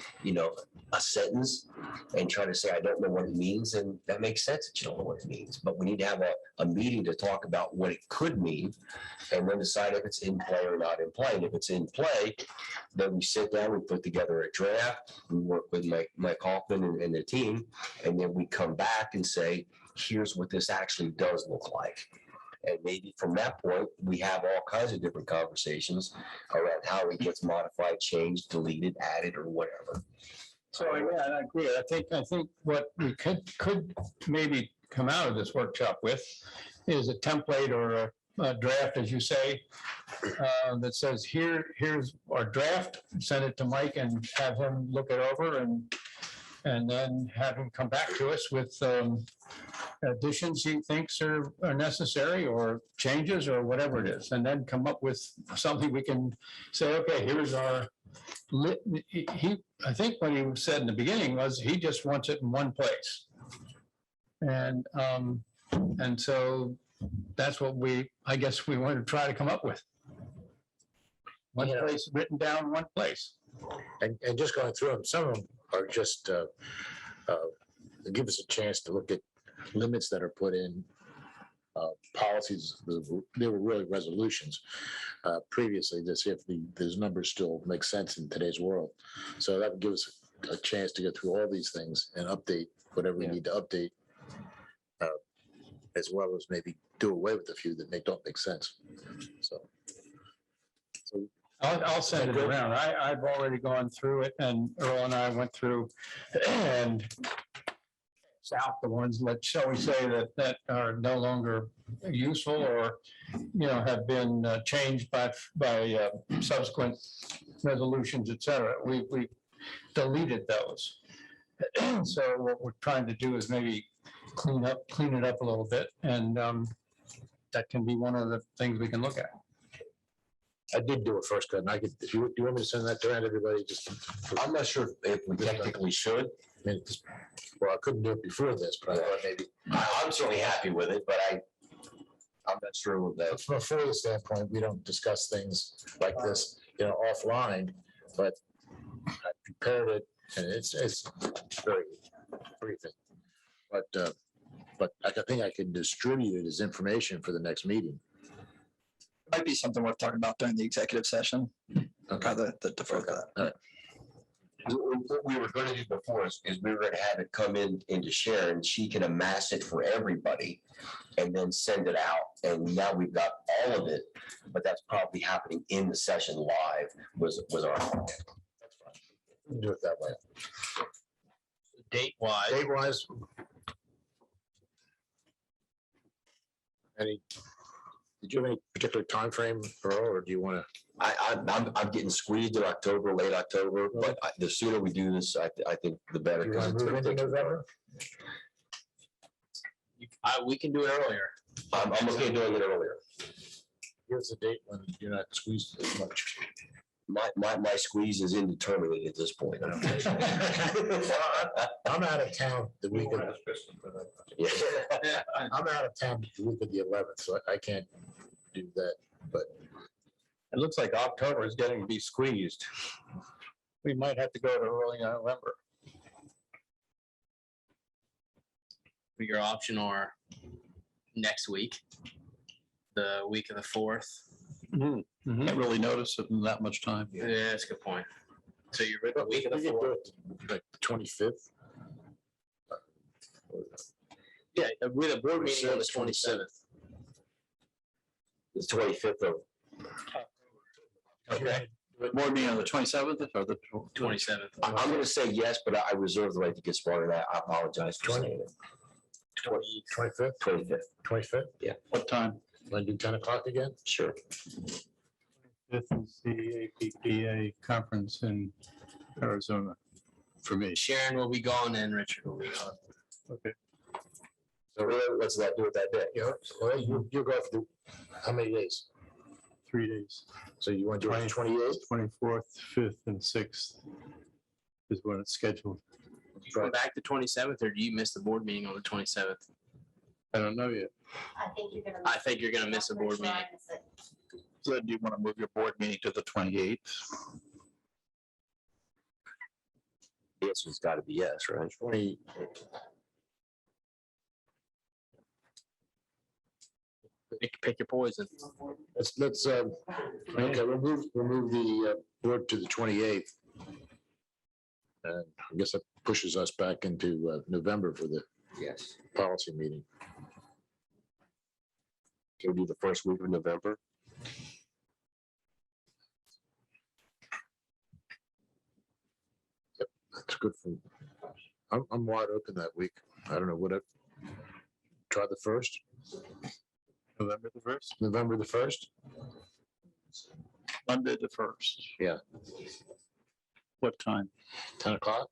Speaker 5: a sentence and try to say, I don't know what it means. And that makes sense that you don't know what it means. But we need to have a meeting to talk about what it could mean and then decide if it's in play or not in play. And if it's in play, then we sit down, we put together a draft, we work with Mike Hoffman and the team, and then we come back and say, here's what this actually does look like. And maybe from that point, we have all kinds of different conversations around how it gets modified, changed, deleted, added, or whatever.
Speaker 10: So, yeah, I agree. I think what we could maybe come out of this workshop with is a template or a draft, as you say, that says, here's our draft, send it to Mike and have him look it over and then have him come back to us with additions he thinks are necessary or changes or whatever it is, and then come up with something we can say, okay, here's our, I think what he said in the beginning was he just wants it in one place. And so that's what I guess we want to try to come up with. One place written down, one place.
Speaker 1: And just going through them, some of them are just give us a chance to look at limits that are put in policies. They were really resolutions previously to see if those numbers still make sense in today's world. So that would give us a chance to go through all these things and update whatever we need to update, as well as maybe do away with a few that don't make sense. So
Speaker 10: I'll send it around. I've already gone through it, and Earl and I went through and out the ones that, shall we say, that are no longer useful or, have been changed by subsequent resolutions, et cetera. We deleted those. So what we're trying to do is maybe clean it up a little bit, and that can be one of the things we can look at.
Speaker 1: I did do a first cut, and I could, do you want me to send that around everybody?
Speaker 5: I'm not sure if we technically should.
Speaker 1: Well, I couldn't do it before this, but I thought maybe.
Speaker 5: I'm certainly happy with it, but I'm not sure with that.
Speaker 1: From a FOIA standpoint, we don't discuss things like this, offline, but I prepared it, and it's very briefing. But I think I can distribute it as information for the next meeting.
Speaker 9: Might be something worth talking about during the executive session.
Speaker 1: Okay.
Speaker 9: The defer that.
Speaker 1: All right.
Speaker 5: What we were going to do before is we were going to have it come into Sharon. She can amass it for everybody and then send it out. And now we've got all of it, but that's probably happening in the session live was our.
Speaker 1: That's fine. We can do it that way.
Speaker 4: Date-wise,
Speaker 1: Did you have any particular time frame, Earl, or do you want to?
Speaker 5: I'm getting squeezed in October, late October, but the sooner we do this, I think the better.
Speaker 1: Do you want to move into November?
Speaker 4: we can do it earlier.
Speaker 5: I'm okay doing it earlier.
Speaker 1: Here's the date when you're not squeezed as much.
Speaker 5: My squeeze is indeterminate at this point.
Speaker 1: I'm out of town the week of.
Speaker 5: Yeah.
Speaker 1: I'm out of town the week of the 11th, so I can't do that, but.
Speaker 10: It looks like October is getting to be squeezed. We might have to go to early November.
Speaker 4: Your option or next week, the week of the 4th.
Speaker 7: Can't really notice it in that much time.
Speaker 4: Yeah, that's a good point. So you're the week of the 4th.
Speaker 1: Like the 25th.
Speaker 4: Yeah, with a board meeting on the 27th.
Speaker 5: The 25th of.
Speaker 4: Okay.
Speaker 7: Board meeting on the 27th or the
Speaker 4: 27th.
Speaker 5: I'm going to say yes, but I reserve the right to get smarter. I apologize for saying it.
Speaker 1: 25th,
Speaker 5: 25th.
Speaker 1: 25th.
Speaker 5: Yeah.
Speaker 7: what time?
Speaker 1: Want to do 10 o'clock again?
Speaker 5: Sure.
Speaker 11: This is the APPA conference in Arizona for me.
Speaker 4: Sharon will be gone and Richard will be gone.
Speaker 11: Okay.
Speaker 5: So really, let's not do it that day.
Speaker 1: Well, you go through, how many days?
Speaker 11: 3 days.
Speaker 1: So you want to do it 28th?
Speaker 11: 24th, 5th, and 6th is when it's scheduled.
Speaker 4: Do you come back the 27th, or do you miss the board meeting on the 27th?
Speaker 11: I don't know yet.
Speaker 4: I think you're gonna miss a board meeting.
Speaker 14: So do you want to move your board meeting to the 28th?
Speaker 5: The answer's got to be yes, right?
Speaker 1: 20.
Speaker 4: Pick your poison.
Speaker 1: Let's, okay, we'll move the board to the 28th. And I guess that pushes us back into November for the
Speaker 5: Yes.
Speaker 1: policy meeting.
Speaker 5: Can we do the first week of November?
Speaker 1: That's good for, I'm wide open that week. I don't know, try the 1st,
Speaker 11: November the 1st?
Speaker 1: November the 1st?
Speaker 7: Monday the 1st.
Speaker 1: Yeah.
Speaker 7: What time?
Speaker 1: 10 o'clock?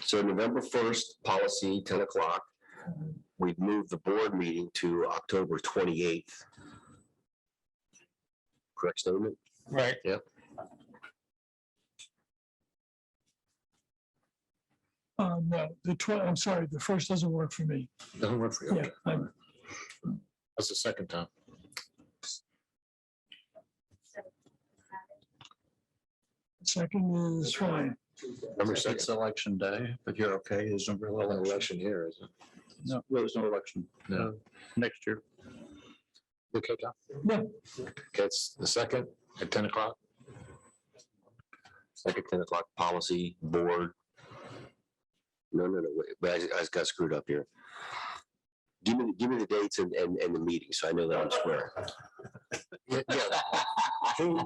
Speaker 5: So November 1st, policy, 10 o'clock. We've moved the board meeting to October 28th. Correct statement?
Speaker 1: Right. Yep.
Speaker 3: No, I'm sorry, the 1st doesn't work for me.
Speaker 1: Doesn't work for you.
Speaker 3: Yeah,
Speaker 1: That's the second time.
Speaker 3: second is fine.
Speaker 1: November
Speaker 7: It's
Speaker 1: 2nd.
Speaker 7: election day, but you're okay. There's no real
Speaker 1: An
Speaker 7: election.
Speaker 1: election here, is it?
Speaker 7: No, well, there's no election.
Speaker 1: No.
Speaker 7: Next year.
Speaker 1: Okay, Tom?
Speaker 3: Yeah.
Speaker 1: Okay, it's the 2nd at 10 o'clock.
Speaker 5: Second, 10 o'clock, policy, board. No, wait, I just got screwed up here. Give me the dates and the meeting, so I know that I'm square.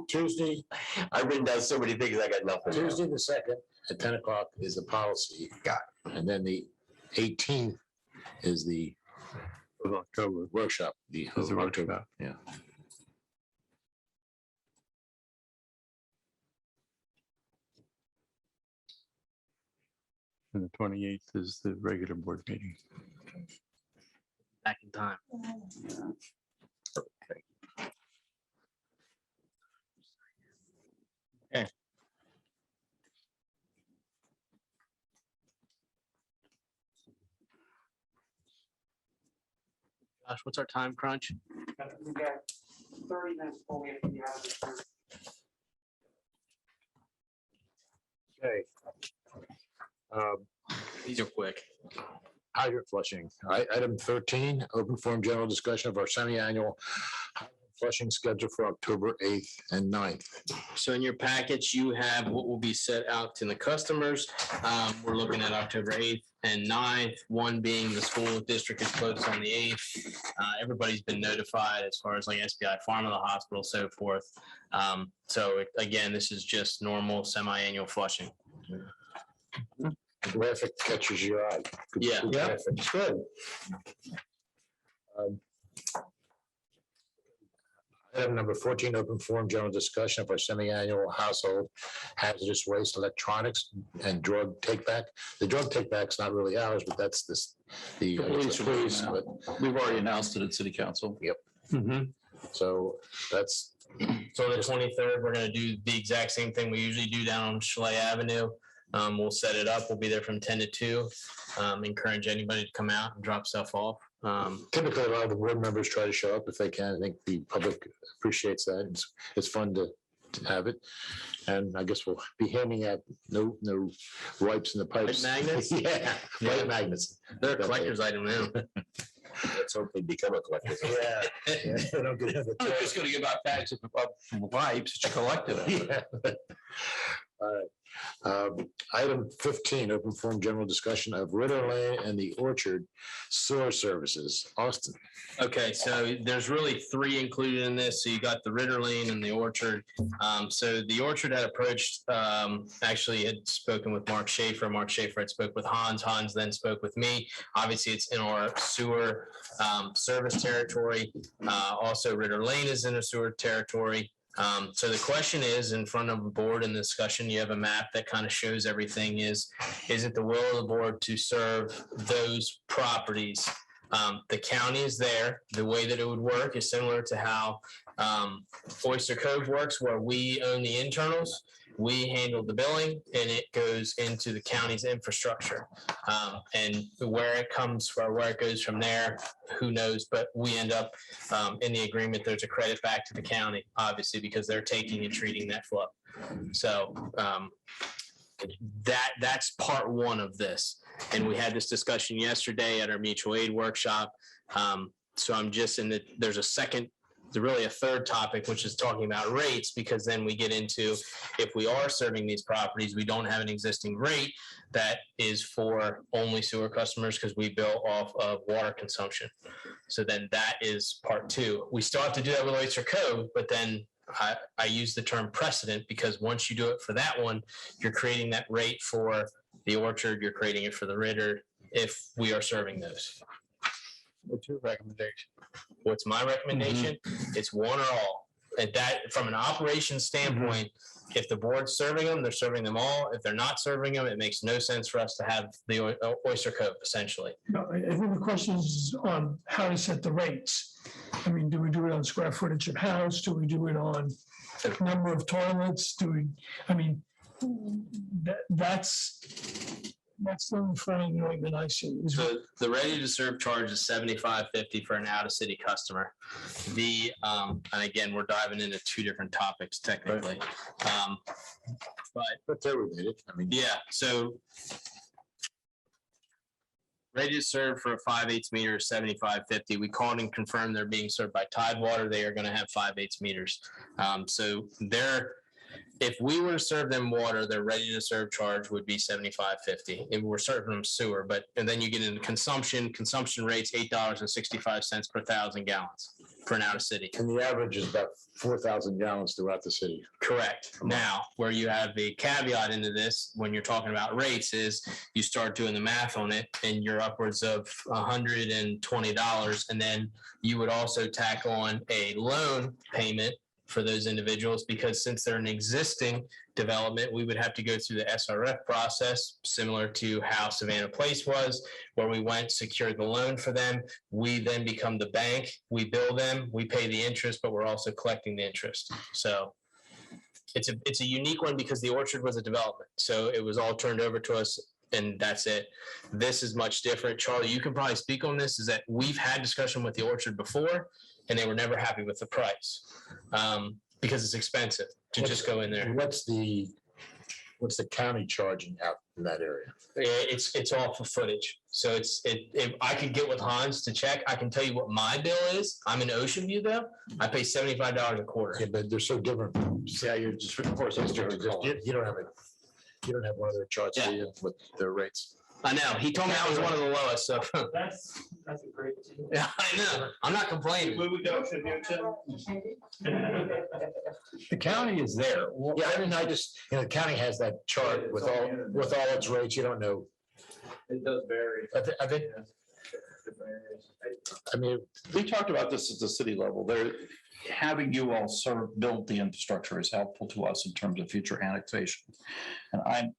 Speaker 1: Tuesday,
Speaker 5: I've written down so many things, I got nothing.
Speaker 1: Tuesday the 2nd at 10 o'clock is the policy.
Speaker 5: Got
Speaker 1: And then the 18th is the
Speaker 11: Of October.
Speaker 1: workshop, the
Speaker 11: Is the
Speaker 1: October,
Speaker 11: workshop.
Speaker 1: yeah.
Speaker 11: And the 28th is the regular board meeting.
Speaker 4: Back in time. Josh, what's our time crunch?
Speaker 15: We got 30 minutes before we have to be out of this room.
Speaker 1: Okay.
Speaker 4: These are quick.
Speaker 1: Hydrant flushing. Item 13, open forum general discussion of our semi-annual hydrant flushing schedule for October 8th and 9th.
Speaker 4: So in your package, you have what will be set out to the customers. We're looking at October 8th and 9th, one being the school district is closed on the 8th. Everybody's been notified as far as like SBI Pharma, the hospital, so forth. So again, this is just normal semi-annual flushing.
Speaker 1: Graphic catches your eye. Good-
Speaker 4: Yeah.
Speaker 1: good
Speaker 4: Yeah,
Speaker 1: graphic. Good. Item number 14, open forum general discussion of our semi-annual household hazardous waste electronics and drug take back. The drug take back's not really ours, but that's the
Speaker 7: police are doing
Speaker 1: police,
Speaker 7: that.
Speaker 1: but
Speaker 7: We've already announced it at city council.
Speaker 1: so that's,
Speaker 4: so the 23rd, we're gonna do the exact same thing we usually do down on Schley Avenue. We'll set it up. We'll be there from 10 to 2. Encourage anybody to come out and drop stuff off.
Speaker 1: typically a lot of the board members try to show up if they can. I think the public appreciates that. It's fun to have it. And I guess we'll be handing out no wipes in the pipes.
Speaker 4: Light magnets?
Speaker 1: Yeah, light magnets.
Speaker 4: They're a collector's item now.
Speaker 5: Let's hope they become a collector.
Speaker 1: Yeah. They don't get in the
Speaker 7: I'm just gonna give out bags of wipes that you collected.
Speaker 1: Yeah. All right. Item 15, open forum general discussion of Ritter Lane and the Orchard sewer services. Austin.
Speaker 4: Okay, so there's really 3 included in this. So you got the Ritter Lane and the Orchard. So the Orchard had approached, actually had spoken with Mark Schaefer. Mark Schaefer had spoke with Hans. Hans then spoke with me. Obviously, it's in our sewer service territory. Also, Ritter Lane is in a sewer territory. So the question is, in front of the board in the discussion, you have a map that kind of shows everything is it the will of the board to serve those properties? The county is there. The way that it would work is similar to how Oyster Cove works, where we own the internals. We handle the billing and it goes into the county's infrastructure. And where it comes from, where it goes from there, who knows? But we end up in the agreement, there's a credit back to the county, obviously, because they're taking and treating that flow. So that's part one of this. And we had this discussion yesterday at our mutual aid workshop. So I'm just in the, there's really a third topic, which is talking about rates, because then we get into, if we are serving these properties, we don't have an existing rate that is for only sewer customers because we bill off of water consumption. So then that is part two. We still have to do that with Oyster Cove, but then I use the term precedent because once you do it for that one, you're creating that rate for the Orchard, you're creating it for the Ritter if we are serving those.
Speaker 1: What's your recommendation?
Speaker 4: What's my recommendation? It's one or all. And that, from an operations standpoint, if the board's serving them, they're serving them all. If they're not serving them, it makes no sense for us to have the Oyster Cove, essentially.
Speaker 3: No, I think the question is on how to set the rates. I mean, do we do it on square footage of house? Do we do it on number of toilets? That's the only finding that I see.
Speaker 4: So the ready to serve charge is $75.50 for an out of city customer. The and again, we're diving into two different topics technically,
Speaker 1: but they're related. I mean,
Speaker 4: yeah. So ready to serve for a 5/8 meter is $75.50. We called and confirmed they're being served by Tidewater. They are going to have 5/8 meters. So if we were to serve them water, their ready to serve charge would be $75.50. If we're serving them sewer, and then you get into consumption rates, $8.65 per 1,000 gallons for an out of city.
Speaker 1: And the average is about 4,000 gallons throughout the city.
Speaker 4: Correct. Now, where you have the caveat into this, when you're talking about rates, is you start doing the math on it and you're upwards of $120. And then you would also tack on a loan payment for those individuals, because since they're an existing development, we would have to go through the SRF process, similar to how Savannah Place was, where we went, secured the loan for them. We then become the bank. We bill them, we pay the interest, but we're also collecting the interest. So it's a unique one because the Orchard was a development. So it was all turned over to us and that's it. This is much different. Charlie, you can probably speak on this, is that we've had discussion with the Orchard before and they were never happy with the price because it's expensive to just go in there.
Speaker 1: What's the county charging out in that area?
Speaker 4: It's all for footage. So if I could get with Hans to check, I can tell you what my bill is. I'm in Ocean View though. I pay $75 a quarter.
Speaker 1: Yeah, but they're so different. Yeah, you're just, of course, you don't have one of their charts for you with their rates.
Speaker 4: I know. He told me I was one of the lowest, so.
Speaker 15: That's a great deal.
Speaker 4: Yeah, I know. I'm not complaining.
Speaker 15: Where we go, should you
Speaker 10: The county is there.
Speaker 1: Yeah, I mean, the county has that chart with all its rates. You don't know.
Speaker 6: It does vary.
Speaker 1: I think, I mean,
Speaker 7: We talked about this at the city level. Having you all build the infrastructure is helpful to us in terms of future annexation. And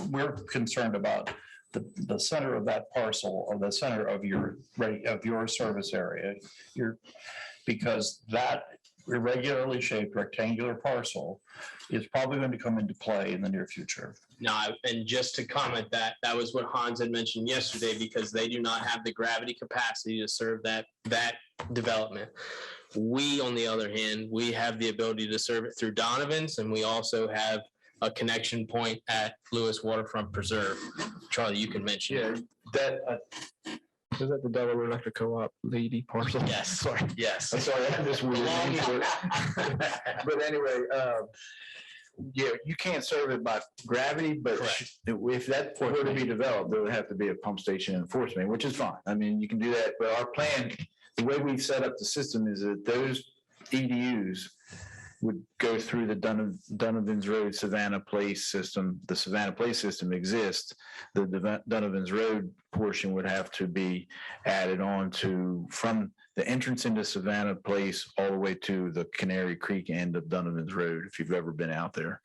Speaker 7: we're concerned about the center of that parcel, or the center of your service area, because that irregularly shaped rectangular parcel is probably going to come into play in the near future.
Speaker 4: No, and just to comment that was what Hans had mentioned yesterday, because they do not have the gravity capacity to serve that development. We, on the other hand, we have the ability to serve it through Donovan's, and we also have a connection point at Lewes Waterfront Preserve. Charlie, you can mention.
Speaker 16: Yeah, that is that the Delaware Electric Co-op lady parcel?
Speaker 4: Yes.
Speaker 16: Sorry.
Speaker 4: Yes.
Speaker 16: I'm sorry, I had this weird name for it. But anyway, yeah, you can't serve it by gravity, but if that were to be developed, there would have to be a pump station enforcement, which is fine. I mean, you can do that, but our plan, the way we've set up the system is that those EDUs would go through the Donovan's Road Savannah Place system. The Savannah Place system exists. The Donovan's Road portion would have to be added on to from the entrance into Savannah Place all the way to the Canary Creek end of Donovan's Road, if you've ever been out there.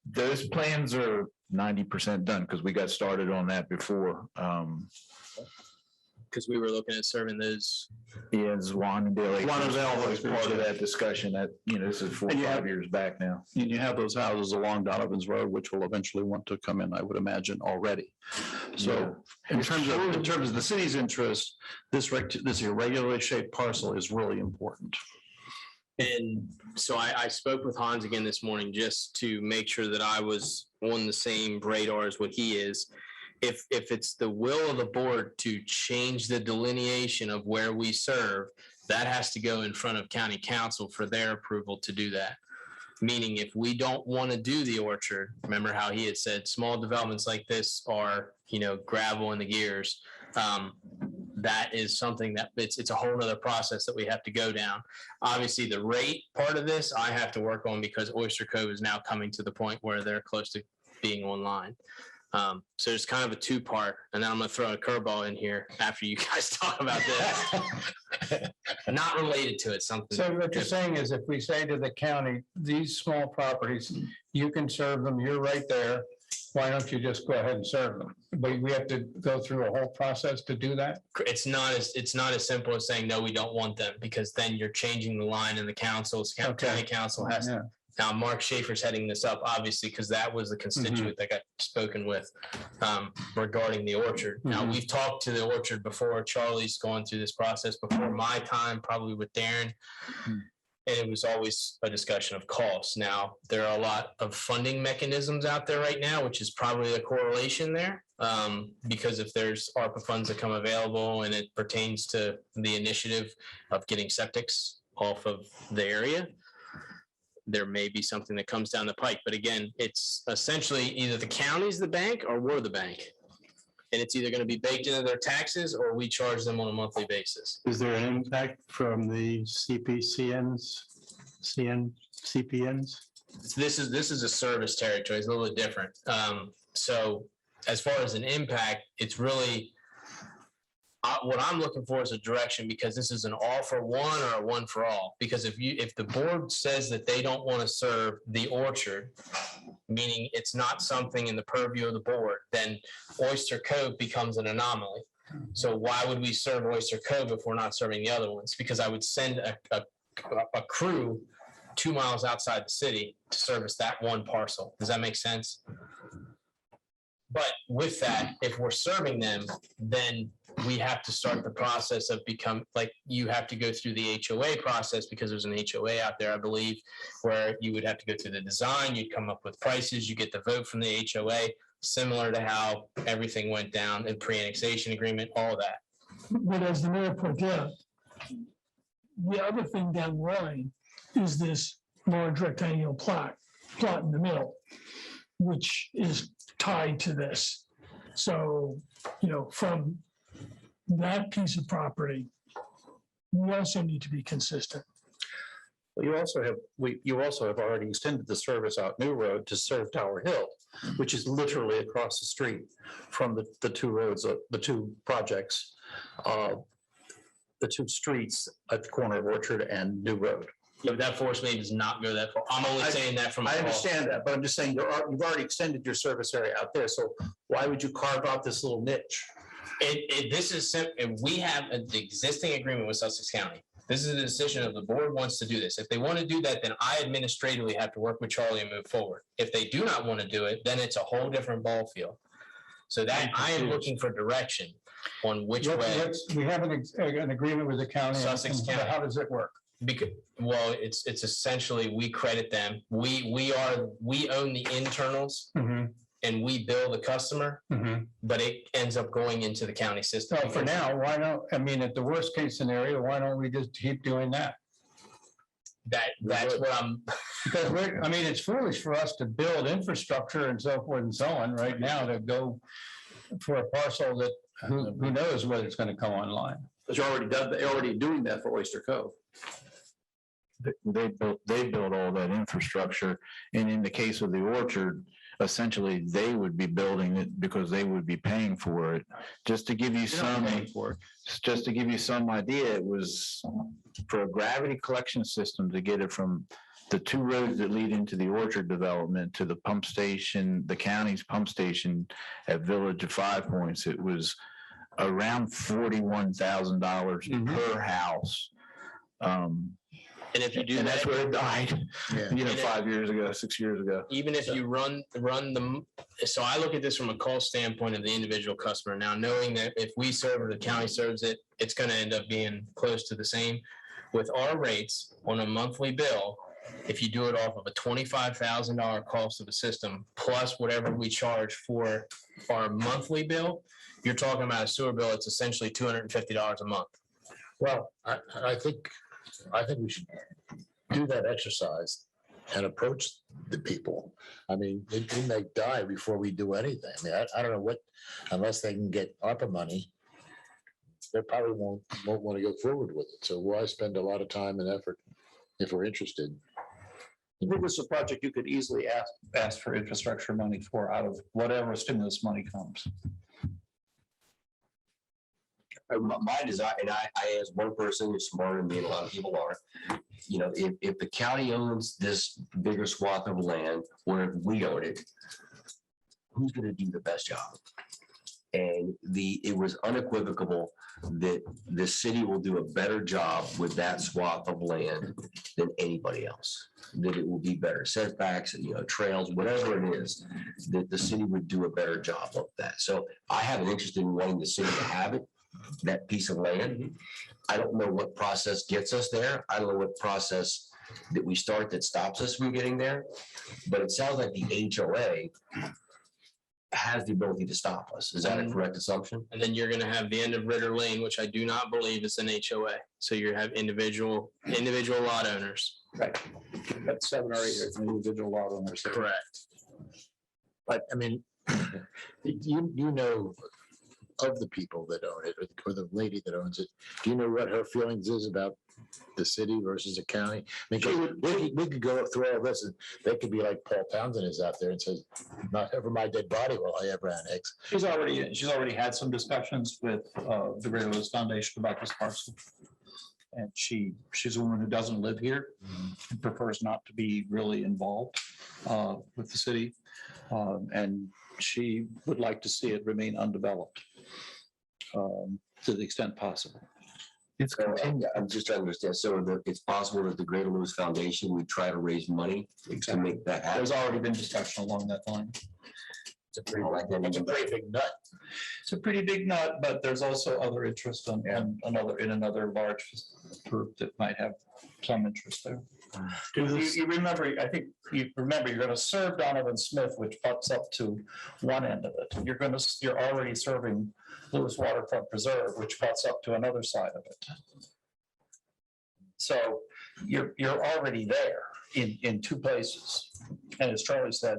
Speaker 16: Those plans are 90% done because we got started on that before.
Speaker 4: Because we were looking at serving those.
Speaker 14: Yeah, Zwannendale.
Speaker 7: Zwannendale
Speaker 14: was part of that discussion that, this is 4 or
Speaker 7: And you
Speaker 14: 5
Speaker 7: have-
Speaker 14: years back now.
Speaker 7: And you have those houses along Donovan's Road, which will eventually want to come in, I would imagine, already. So in terms of the city's interest, this irregularly shaped parcel is really important.
Speaker 4: And so I spoke with Hans again this morning just to make sure that I was on the same radar as what he is. If it's the will of the board to change the delineation of where we serve, that has to go in front of county council for their approval to do that. Meaning if we don't want to do the orchard, remember how he had said small developments like this are, gravel in the gears. That is something that it's a whole nother process that we have to go down. Obviously, the rate part of this, I have to work on because Oyster Cove is now coming to the point where they're close to being online. So it's kind of a two-part, and then I'm going to throw a curveball in here after you guys talk about this. Not related to it, something.
Speaker 10: So what you're saying is if we say to the county, these small properties, you can serve them, you're right there. Why don't you just go ahead and serve them? But we have to go through a whole process to do that?
Speaker 4: It's not as simple as saying, no, we don't want them, because then you're changing the line in the councils. County council has to. Now, Mark Schaefer's heading this up, obviously, because that was the constituent that got spoken with regarding the orchard. Now, we've talked to the orchard before. Charlie's gone through this process before my time, probably with Darren. And it was always a discussion of costs. Now, there are a lot of funding mechanisms out there right now, which is probably a correlation there. Because if there's ARPA funds that come available and it pertains to the initiative of getting septics off of the area, there may be something that comes down the pike. But again, it's essentially either the county's the bank or we're the bank. And it's either going to be baked into their taxes or we charge them on a monthly basis.
Speaker 11: Is there an impact from the CPCNs?
Speaker 4: This is a service territory. It's a little bit different. So as far as an impact, it's really what I'm looking for is a direction, because this is an all for one or a one for all. Because if the board says that they don't want to serve the orchard, meaning it's not something in the purview of the board, then Oyster Cove becomes an anomaly. So why would we serve Oyster Cove if we're not serving the other ones? Because I would send a crew 2 miles outside the city to service that one parcel. Does that make sense? But with that, if we're serving them, then we have to start the process of you have to go through the HOA process, because there's an HOA out there, I believe, where you would have to go through the design, you'd come up with prices, you get the vote from the HOA, similar to how everything went down in pre-annexation agreement, all that.
Speaker 3: But as the mayor pointed out, the other thing down the line is this large rectangular plot in the middle, which is tied to this. So, from that piece of property, we also need to be consistent.
Speaker 7: Well, you also have already extended the service out New Road to serve Tower Hill, which is literally across the street from the two roads, the two projects, the two streets at the corner of Orchard and New Road.
Speaker 4: Yeah, but that force main does not go that far. I'm only saying that from.
Speaker 7: I understand that, but I'm just saying you've already extended your service area out there. So why would you carve out this little niche?
Speaker 4: This is simple. We have an existing agreement with Sussex County. This is a decision of the board wants to do this. If they want to do that, then I administratively have to work with Charlie and move forward. If they do not want to do it, then it's a whole different ball field. So that I am looking for direction on which way.
Speaker 10: We have an agreement with the county.
Speaker 4: Sussex County.
Speaker 10: How does it work?
Speaker 4: It's essentially we credit them. We own the internals. And we bill the customer, but it ends up going into the county system.
Speaker 10: Well, for now, why don't, at the worst case scenario, why don't we just keep doing that?
Speaker 4: That's what I'm.
Speaker 10: Because it's foolish for us to build infrastructure and so forth and so on right now to go for a parcel that who knows whether it's going to come online.
Speaker 7: But they're already doing that for Oyster Cove.
Speaker 14: They built all that infrastructure, and in the case of the orchard, essentially they would be building it because they would be paying for it. Just to give you some idea, it was for a gravity collection system to get it from the two roads that lead into the orchard development to the pump station, the county's pump station at Village of 5 Points. It was around $41,000 per house.
Speaker 4: And if you do
Speaker 14: And
Speaker 4: that,
Speaker 14: that's where it died,
Speaker 1: Yeah.
Speaker 14: 5 years ago, 6 years ago.
Speaker 4: even if you run them, so I look at this from a cost standpoint of the individual customer. Now, knowing that if we serve or the county serves it, it's going to end up being close to the same. With our rates on a monthly bill, if you do it off of a $25,000 cost of the system, plus whatever we charge for our monthly bill, you're talking about a sewer bill, it's essentially $250 a month.
Speaker 1: Well, I think we should do that exercise and approach the people. I mean, we may die before we do anything. I mean, I don't know what, unless they can get ARPA money, they probably won't want to go forward with it. So why spend a lot of time and effort if we're interested?
Speaker 7: I think this is a project you could easily ask for infrastructure money for out of whatever stimulus money comes.
Speaker 5: My desire, and I, as one person who's smarter than me, and a lot of people are, if the county owns this bigger swath of land, or if we own it, who's gonna do the best job? And it was unequivocal that the city will do a better job with that swath of land than anybody else. That it will be better setbacks, trails, whatever it is, that the city would do a better job of that. So I have an interest in wanting the city to have it, that piece of land. I don't know what process gets us there. I don't know what process that we start that stops us from getting there. But it sounds like the HOA has the ability to stop us. Is that a correct assumption?
Speaker 4: And then you're going to have the end of Ritter Lane, which I do not believe is an HOA. So you have individual lot owners.
Speaker 7: Right. That's 7 or 8 individual lot owners.
Speaker 4: Correct.
Speaker 1: But I mean, you know, of the people that own it, or the lady that owns it, do you know what her feelings is about the city versus the county? I mean, we could go through all this and they could be like Paul Townsend is out there and says, not ever my dead body will I ever annex.
Speaker 7: She's already had some discussions with the Greater Lewes Foundation about this parcel. And she's a woman who doesn't live here and prefers not to be really involved with the city. And she would like to see it remain undeveloped to the extent possible.
Speaker 5: I'm just trying to understand. So it's possible that the Greater Lewes Foundation would try to raise money to make that happen.
Speaker 7: There's already been discussion along that line.
Speaker 5: It's a pretty
Speaker 1: big nut.
Speaker 7: It's a pretty big nut, but there's also other interest in another large group that might have some interest there. You remember, I think you're going to serve Donovan Smith, which butts up to one end of it. You're already serving Lewes Waterfront Preserve, which butts up to another side of it. So you're already there in two places. And as Charlie said,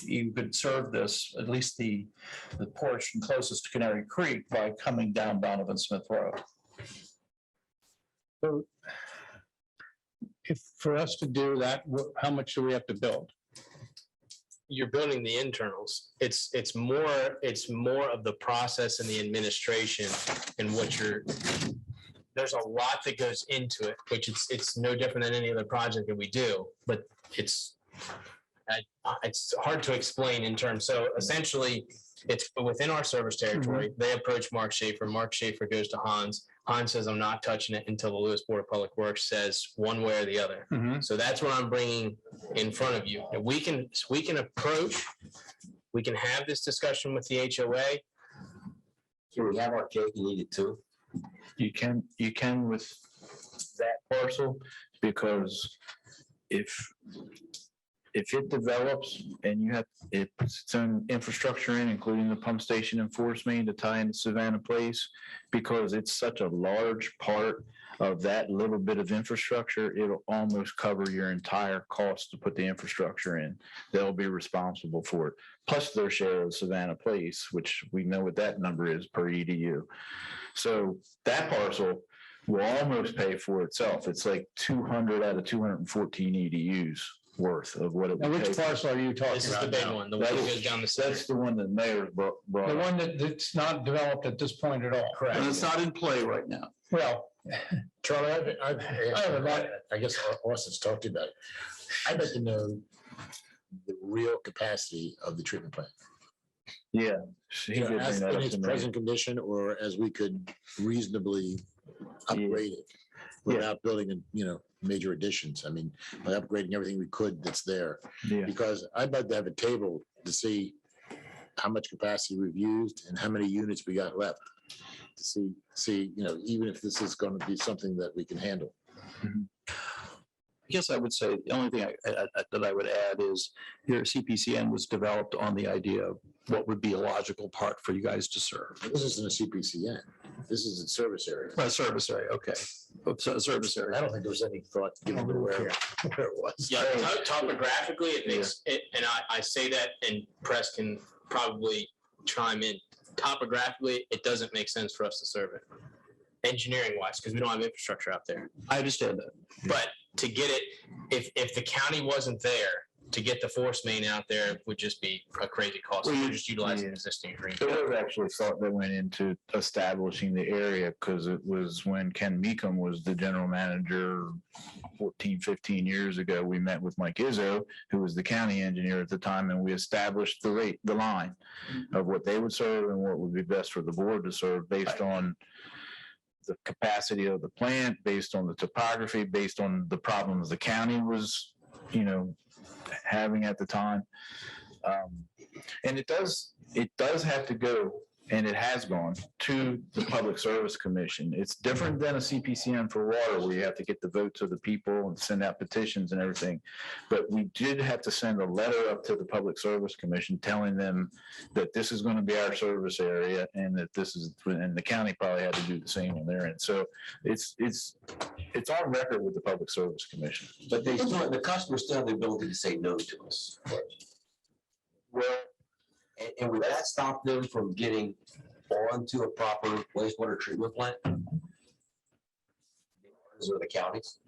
Speaker 7: you could serve this, at least the portion closest to Canary Creek, by coming down Donovan Smith Road.
Speaker 10: So if for us to do that, how much do we have to build?
Speaker 4: You're building the internals. It's more of the process and the administration and there's a lot that goes into it, which it's no different than any other project that we do, but it's hard to explain in terms. So essentially it's within our service territory. They approach Mark Schaefer. Mark Schaefer goes to Hans. Hans says, I'm not touching it until the Lewes Board of Public Works says one way or the other. So that's what I'm bringing in front of you. And we can approach, we can have this discussion with the HOA.
Speaker 5: Can we have our cake and eat it too?
Speaker 14: You can with that parcel, because if it develops and you have it puts its own infrastructure in, including the pump station and force main to tie into Savannah Place, because it's such a large part of that little bit of infrastructure, it'll almost cover your entire cost to put the infrastructure in. They'll be responsible for it, plus their share of Savannah Place, which we know what that number is per EDU. So that parcel will almost pay for itself. It's like 200 out of 214 EDUs worth of what it
Speaker 10: Now,
Speaker 14: would
Speaker 10: which
Speaker 14: pay.
Speaker 10: parcel are you talking about?
Speaker 4: This is the big
Speaker 10: now?
Speaker 4: one, the one that goes down the center.
Speaker 14: That's the one that mayor brought
Speaker 10: The
Speaker 14: up.
Speaker 10: one that's not developed at this point at all.
Speaker 4: Correct.
Speaker 7: And it's not in play right now.
Speaker 10: Well,
Speaker 1: Charlie, I guess Austin's talked about it. I'd like to know the real capacity of the treatment plant.
Speaker 14: Yeah. He
Speaker 1: you know,
Speaker 14: did
Speaker 1: as
Speaker 14: bring that
Speaker 1: in
Speaker 14: up
Speaker 1: its
Speaker 14: to me.
Speaker 1: present condition, or as we could reasonably upgrade it
Speaker 14: Yeah.
Speaker 1: without building, major additions. I mean, by upgrading everything we could that's there.
Speaker 14: Yeah.
Speaker 1: Because I'd like to have a table to see how much capacity we've used and how many units we got left. To see, even if this is going to be something that we can handle.
Speaker 7: I guess I would say the only thing that I would add is your CPCN was developed on the idea of what would be a logical part for you guys to serve.
Speaker 1: This isn't a CPCN. This is a service area.
Speaker 7: A service area, okay. So a service
Speaker 1: I
Speaker 7: area.
Speaker 1: don't think there was any thought given to where it was.
Speaker 4: Yeah, topographically, it makes it, and I say that, and Press can probably chime in. Topographically, it doesn't make sense for us to serve it. Engineering wise, because we don't have infrastructure out there.
Speaker 7: I understand that.
Speaker 4: But to get it, if the county wasn't there, to get the force main out there would just be a crazy cost.
Speaker 14: Well,
Speaker 4: We're just utilizing existing agreement.
Speaker 14: There was actually thought that went into establishing the area because it was when Ken Meekum was the general manager 14, 15 years ago. We met with Mike Izzo, who was the county engineer at the time, and we established the line of what they would serve and what would be best for the board to serve based on the capacity of the plant, based on the topography, based on the problems the county was, having at the time. And it does have to go, and it has gone to the Public Service Commission. It's different than a CPCN for water, where you have to get the votes of the people and send out petitions and everything. But we did have to send a letter up to the Public Service Commission telling them that this is going to be our service area, and that and the county probably had to do the same on their end. So it's on record with the Public Service Commission.
Speaker 5: But the customers still have the ability to say no to us. Well, and would that stop them from getting onto a proper wastewater treatment plant? Or the counties?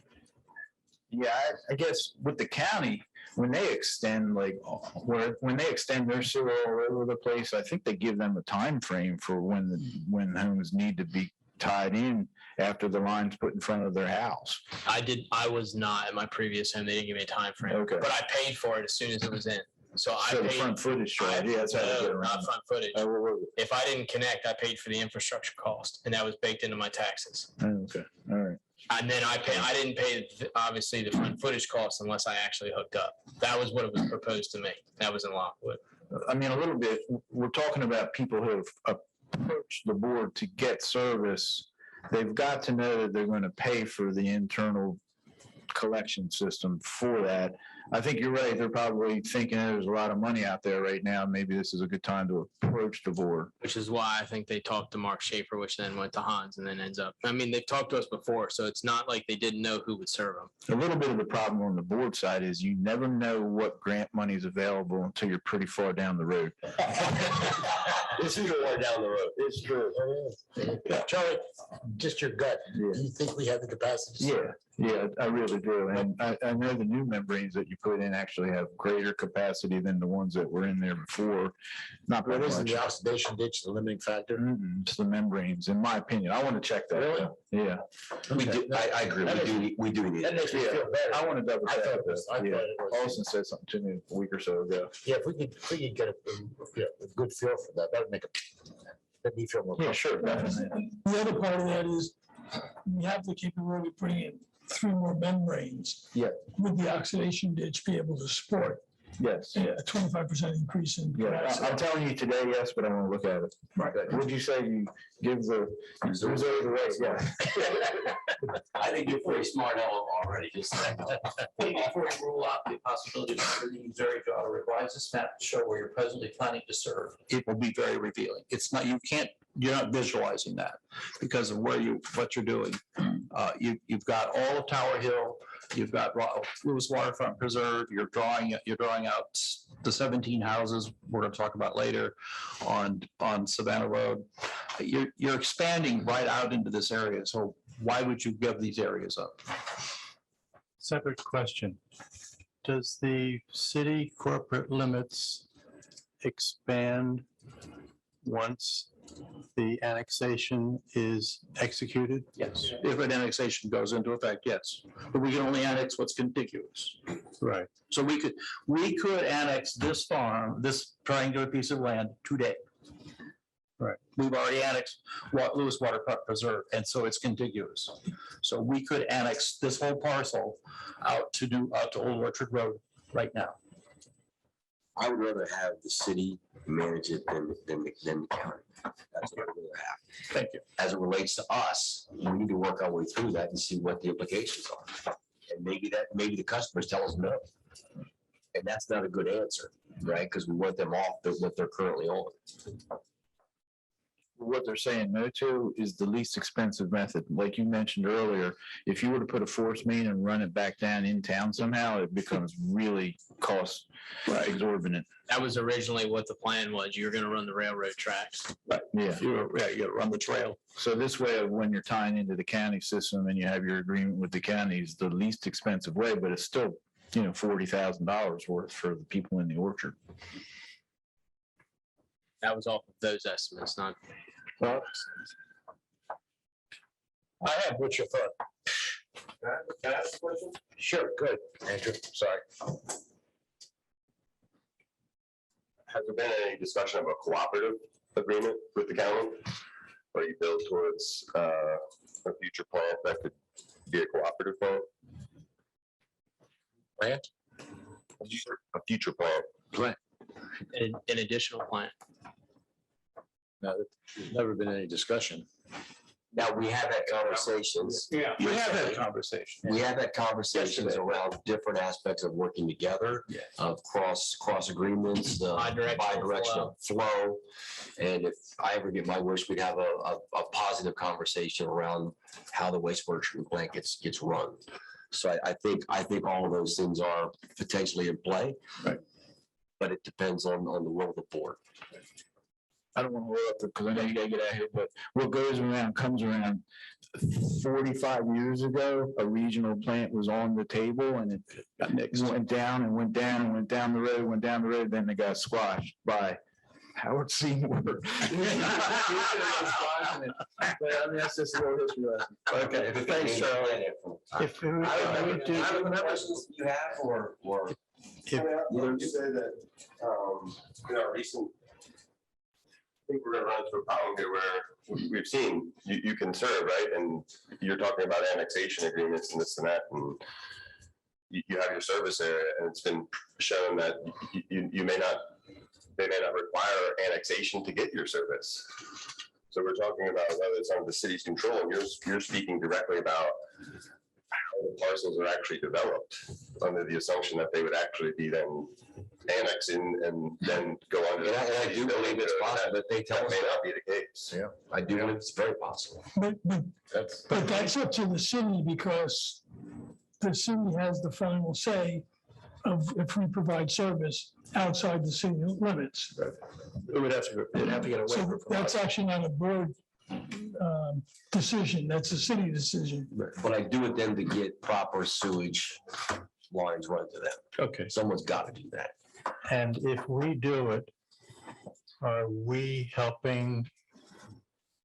Speaker 14: Yeah, I guess with the county, when they extend when they extend their sewer all over the place, I think they give them a time frame for when homes need to be tied in after the line's put in front of their house.
Speaker 4: I was not at my previous home. They didn't give me a time frame.
Speaker 14: Okay.
Speaker 4: But I paid for it as soon as it was in. So I
Speaker 14: So the
Speaker 4: paid.
Speaker 14: front footage charge, yeah, that's how they get around
Speaker 4: Not
Speaker 14: it.
Speaker 4: front footage.
Speaker 14: Oh, what was
Speaker 4: If I didn't connect, I paid for the infrastructure cost, and that was baked into my taxes.
Speaker 14: it? Oh, okay, all right.
Speaker 4: And then I didn't pay, obviously, the front footage cost unless I actually hooked up. That was what it was proposed to me. That was in Lockwood.
Speaker 14: I mean, a little bit, we're talking about people who have approached the board to get service. They've got to know that they're going to pay for the internal collection system for that. I think you're right. They're probably thinking there's a lot of money out there right now. Maybe this is a good time to approach the board.
Speaker 4: Which is why I think they talked to Mark Schaefer, which then went to Hans and then ends up, I mean, they've talked to us before, so it's not like they didn't know who would serve them.
Speaker 14: A little bit of the problem on the board side is you never know what grant money is available until you're pretty far down the road.
Speaker 5: This is more down the road.
Speaker 14: It's true.
Speaker 1: Charlie, just your gut. Do you think we have the capacity? to serve?
Speaker 14: Yeah, I really do. And I know the new membranes that you put in actually have greater capacity than the ones that were in there before. Not by
Speaker 1: What is
Speaker 14: much.
Speaker 1: the oxidation ditch, the limiting factor?
Speaker 14: It's the membranes, in my opinion. I want to check that.
Speaker 1: Really?
Speaker 14: though. Yeah.
Speaker 5: We do, I agree. We do need
Speaker 1: That
Speaker 5: it.
Speaker 1: makes me feel better.
Speaker 14: I want to double
Speaker 1: I
Speaker 14: check.
Speaker 1: thought it was- I
Speaker 14: that. Yeah.
Speaker 1: thought it was-
Speaker 14: Austin said something to me a week or so ago.
Speaker 1: Yeah, if we could get a good feel for that, that would make me feel more.
Speaker 14: Yeah, sure. Definitely.
Speaker 3: The other part of that is we have the capability of putting in 3 more membranes.
Speaker 14: Yeah.
Speaker 3: Would the oxidation ditch be able to support
Speaker 14: Yes.
Speaker 3: a 25% increase in?
Speaker 14: Yeah,
Speaker 3: capacity?
Speaker 14: I'm telling you today, yes, but I want to look at it.
Speaker 3: Right.
Speaker 14: Would you say you give the reserve the right? Yeah.
Speaker 5: I think you're pretty smart already, just.
Speaker 7: Maybe before you rule out the possibility of the Missouri Drought requires this map to show where you're presently planning to serve. It will be very revealing. It's not, you're not visualizing that because of what you're doing. You've got all of Tower Hill, you've got Lewes Waterfront Preserve, you're drawing out the 17 houses we're going to talk about later on Savannah Road. You're expanding right out into this area. So why would you give these areas up?
Speaker 11: Separate question. Does the city corporate limits expand once the annexation is executed?
Speaker 7: Yes, if an annexation goes into effect, yes. But we can only annex what's contiguous.
Speaker 11: Right.
Speaker 7: So we could annex this farm, this triangular piece of land today.
Speaker 11: Right.
Speaker 7: We've already annexed Lewes Water Park Preserve, and so it's contiguous. So we could annex this whole parcel out to Old Orchard Road right now.
Speaker 5: I would rather have the city manage it than the county. That's what I'd rather have.
Speaker 7: Thank you.
Speaker 5: As it relates to us, we need to work our way through that and see what the implications are. And maybe the customers tell us no. And that's not a good answer, right? Because we want them off what they're currently on.
Speaker 14: What they're saying no to is the least expensive method. Like you mentioned earlier, if you were to put a force main and run it back down in town somehow, it becomes really cost exorbitant.
Speaker 4: That was originally what the plan was. You were gonna run the railroad tracks.
Speaker 14: Right. Yeah.
Speaker 7: You gotta run the trail.
Speaker 14: So this way, when you're tying into the county system and you have your agreement with the counties, the least expensive way, but it's still, $40,000 worth for the people in the orchard.
Speaker 4: That was off of those estimates, not.
Speaker 1: Well, I have, what's your thought?
Speaker 6: Can I ask a question?
Speaker 1: Sure, good. Andrew, sorry.
Speaker 17: Has there been any discussion of a cooperative agreement with the county? Or you build towards a future plant that could be a cooperative plant?
Speaker 1: Plant?
Speaker 17: A future plant.
Speaker 4: An additional plant.
Speaker 1: No, there's never been any discussion.
Speaker 5: Now, we have had conversations.
Speaker 7: Yeah. You have had conversation.
Speaker 5: We have had conversations around different aspects of working together, of cross agreements, the bi-directional flow. And if I ever get my wish, we'd have a positive conversation around how the wastewater treatment plant gets run. So I think all of those things are potentially in play.
Speaker 14: Right.
Speaker 5: But it depends on the will of the board.
Speaker 14: I don't want to roll up because I know you gotta get out of here, but what goes around comes around. 45 years ago, a regional plant was on the table and it went down and went down and went down the road, then it got squashed by Howard Seymour. But I mean, that's just a little history lesson.
Speaker 7: Okay, thanks, Charlie.
Speaker 11: If we do,
Speaker 5: Questions you have or
Speaker 17: You say that, in our recent, I think we're gonna run into a problem here where we've seen you can serve, right? And you're talking about annexation agreements and this and that, and you have your service area, and it's been shown that they may not require annexation to get your service. So we're talking about whether it's under the city's control, and you're speaking directly about how the parcels are actually developed under the assumption that they would actually be then annexing and then go under.
Speaker 5: And I do believe it's possible that they tell
Speaker 17: That
Speaker 5: us
Speaker 17: may
Speaker 5: that.
Speaker 17: not be the case.
Speaker 1: Yeah.
Speaker 5: I do believe it's very possible.
Speaker 3: But
Speaker 1: That's
Speaker 3: that's up to the city because the city has the final say of if we provide service outside the city limits.
Speaker 7: It would have to get a
Speaker 3: So
Speaker 7: waiver from
Speaker 3: that's
Speaker 7: us.
Speaker 3: actually not a board decision, that's a city decision.
Speaker 5: But I do it then to get proper sewage lines run to them.
Speaker 7: Okay.
Speaker 5: Someone's got to do that.
Speaker 11: and if we do it, are we helping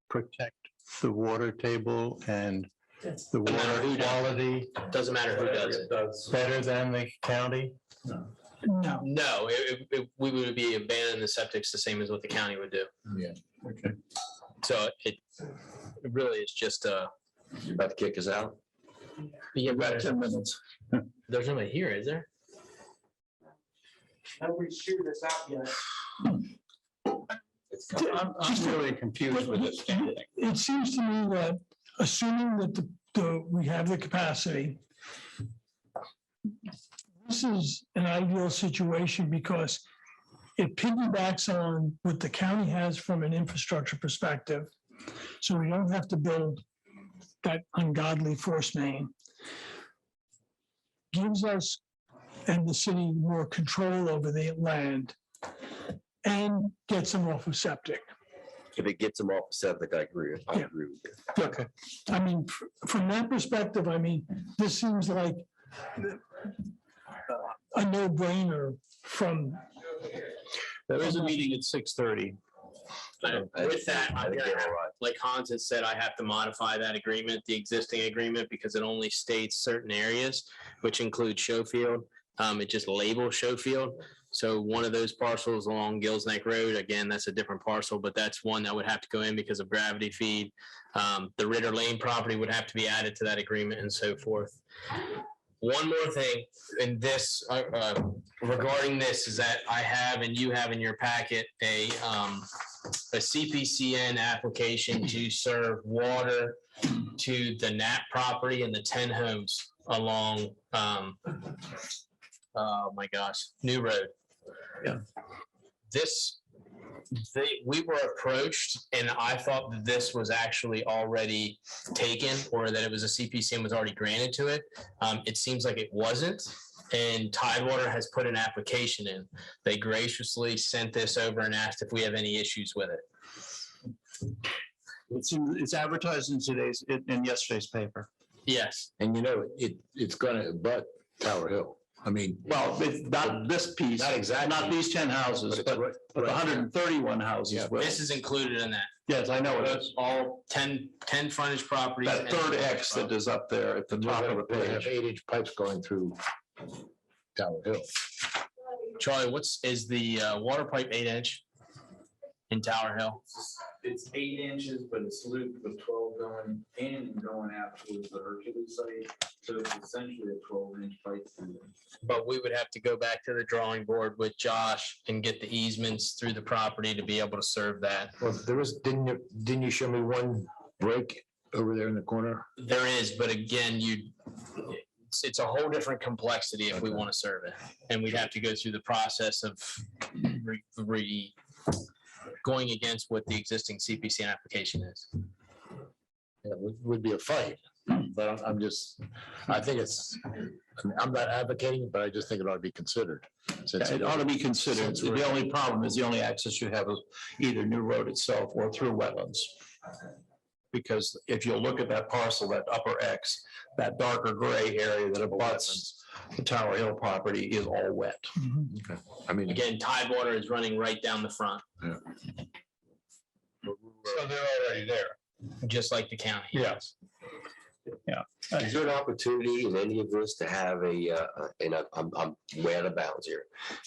Speaker 11: protect the water table and the water quality
Speaker 4: Doesn't matter who does it.
Speaker 11: better than the county?
Speaker 3: No,
Speaker 4: No, we would be abandoning the septics the same as what the county would do.
Speaker 1: Yeah.
Speaker 11: Okay.
Speaker 4: So it really is just
Speaker 5: You're about to kick us out?
Speaker 4: yeah,
Speaker 7: About 10 minutes.
Speaker 4: there's nobody here, is there?
Speaker 15: Have we figured this out yet?
Speaker 10: I'm really confused with this.
Speaker 3: it seems to me that assuming that we have the capacity, this is an ideal situation because it piggybacks on what the county has from an infrastructure perspective. So we don't have to build that ungodly force main. Gives us and the city more control over the land and gets them off of septic.
Speaker 5: If it gets them off the septic, I agree with you.
Speaker 3: Okay. I mean, from that perspective, I mean, this seems like a no-brainer from.
Speaker 7: There is a meeting at 6:30.
Speaker 4: With that,
Speaker 5: I
Speaker 4: I'm
Speaker 5: think
Speaker 4: gonna
Speaker 5: they're
Speaker 4: have,
Speaker 5: all right.
Speaker 4: like Hans has said, I have to modify that agreement, the existing agreement, because it only states certain areas, which include Schofield. It just labels Schofield. So one of those parcels along Gills Neck Road, again, that's a different parcel, but that's one that would have to go in because of gravity feed. The Ritter Lane property would have to be added to that agreement and so forth. One more thing in this, regarding this, is that I have and you have in your packet a CPCN application to serve water to the Knapp property and the 10 homes along, oh my gosh, New Road.
Speaker 7: Yeah.
Speaker 4: We were approached and I thought that this was actually already taken or that it was a CPCN was already granted to it. It seems like it wasn't. And Tidewater has put an application in. They graciously sent this over and asked if we have any issues with it.
Speaker 7: It's advertised in yesterday's paper.
Speaker 4: Yes.
Speaker 1: And it's gonna abut Tower Hill. I mean.
Speaker 7: Well, it's not this piece.
Speaker 1: Not exactly.
Speaker 7: Not these 10 houses, but the 131 houses. will.
Speaker 4: This is included in that.
Speaker 7: Yes, I know it is.
Speaker 4: All 10 frontage properties.
Speaker 7: That
Speaker 4: and
Speaker 7: third
Speaker 4: 10
Speaker 7: X that is up there at the top of the
Speaker 1: They have
Speaker 7: page.
Speaker 1: 8-inch pipes going through Tower Hill.
Speaker 4: Charlie, is the water pipe 8-inch in Tower Hill?
Speaker 6: It's 8 inches, but it's looped with 12 going in and going out towards the Hercules site. So it's essentially a 12-inch pipe.
Speaker 4: But we would have to go back to the drawing board with Josh and get the easements through the property to be able to serve that.
Speaker 1: Well, didn't you show me one break over there in the corner?
Speaker 4: There is, but again, it's a whole different complexity if we want to serve it. And we'd have to go through the process of going against what the existing CPCN application is.
Speaker 1: Yeah, would be a fight, but I think I'm not advocating, but I just think it ought to be considered.
Speaker 7: It ought to be considered. The only problem is the only access you have is either New Road itself or through wetlands. Because if you look at that parcel, that upper X, that darker gray area that abuts the Tower Hill property is all wet.
Speaker 1: Okay. I mean,
Speaker 4: Again, Tidewater is running right down the front.
Speaker 1: Yeah.
Speaker 10: So they're already there.
Speaker 4: Just like the county.
Speaker 7: Yes. Yeah.
Speaker 5: Is there an opportunity in any of this to have and I'm way out of bounds here,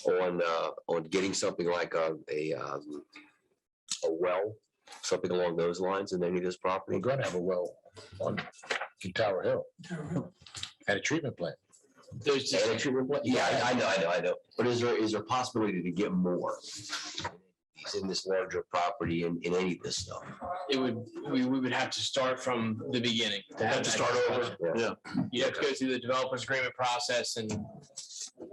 Speaker 5: on getting something like a well, something along those lines in any of this property?
Speaker 1: we're gonna have a well on Tower Hill and a treatment plant.
Speaker 5: There's just a treatment plant? Yeah, I know. But is there a possibility to get more in this larger property in any of this stuff?
Speaker 4: We would have to start from the beginning.
Speaker 7: Have to start over. Yeah.
Speaker 4: You have to go through the developers agreement process and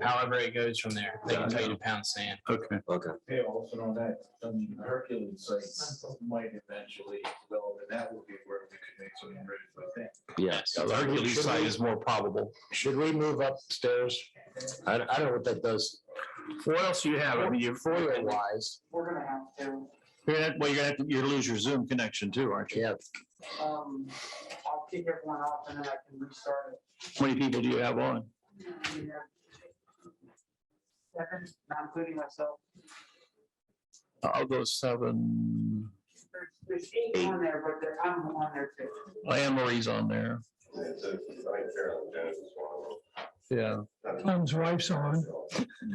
Speaker 4: however it goes from there. They can tell you to pound sand.
Speaker 7: Okay.
Speaker 6: Hey, also on that, the Hercules site might eventually develop, and that would be where we could make some inroads, I think.
Speaker 5: Yes.
Speaker 7: The Hercules site is more probable.
Speaker 1: Should we move upstairs? I don't know what that does.
Speaker 7: What else do you have? I mean, you're
Speaker 1: FOIA-wise.
Speaker 15: We're gonna have to,
Speaker 7: you're gonna lose your Zoom connection too, aren't you?
Speaker 1: Yeah,
Speaker 15: I'll kick everyone off and then I can restart it.
Speaker 7: How many people do you have on?
Speaker 15: We have 7, not including myself.
Speaker 7: Of those 7,
Speaker 15: There's 8 on there, but I'm on there too.
Speaker 7: Anne Marie's on there. Yeah.
Speaker 3: Tom's wife's on.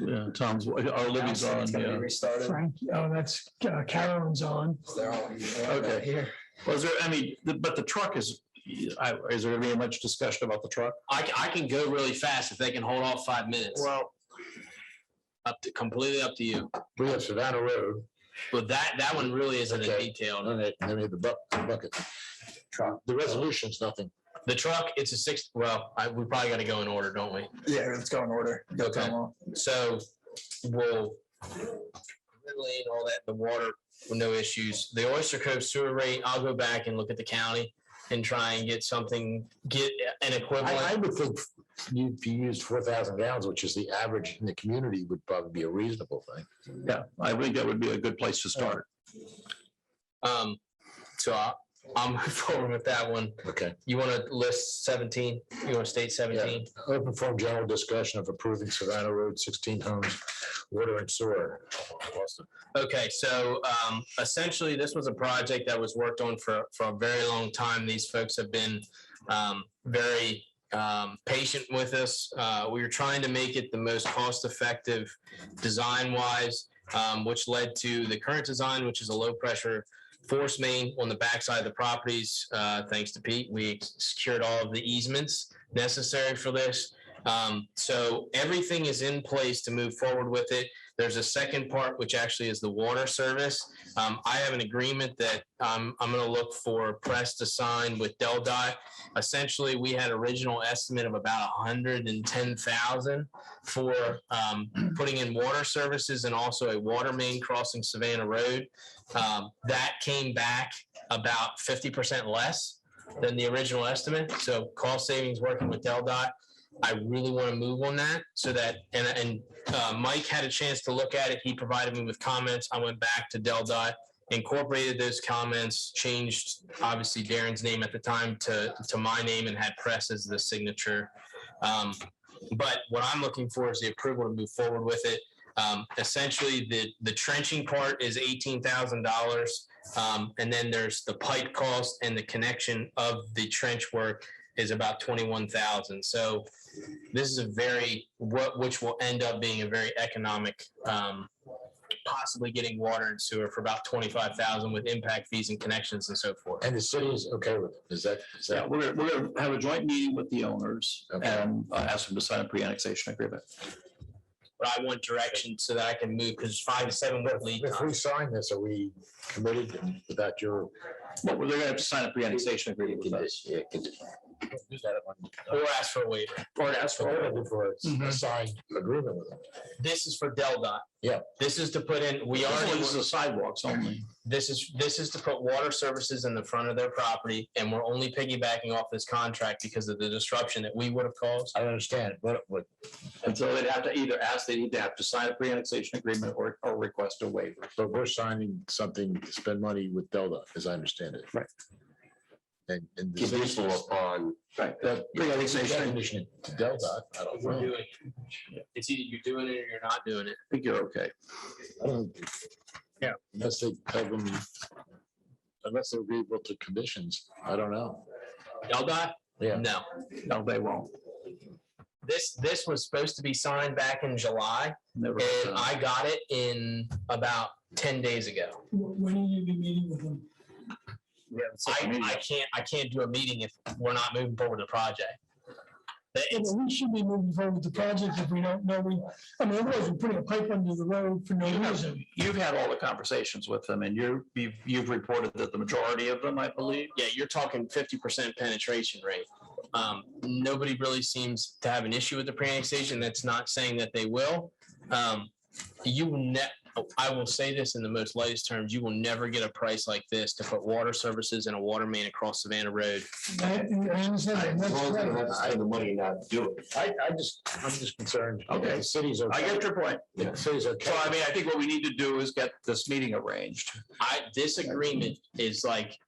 Speaker 7: Yeah, Tom's, Libby's on, yeah.
Speaker 3: Frank, that's Carolyn's on.
Speaker 7: Okay. Here. Was there, but the truck is there gonna be much discussion about the truck?
Speaker 4: I can go really fast if they can hold off 5 minutes.
Speaker 7: Well,
Speaker 4: completely up to you.
Speaker 1: we have Savannah Road.
Speaker 4: But that one really isn't a
Speaker 1: Okay.
Speaker 4: detailed.
Speaker 1: And then we have the bucket. The resolution's nothing.
Speaker 4: The truck, it's a 6, we probably got to go in order, don't we?
Speaker 9: Yeah, let's go in order. Go
Speaker 4: Okay.
Speaker 9: Tom.
Speaker 4: So we'll relay all that, the water, no issues. The Oyster Cove sewer rate, I'll go back and look at the county and try and get an equivalent.
Speaker 1: I would think if you used 4,000 gallons, which is the average in the community, would probably be a reasonable thing.
Speaker 7: yeah, I think that would be a good place to start.
Speaker 4: So I'll move forward with that one.
Speaker 1: Okay.
Speaker 4: You want to list 17? You want to state 17?
Speaker 1: Open forum general discussion of approving Savannah Road 16 homes water and sewer. Austin.
Speaker 4: Okay, so essentially, this was a project that was worked on for a very long time. These folks have been very patient with us. We were trying to make it the most cost-effective design-wise, which led to the current design, which is a low-pressure force main on the backside of the properties. Thanks to Pete, we secured all of the easements necessary for this. So everything is in place to move forward with it. There's a second part, which actually is the water service. I have an agreement that I'm going to look for Press to sign with DelDOT. Essentially, we had original estimate of about $110,000 for putting in water services and also a water main crossing Savannah Road. That came back about 50% less than the original estimate. So cost savings working with DelDOT. I really want to move on that so that, and Mike had a chance to look at it. He provided me with comments. I went back to DelDOT, incorporated those comments, changed obviously Darren's name at the time to my name and had Press as the signature. But what I'm looking for is the approval to move forward with it. Essentially, the trenching part is $18,000. And then there's the pipe cost and the connection of the trench work is about $21,000. So this is a which will end up being a very economic, possibly getting water and sewer for about $25,000 with impact fees and connections and so forth.
Speaker 1: And the city is okay with it? Is that?
Speaker 7: Yeah, we're going to have a joint meeting with the owners and ask them to sign a pre-annexation agreement.
Speaker 4: But I want direction so that I can move because 5 to 7 week lead
Speaker 1: If
Speaker 4: time.
Speaker 1: we sign this, are we committed without your?
Speaker 7: Well, they're going to have to sign a pre-annexation agreement with us.
Speaker 4: Or ask for a waiver.
Speaker 1: Or ask for a signed agreement with them.
Speaker 4: This is for DelDOT.
Speaker 1: Yeah.
Speaker 4: This is to put in,
Speaker 7: This is the sidewalks only.
Speaker 4: This is to put water services in the front of their property, and we're only piggybacking off this contract because of the disruption that we would have caused.
Speaker 1: I understand, but
Speaker 7: And so they'd have to either they need to have to sign a pre-annexation agreement or request a waiver.
Speaker 1: But we're signing something to spend money with DelDOT, as I understand it.
Speaker 7: Right.
Speaker 1: And the
Speaker 5: Conditional upon.
Speaker 7: Right. The
Speaker 1: pre-annexation to DelDOT, I don't
Speaker 4: We're
Speaker 1: know.
Speaker 4: doing it. It's either you're doing it or you're not doing it.
Speaker 7: I think you're okay.
Speaker 1: I don't.
Speaker 4: Yeah.
Speaker 1: Unless they tell them, unless they're agreeable to conditions, I don't know.
Speaker 4: DelDOT?
Speaker 1: Yeah.
Speaker 4: No.
Speaker 7: No, they won't.
Speaker 4: This was supposed to be signed back in July,
Speaker 7: Never.
Speaker 4: and I got it in about 10 days ago.
Speaker 3: When will you be meeting with them?
Speaker 4: I can't do a meeting if we're not moving forward with the project. It's,
Speaker 3: We should be moving forward with the project if we don't know. Otherwise we're putting a pipe under the road for no reason.
Speaker 7: You've had all the conversations with them and you've reported that the majority of them, I believe.
Speaker 4: yeah, you're talking 50% penetration rate. Nobody really seems to have an issue with the pre-annexation. That's not saying that they will. I will say this in the most lightest terms, you will never get a price like this to put water services and a water main across Savannah Road.
Speaker 3: I understand. That's right.
Speaker 5: Spend the money not to do it.
Speaker 1: I'm just concerned.
Speaker 7: Okay.
Speaker 1: The city's okay.
Speaker 7: I get your point.
Speaker 1: The city's okay.
Speaker 7: So I think what we need to do is get this meeting arranged.
Speaker 4: This agreement is like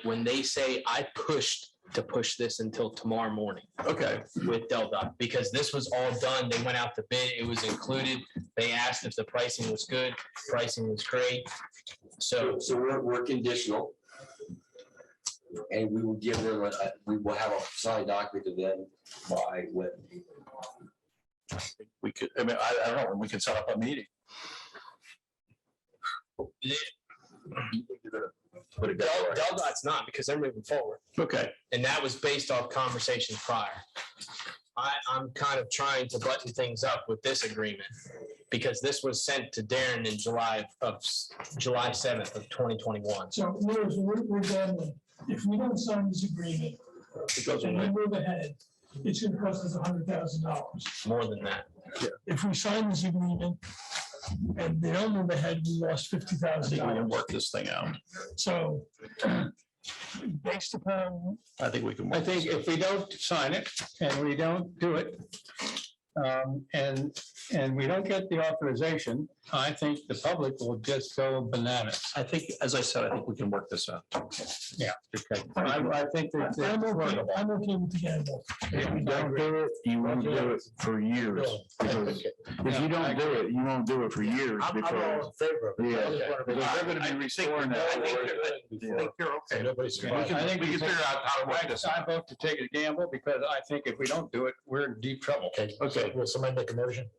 Speaker 4: when they say I pushed to push this until tomorrow morning.
Speaker 7: Okay.
Speaker 4: With DelDOT, because this was all done. They went out to bid. It was included. They asked if the pricing was good. Pricing was great. So
Speaker 5: we're conditional. And we will give them, we will have a signed document to them by when.
Speaker 7: We could, I don't know, we could set up a meeting.
Speaker 4: DelDOT's not because they're moving forward.
Speaker 7: Okay.
Speaker 4: And that was based off conversations prior. I'm kind of trying to button things up with this agreement because this was sent to Darren in July 7th of 2021.
Speaker 3: So we're done. If we don't sign this agreement and we move ahead, it's going to cost us $100,000.
Speaker 4: More than that.
Speaker 3: If we sign this agreement and they don't move ahead, we lost $50,000.
Speaker 7: I think we can work this thing out.
Speaker 3: So based upon,
Speaker 7: I think we can.
Speaker 10: I think if we don't sign it and we don't do it, And we don't get the authorization, I think the public will just go bananas.
Speaker 7: I think, as I said, I think we can work this out.
Speaker 10: Yeah. I think that.
Speaker 3: I'm okay with the gamble.
Speaker 14: If you don't do it, you won't do it for years. Because if you don't do it, you won't do it for years
Speaker 1: I'm all
Speaker 14: because,
Speaker 1: in favor of it.
Speaker 14: yeah,
Speaker 1: I just wanna make
Speaker 14: because
Speaker 1: sure-
Speaker 14: they're gonna be restoring that.
Speaker 7: I think you're
Speaker 1: So
Speaker 7: okay.
Speaker 1: nobody's
Speaker 10: We
Speaker 1: surprised.
Speaker 10: can
Speaker 7: We can figure out how to work this out.
Speaker 10: I vote to take a gamble because I think if we don't do it, we're in deep trouble.
Speaker 1: Okay, will somebody make a motion?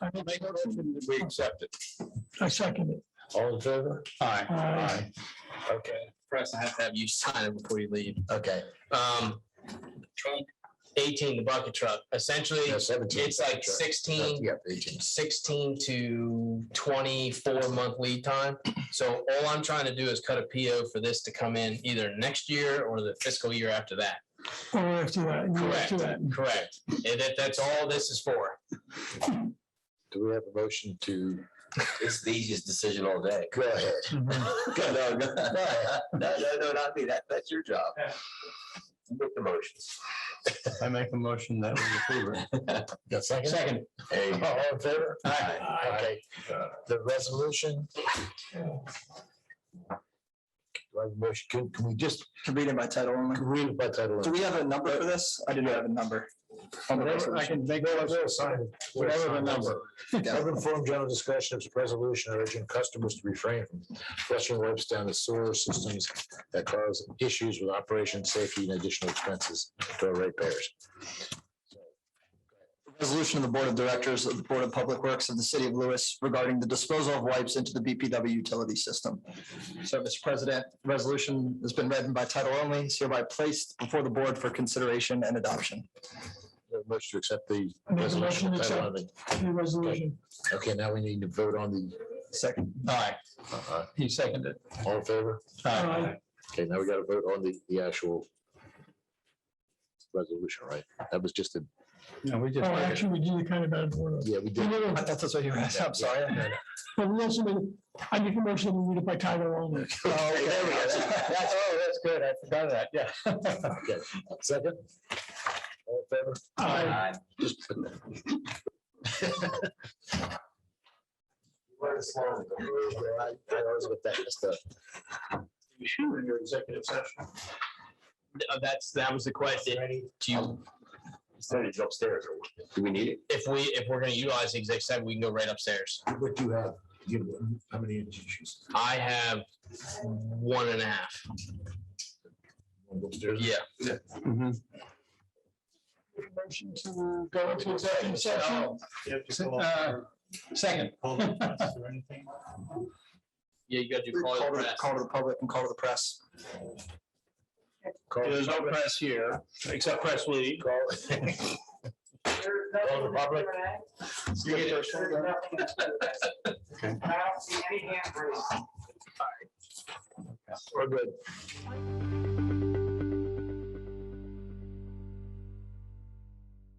Speaker 3: I will
Speaker 10: Make a motion that we accept it.
Speaker 3: I second it.
Speaker 1: All in favor?
Speaker 10: Aye.
Speaker 3: Aye.
Speaker 1: Okay,
Speaker 4: Press, I have to have you sign it before you leave.
Speaker 1: okay.
Speaker 4: Trunk 18, the bucket truck, essentially,
Speaker 1: Yeah, 17.
Speaker 4: it's like 16,
Speaker 1: Yeah, 18.
Speaker 4: 16 to 24-month lead time. So all I'm trying to do is cut a PO for this to come in either next year or the fiscal year after that.
Speaker 3: Or after that. and you after that.
Speaker 4: Correct. And that's all this is for.
Speaker 1: Do we have a motion to
Speaker 5: It's the easiest decision all day.
Speaker 1: go ahead?
Speaker 5: No, not me. That's your job. You make the motions.
Speaker 11: I make a motion that we approve it.
Speaker 1: Got a second?
Speaker 10: Second.
Speaker 1: Hey, all in favor? Okay, the resolution. Do I have a motion? Can we just
Speaker 9: To read it by title only.
Speaker 1: read it by title?
Speaker 9: Do we have a number for this? I didn't have a number. On the
Speaker 10: Whatever, I
Speaker 9: resolution.
Speaker 10: can make whatever the number.
Speaker 1: Have informed general discussion of the resolution urging customers to refrain from flushing wipes down the sewer systems that cause issues with operation safety and additional expenses to our ratepayers.
Speaker 9: Resolution of the Board of Directors of the Board of Public Works of the City of Lewes regarding the disposal of wipes into the BPW utility system. So, Mr. President, the resolution has been read by title only, is hereby placed before the board for consideration and adoption.
Speaker 1: Motion to accept the
Speaker 3: Make a
Speaker 1: resolution.
Speaker 3: motion to
Speaker 1: by title
Speaker 3: accept
Speaker 1: only.
Speaker 3: the resolution.
Speaker 1: Okay, now we need to vote on the,
Speaker 9: Second.
Speaker 10: Aye. He seconded.
Speaker 1: all in favor?
Speaker 3: Aye.
Speaker 1: Okay, now we got to vote on the actual resolution, right? That was just a,
Speaker 10: No, we
Speaker 3: Oh,
Speaker 10: just.
Speaker 3: actually, we did it kind of out of order.
Speaker 1: yeah, we did.
Speaker 9: I thought that's what you were asking. I'm sorry.
Speaker 3: But we also made, I make a motion to read it by title only.
Speaker 1: Okay, there we go.
Speaker 10: That's good. I forgot of that, yeah.
Speaker 1: Okay, second? All in favor?
Speaker 3: Aye.
Speaker 1: Just put that. I always get that messed up.
Speaker 7: You should in your executive session.
Speaker 4: That was the question. Do you,
Speaker 5: It's upstairs. Do we need it?
Speaker 4: if we're going to utilize the exec session, we can go right upstairs.
Speaker 1: What do you have? How many inches?
Speaker 4: I have 1.5.
Speaker 1: Upstairs?
Speaker 4: Yeah.
Speaker 3: Motion to go into executive session.
Speaker 10: Second.
Speaker 4: Yeah, you got to do call
Speaker 9: Call
Speaker 4: the
Speaker 9: to
Speaker 4: press.
Speaker 9: call to the public and call to the press.
Speaker 7: There's no press here, except press lead.
Speaker 1: Call
Speaker 15: There's
Speaker 1: Call the public.
Speaker 15: nothing- there's nothing to that. And I don't see any hand raised.
Speaker 1: We're good.